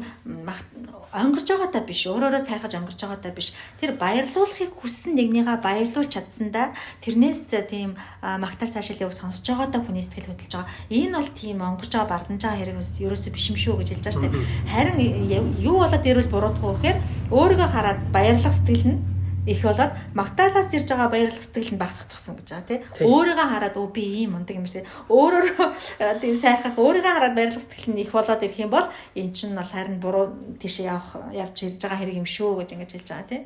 Speaker 2: онгорж байгаатай биш, өөрөөрөө сайрхаж онгорж байгаатай биш. Тэр баярлуулахыг хүссэн нэгнийгээ баярлуулж чадсандаа тэрнээс тийм магтаал сайшаалыг сонсож байгаатай хүний сэтгэл хөдлөж байгаа. Энэ бол тийм онгорж байгаа бардамж байгаа хэрэг ерөөсөө биш юм шүү гэж хэлж байгаа шүү дээ. Харин юу болоод ирвэл буруудгүй гэхээр өөрийгөө хараад баярлах сэтгэл нь их болоод магтаалаас ирж байгаа баярлах сэтгэл нь багасах туссан гэж байгаа тий. Өөрийгөө хараад би ийм мундаг юм шиг өөрөөр тийм сайрхах өөрийгөө хараад баярлах сэтгэл нь их болоод ирэх юм бол эн чинь бол харин буруу тийш явж ирж байгаа хэрэг юм шүү гэж ингэж хэлж байгаа тий.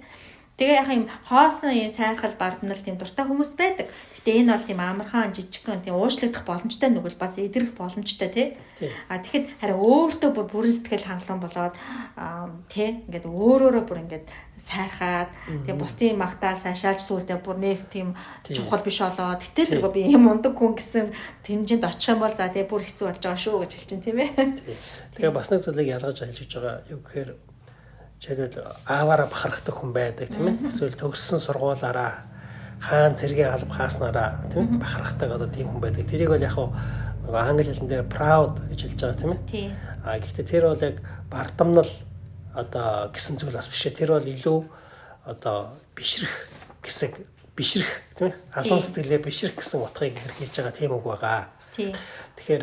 Speaker 2: Тэгээ яг юм хоосон юм сайрхал бардамнал тийм дуртай хүмүүс байдаг. Гэтэ энэ бол тийм амархан жижигхэн тийм уушлагдах боломжтой нүгэл бас идэрэх боломжтой тий. Тэгэхэд харин өөртөө бүрэн сэтгэл хангалуун болоод тий ингээд өөрөөрөө бүр ингээд сайрхаад тэгээ бусдын магтаа сайшаалж сүулдэ бүр нэг тийм чухал биш болоод гэтэл тэргөө би юм ундаг хүн гэсэн тэмжинд очих юм бол за тэгээ бүр хэцүү болж байгаа шүү гэж хэлж чинь тийм ээ.
Speaker 1: Тэгээ бас нэг зүйлийг ялгаж ажиллаж байгаа юу гэхээр жишээлбэл ааваараа бахархдаг хүн байдаг тийм ээ. Эсвэл төгссөн сургуулаараа хаан цэргийн алба хааснараа тийм ээ бахархдаг одоо тийм хүн байдаг. Тэрийг бол яг нөгөө англи хэлэн дээр proud гэж хэлж байгаа тийм ээ. Гэхдээ тэр бол яг бардамнал одоо гэсэн зүйл бас биш. Тэр бол илүү одоо бишрэх тийм ээ. Алуун сэтгэлээ бишрэх гэсэн утгыг илэрхийлж байгаа тийм үг байгаа. Тэгэхээр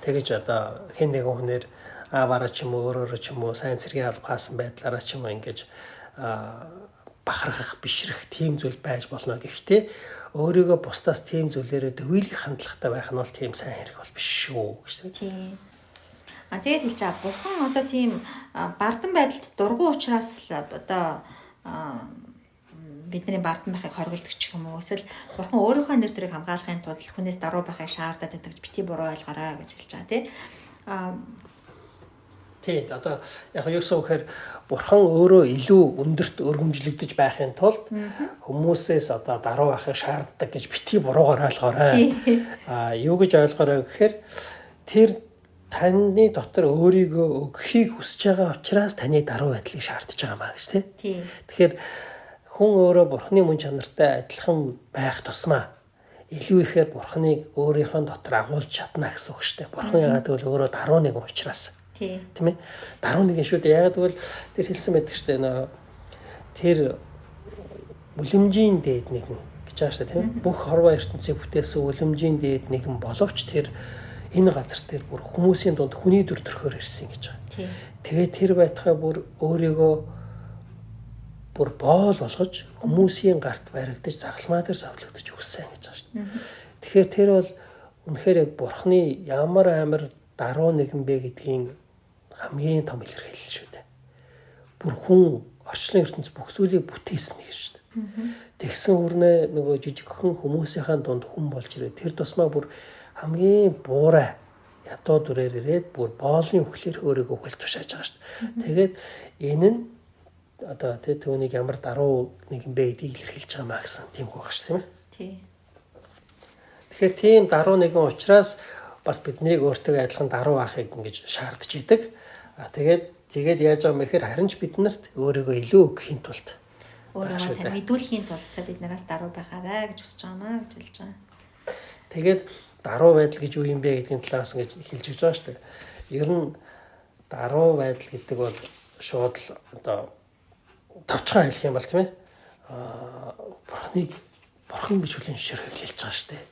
Speaker 1: тэгэж одоо хэн нэгэн хүнээр ааваараа ч юм уу өөрөөрөө ч юм уу сайн цэргийн алба хаасан байдлаараа ч юм уу ингэж бахархах бишрэх тийм зүйл байж болно. Гэхдээ өөрийгөө бусдаас тийм зүйлээрээ дөвийлэх хандлагатай байх нь бол тийм сайн хэрэг бол биш шүү гэж тийм.
Speaker 2: Тэгээд хэлж байгаа бурхан одоо тийм бардам байдалд дургу учраас л одоо бидний бардам байхыг хоригддаг ч юм уу эсвэл бурхан өөрийнхөө нэр төрийг хамгаалахын тулд хүнээс даруй байхыг шаардаад байдаг гэж бити буруу ойлгоорой гэж хэлж байгаа тий.
Speaker 1: Одоо яг юу гэсэн үг гэхээр бурхан өөрөө илүү өндөрт өргөмжлөгдөж байхын тулд хүмүүсээс одоо даруй байхыг шаарддаг гэж бити буруугаар ойлгоорой. Юу гэж ойлгоорой гэхээр тэр таны дотор өөрийгөө өгөхийг хүсэж байгаа учраас таны даруй байдлыг шаардж байгаа маа гэж тий. Тэгэхээр хүн өөрөө бурханы мөн чанартай адилхан байх тусмаа илүү ихээр бурханыг өөрийнхөө дотор агуулж чадна гэсэн үг шүү дээ. Бурхан яагаад гэвэл өөрөө даруй нэгэн учраас тийм ээ. Даруй нэгэн шүү дээ. Яагаад гэвэл тэр хэлсэн байдаг шүү дээ. Тэр үлэмжийн дээд нэгэн гэж байгаа шүү дээ тийм ээ. Бүх хорвоо ертөнцийг бүтээсэн үлэмжийн дээд нэгэн боловч тэр энэ газар дээр бүр хүмүүсийн дунд хүний дүр төрхөөр ирсэн гэж байгаа. Тэгээд тэр байтхаа бүр өөрийгөө бүр боол болгож хүмүүсийн гарт баригдаж загламаа дээр савлагдаж өгсөн гэж байгаа шүү дээ. Тэгэхээр тэр бол үнэхээр яг Бурхны ямар амар даруй нэгэн бэ гэдгийн хамгийн том илэрхийлэл шүү дээ. Бүр хүн орчлон ертөнц бүх зүйлийг бүтээсэн нэг шүү дээ. Тэгсэн хүрнэ нөгөө жижигхэн хүмүүсийнхаа дунд хүн болж ирээ. Тэр тусмаа бүр хамгийн буурай ядуу дүрээр ирээд бүр боолны үхлээр өөрийгөө хөл тушааж байгаа шүү дээ. Тэгээд энэ нь одоо түүнийг ямар даруй нэгэн бэ гэдгийг илэрхийлж байгаа маа гэсэн тийм үг байна шүү тийм ээ.
Speaker 2: Тий.
Speaker 1: Тэгэхээр тийм даруй нэгэн учраас бас биднийг өөртөө адилхан даруй авахыг ингэж шаардж идэг. Тэгээд яаж байгаа юм бэ гэхээр харин ч бид нарт өөрийгөө илүү өгөхийн тулд
Speaker 2: өөрийгөө тань мэдүүлэхийн тулд бид нараас даруй байхаарай гэж хүсэж байгаа маа гэж хэлж байгаа.
Speaker 1: Тэгээд даруй байдал гэж юу юм бэ гэдгийн талаас ингэж хэлж өгч байгаа шүү дээ. Ер нь даруй байдал гэдэг бол шууд л одоо товчхон хэлэх юм бол тийм ээ. Бурхан гэж хүлээн зөвшөөрөхийг хэлж байгаа шүү дээ.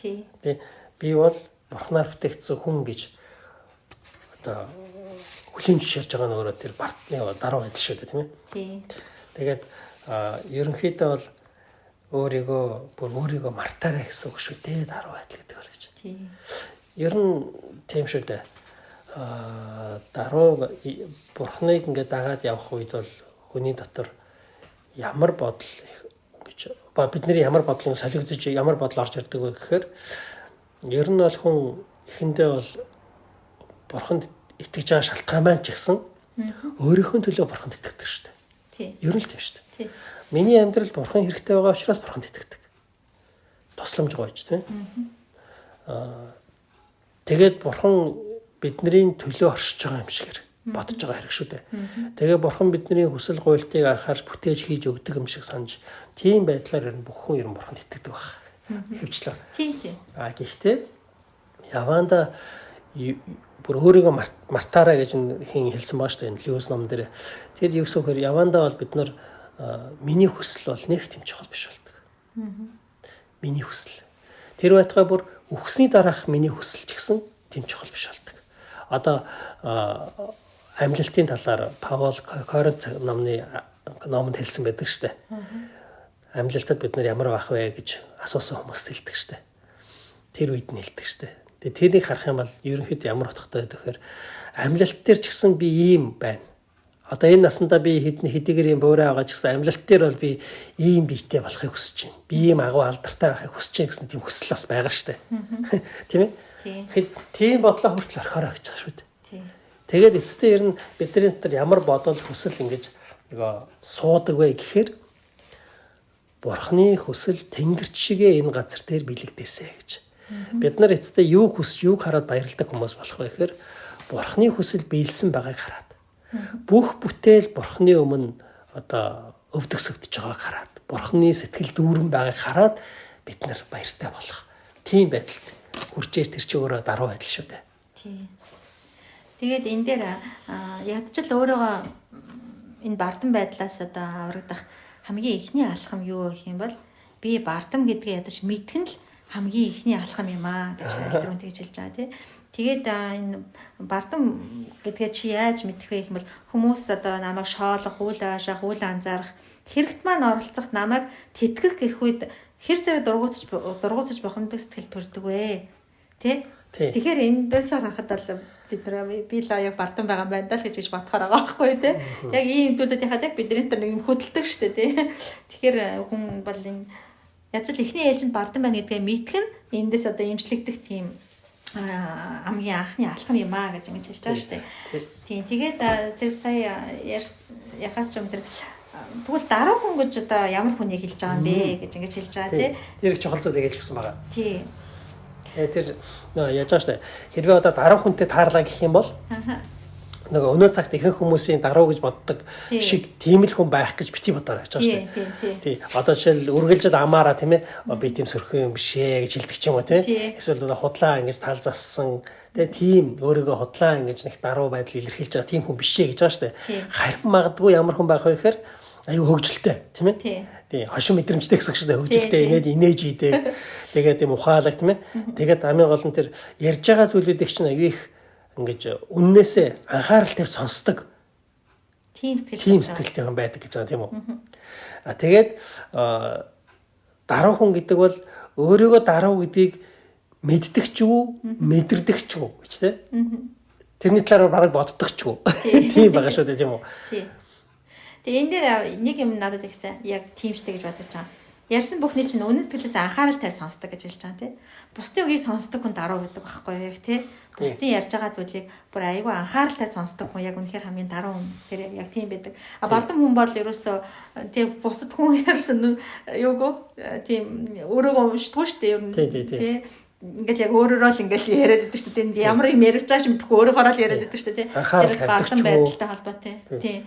Speaker 2: Тий.
Speaker 1: Би бол Бурханаар бүтээгдсэн хүн гэж одоо хүлээн зөвшөөрж байгаа нь өөрөө тэр бартны даруй байдал шүү дээ тийм ээ.
Speaker 2: Тий.
Speaker 1: Тэгээд ерөнхийдөө бол өөрийгөө мартаарай гэсэн үг шүү дээ даруй байдал гэдэг бол гэж.
Speaker 2: Тий.
Speaker 1: Ер нь тийм шүү дээ. Даруй Бурханыг ингээд дагаад явах үед бол хүний дотор ямар бодол гэж бидний ямар бодлын солигдож ямар бодол орж ирдэг вэ гэхээр ер нь бол хүн эхэндээ бол Бурханд итгэж байгаа шалтгаан маань ч гэсэн өөрийнхөө төлөө Бурханд итгэдэг шүү дээ.
Speaker 2: Тий.
Speaker 1: Ер нь л тийм шүү дээ.
Speaker 2: Тий.
Speaker 1: Миний амьдралд Бурхан хэрэгтэй байгаа учраас Бурханд итгэдэг. Тусламж гойж тийм. Тэгээд Бурхан бидний төлөө оршиж байгаа юм шигээр бодож байгаа хэрэг шүү дээ. Тэгээ Бурхан бидний хүсэл гуйлтыг анхаарч бүтээж хийж өгдөг юм шиг санаж тийм байдлаар ер нь бүх хүн ер нь Бурханд итгэдэг баг. Хэвчлээ.
Speaker 2: Тий.
Speaker 1: Гэхдээ яванда бүр өөрийгөө мартаарай гэж хин хэлсэн баа шүү дээ. Льюис ном дээр. Тэгэхээр юу гэхээр яванда бол бид нар миний хүсэл бол нэг тийм чухал биш болдог. Миний хүсэл. Тэр байтугай бүр үхсний дараах миний хүсэл ч гэсэн тийм чухал биш болдог. Одоо амлалтын талаар Паул Коринт номонд хэлсэн байдаг шүү дээ. Амлалтад бид нар ямар байх вэ гэж асуусан хүмүүст хэлдэг шүү дээ. Тэр үед нь хэлдэг шүү дээ. Тэгээ тэрийг харах юм бол ерөнхийдөө ямар утгатай байдаг вэхээр амлалт дээр ч гэсэн би ийм байна. Одоо энэ наснда би хэдийгээр юм буурай байгаа ч гэсэн амлалт дээр бол би ийм биетэй болохыг хүсэж байна. Би ийм агуу алдартай байхыг хүсэж байна гэсэн тийм хүсэл бас байгаа шүү дээ. Тийм ээ? Тэгэхээр тийм бодлоо хүртэл орхиорой гэж байгаа шүү дээ. Тэгээд эцэстээ ер нь бидний дотор ямар бодол хүсэл ингэж нөгөө суудаг вэ гэхээр Бурхны хүсэл тэнгэрч шигээ энэ газар дээр бэлэгдээсэ гэж. Бид нар эцэстээ юу хүсч юуг хараад баярлдаг хүмүүс болох вэ гэхээр Бурхны хүсэл биелсэн байгааг хараад. Бүх бүтээл Бурхны өмнө одоо өвдөгсөгдөж байгааг хараад, Бурхны сэтгэл дүүрэн байгааг хараад бид нар баяртай болох. Тийм байдалд хүрчээж тэр чи өөрөө даруй байдал шүү дээ.
Speaker 2: Тий. Тэгээд энэ дээр ядчил өөрөөгөө энэ бардам байдлаас одоо аврагдах хамгийн ихний алхам юу гэх юм бол би бардам гэдгээ ядаж мэдгэн л хамгийн ихний алхам юм аа гэж хэлдрүүн тэгж хэлж байгаа тий. Тэгээд энэ бардам гэдгээ чи яаж мэдэх вэ гэх юм бол хүмүүс одоо намайг шоолох, үйл аашаах, үйл анзаарах хэрэгт маань оролцох, намайг тэтгэх гэх үед хэр зэрэг дургуутсаж бохомдог сэтгэл төрдөг вэ? Тэ? Тэгэхээр энэ дэс харахад бол бид нар би л яг бардам байгаа юм байна даа л гэж бодохоор байгаа байхгүй тий. Яг ийм зүйлүүд яхад яг бидний тэр нэг хөдөлдөг штэ тий. Тэгэхээр хүн бол энэ яаж л эхний ээлжинд бардам байна гэдгээ мэдгэн эндээс одоо имжлэгдэх тийм хамгийн анхны алхам юм аа гэж ингэж хэлж байгаа штэ. Тийм тэгээд тэр сая яхаас ч юм тэр тэгвэл дараа хүн гэж одоо ямар хүнийг хэлж байгаа юм бэ гэж ингэж хэлж байгаа тий.
Speaker 1: Тэр их чухал зүйл гэж хэлсэн байгаа.
Speaker 2: Тий.
Speaker 1: Тэр яаж байгаа штэ. Хэрвээ одоо дараа хүнтэй таарлаа гэх юм бол нөгөө өнөө цагт ихэнх хүмүүсийн даруй гэж боддог шиг тийм л хүн байх гэж бити бодоор гэж байгаа штэ. Тий. Одоо жишээл үргэлжил амаараа тийм ээ би тийм сөрхөн юм биш ээ гэж хэлдэг ч юм уу тийм ээ. Эсвэл одоо худлаа ингэж тал зассан тийм өөрийгөө худлаа ингэж нэг даруй байдал илэрхийлж байгаа тийм хүн биш ээ гэж байгаа штэ. Харин магадгүй ямар хүн байх вэ гэхээр аюу хөгжилтэй тийм ээ. Тийм хошин мэдрэмжтэй гэсэн шиг хөгжилтэй ингээд инээж ийдэг. Тэгээд тийм ухаалаг тийм ээ. Тэгээд амын гол нь тэр ярьж байгаа зүйлүүдийг чинь аюу их ингээд үннээсээ анхаарал тавьж сонсдог.
Speaker 2: Тийм
Speaker 1: сэтгэлтэй хүн байдаг гэж байгаа тийм үү. Тэгээд даруй хүн гэдэг бол өөрийгөө даруй гэдгийг мэддэг ч юу, мэдэрдэг ч юу гэж тийм. Тэрний талаар бараг боддог ч юу. Тийм байгаа шүү дээ тийм үү.
Speaker 2: Тийм. Тэгээ энэ дээр нэг юм надад ихсэн яг тийм штэ гэж бодож байгаа. Ярьсан бүхний чинь үнэн сэтгэлээс анхааралтай сонсдог гэж хэлж байгаа тийм. Бусдын үгийг сонсдог хүн даруй гэдэг байхгүй яг тийм. Бусдын ярьж байгаа зүйлийг бүр аягүй анхааралтай сонсдог хүн яг үнэхээр хамгийн даруй хүн. Тэр яг тийм байдаг. Бардам хүн бол ерөөсөө тийм бусад хүн ярьсан юугүй тийм өөрөөгөө уншдаггүй штэ ер нь тийм. Ингээл яг өөрөөрөө л ингээл яриад байдаг шүү дээ. Ямар юм ярьж байгаа юм бэхгүй өөрөөрөө л яриад байдаг шүү дээ. Тэрээс бардам байдалтай холбоотой. Тийм.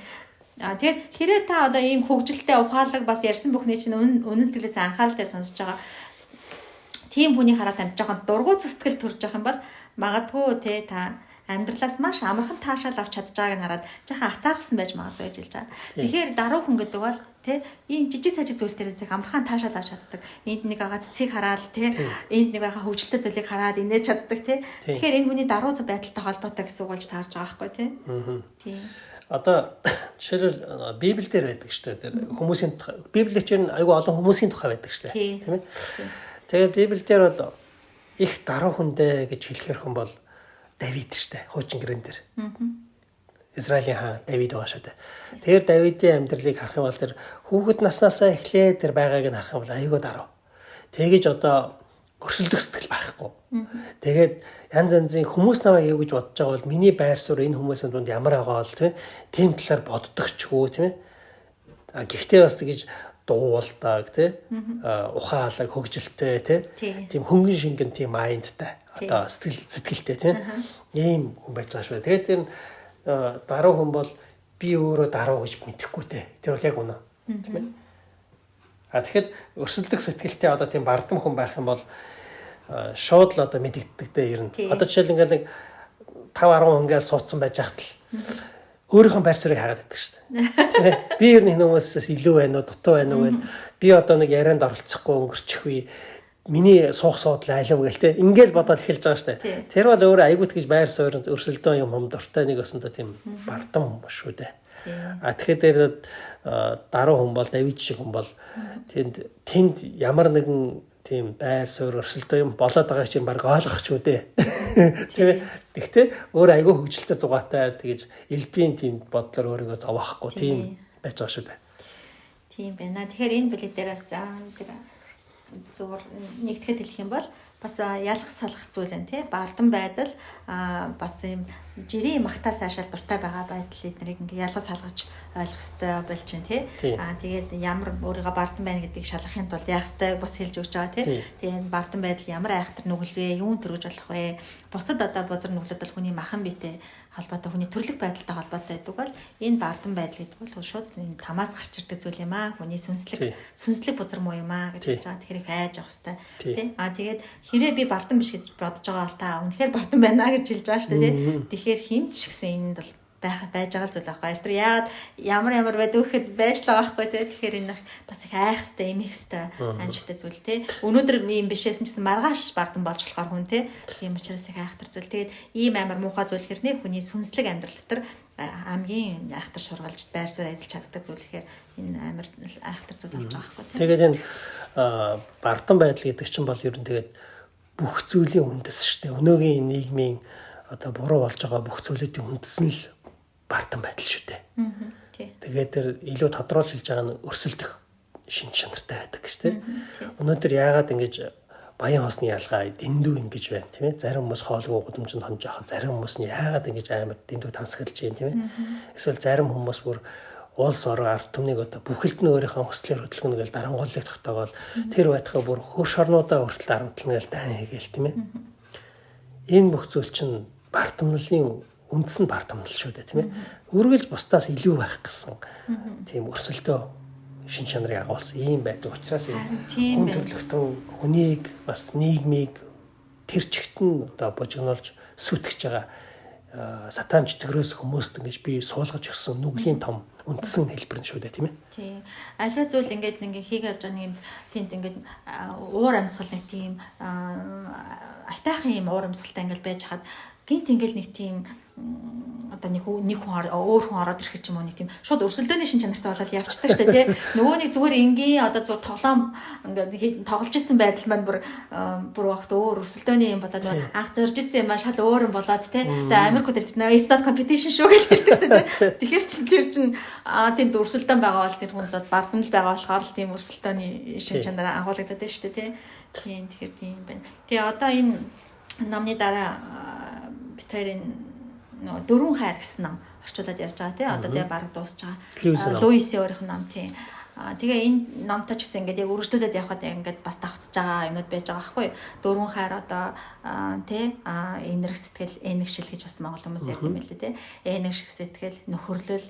Speaker 2: Тэгээд хэрэг та одоо ийм хөгжилтэй ухаалаг бас ярьсан бүхний чинь үнэн сэтгэлээс анхааралтай сонсож байгаа. Тийм хүний хараад танд жоохон дургуй сэтгэл төрж явах юм бол магадгүй те та амьдралаас маш амархан таашаал авч чадж байгааг нь хараад жоохон атаархсан байж магадгүй гэж хэлж байгаа. Тэгэхээр даруй хүн гэдэг бол те ийм жижиг сажиг зүйл дээрээс их амархан таашаал авч чаддаг. Энд нэг байгаа цэцгийг хараад те энд нэг байгаа хөгжилтэй зүйлийг хараад инээж чаддаг те. Тэгэхээр энэ хүний даруй байдалтай холбоотой гэсэн үг болж таарж байгаа байхгүй те. Тийм.
Speaker 1: Одоо жишээлбэл Библиэл дээр байдаг шүү дээ. Тэр хүмүүсийн Библиэл чинь айгүй олон хүмүүсийн тухай байдаг шүү дээ. Тийм ээ. Тэгээд Библиэл дээр бол их даруй хүндэ гэж хэлэхэр хүн бол Давид шүү дээ. Хуучин гэрэн дээр. Израилийн хаан Давид байгаа шүү дээ. Тэгэхээр Давидын амьдралыг харах юм бол тэр хүүхэд наснаасаа эхлээд тэр байгааг нь харах юм бол айгүй даруй. Тэгэж одоо өрсөлдөх сэтгэл байхгүй. Тэгээд янз янзын хүмүүс намайг юу гэж бодож байгаа бол миний байр суурь энэ хүмүүсийн дунд ямар байгаа бол тийм талаар боддог ч хөө тийм ээ. Гэхдээ бас гэж дуулдаг тийм ухаалаг хөгжилтэй тийм хөнгөн шингэн тийм майндтай одоо сэтгэлтэй тийм ийм хүн байж байгаа шүү. Тэгээд тэр даруй хүн бол би өөрөө даруй гэж мэдэхгүй те. Тэр бол яг үнэ. Тийм ээ. Тэгэхэд өрсөлдөх сэтгэлтэй одоо тийм бардам хүн байх юм бол шууд л одоо мэдэгддэг ер нь. Одоо жишээл ингээл 5-10 хүн ингээл суудсан байж хахад л өөрийнхөө байр суурийг хагаад байдаг шүү дээ. Тийм ээ. Би ер нь энэ хүмүүсээс илүү байна уу, дутуу байна уу гэд би одоо нэг ярианд оролцохгүй өнгөрчих үе миний суух суудлаа айлав гээл те. Ингээл бодоод эхэлж байгаа шүү дээ. Тэр бол өөрөө айгуут гэж байр суурьнд өрсөлдөөн юм хом дуртай нэг өсөндө тийм бардам хүн шүү дээ. Тэгэхээр даруй хүн бол Давид шиг хүн бол тэнд ямар нэгэн тийм байр суурь өрсөлдөө юм болоод байгааг чинь баг ойлгох ч үү дээ. Тийм ээ. Гэхдээ өөр айгүй хөгжилтэй зугаатай тэгэж элдвийн тийм бодлоор өөрийгөө зовохгүй тийм байж байгаа шүү дээ.
Speaker 2: Тийм байна. Тэгэхээр энэ бүлэг дээрээс тэр зүгээр нэгтгэхэд хэлэх юм бол бас ялах салах зүйл байна тий. Бардам байдал бас тийм жирийн магтаас аашаал дуртай байгаа байдал эднийг ингээ ялгаж салгаж ойлгох хэрэгтэй болж байна тий. Тэгээд ямар өөрийгөө бардам байна гэдгийг шалгахын тулд яах хэрэгтэй бас хэлж өгч байгаа тий. Тэгээд бардам байдал ямар айхтар нүгэл вэ? Юун төрөж болох вэ? Бусад одоо бузар нүглүүд бол хүний махан биетэй холбоотой хүний төрлөх байдалтай холбоотой байдаг бол энэ бардам байдал гэдэг бол шууд энэ тамаас гарч ирдэг зүйл юм аа. Хүний сүнслэг бузар муу юм аа гэж хэлж байгаа. Тэгэхээр их айж авах хэрэгтэй тий. Тэгээд хэрэг би бардам биш гэж бодож байгаа бол та үнэхээр бардам байна гэж хэлж байгаа шүү дээ тий. Тэгэхээр хинт ч гэсэн энд бол байж байгаа зүйл байхгүй. Альтер яагаад ямар байдаг гэхэд байж л байгаа байхгүй тий. Тэгэхээр энэ бас их айх хэвээр эмэх хэвээр амжилттай зүйл тий. Өнөөдөр ийм бишээсэн гэсэн маргааш бардам болж болохоор хүн тий. Тийм учраас их айхтар зүйл. Тэгээд ийм амар муухай зүйл хэрнээ хүний сүнслэг амьдрал дотор хамгийн айхтар шургалж байр суурь ажиллаж чаддаг зүйл гэхээр энэ амар айхтар зүйл болж байгаа байхгүй тий.
Speaker 1: Тэгээд энэ бардам байдал гэдэг чинь бол ер нь тэгээд бүх зүйлийн үндэс шүү дээ. Өнөөгийн нийгмийн одоо буруу болж байгаа бүх зүйлүүдийн үндэс нь л бардам байдал шүү дээ. Тэгээд тэр илүү тодруулж хэлж байгаа нь өрсөлдөх шин чанартай байдаг гэж тийм. Өнөөдөр яагаад ингэж баян хоосны ялгаа дэндүү ингэж байна тийм ээ. Зарим хүмүүс хоолгүй гудамжинд хонж байгаа. Зарим хүмүүс нь яагаад ингэж амар дэндүү тансаглаж байна тийм ээ. Эсвэл зарим хүмүүс бүр улс орон ард түмнийг одоо бүхэлд нь өөрийнхөө хүслээр хөдөлгөнө гэж дарангууллыг тогтоогоод тэр байтхаа бүр хөрш орнуудаа хүртэл дарамтлна гэж дан хийгээл тийм ээ. Энэ бүх зүйл чинь бардамналын үндс нь бардамнал шүү дээ тийм ээ. Үргэлж бусдаас илүү байх гэсэн тийм өрсөлдөө шин чанарыг агуулсан ийм байдаг учраас хүн төрлөختөн хүнийг бас нийгмийг тэр чигт нь одоо божигнуулж сүтгэж байгаа сатан чөтгөрөөс хүмүүст ингэж би суулгаж өгсөн нүглийн том үндсэн хэлбэр нь шүү дээ тийм ээ.
Speaker 2: Тий. Альва зүйл ингээд хийгээд явж байгаа нэг тиймд ингээд уур амьсгал нэг тийм айтайхан юм уур амьсгалтай ингээд байж хаад гинт ингээд нэг тийм одоо нэг хүн өөр хүн ороод ирэх ч юм уу нэг тийм шууд өрсөлдөөний шин чанартай болоод явчихдаг шүү дээ тий. Нөгөө нэг зүгээр энгийн одоо зүгээр тоглоом ингээд тоглож исэн байдал маань бүр багт өөр өрсөлдөөний юм болоод анх зорж исэн юм шал өөр юм болоод тий. Тэгээ Америкууд хэлдэг it's not competition шүү гэж хэлдэг шүү дээ. Тэгэхээр чи тэр чин тэнд өрсөлдөөн байгаа бол тэр хүнд бардам л байгаа болохоор л тийм өрсөлдөөний шин чанараа агуулгадаад байна шүү дээ тий. Тэгэхээр тийм байна. Тэгээ одоо энэ намны дараа бит хоёрын дөрвөн хайр гэсэн ном орчуулад явж байгаа тий. Одоо тэгээ баг дуусж байгаа. Луисын өөрийнх нь ном тий. Тэгээ энэ номтой ч гэсэн ингээд яг үргэлжлүүлээд явхад ингээд бас давцж байгаа юмуд байж байгаа байхгүй. Дөрвөн хайр одоо тий энерги сэтгэл энэгшил гэж бас монгол хүмүүс ярьдаг юм лээ тий. Энэгшил сэтгэл нөхөрлөл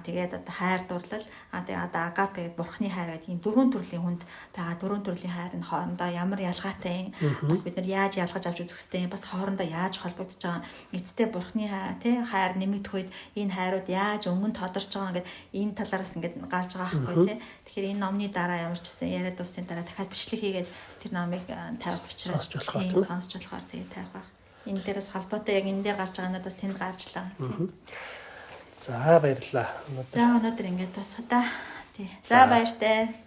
Speaker 2: тэгээд одоо хайр дурлал тэгээ одоо агапе гэдэг бурхны хайр гэдэг энэ дөрвөн төрлийн хүнд байгаа дөрвөн төрлийн хайр нь хоорондоо ямар ялгаатай бас бид нар яаж ялгаж авч үзэх хэвтэй бас хоорондоо яаж холбогдож байгаа эцтэй бурхны тий хайр нэмэгдэх үед энэ хайрууд яаж өнгөнд тодорч байгаа ингээд энэ талаараас ингээд гарч байгаа байхгүй тий. Тэгэхээр энэ номны дараа ямар ч гэсэн яриад дуусны дараа дахиад бичлэг хийгээд тэр номыг тавих учраас сонсч болохоор тэгээ тавих байх. Энэ дээрээс холбоотой яг энэ дээр гарч байгаа надаас тэнд гарчлаа.
Speaker 1: За баярлалаа.
Speaker 2: За өнөөдөр ингээд тусаа да. Тий. За баяртай.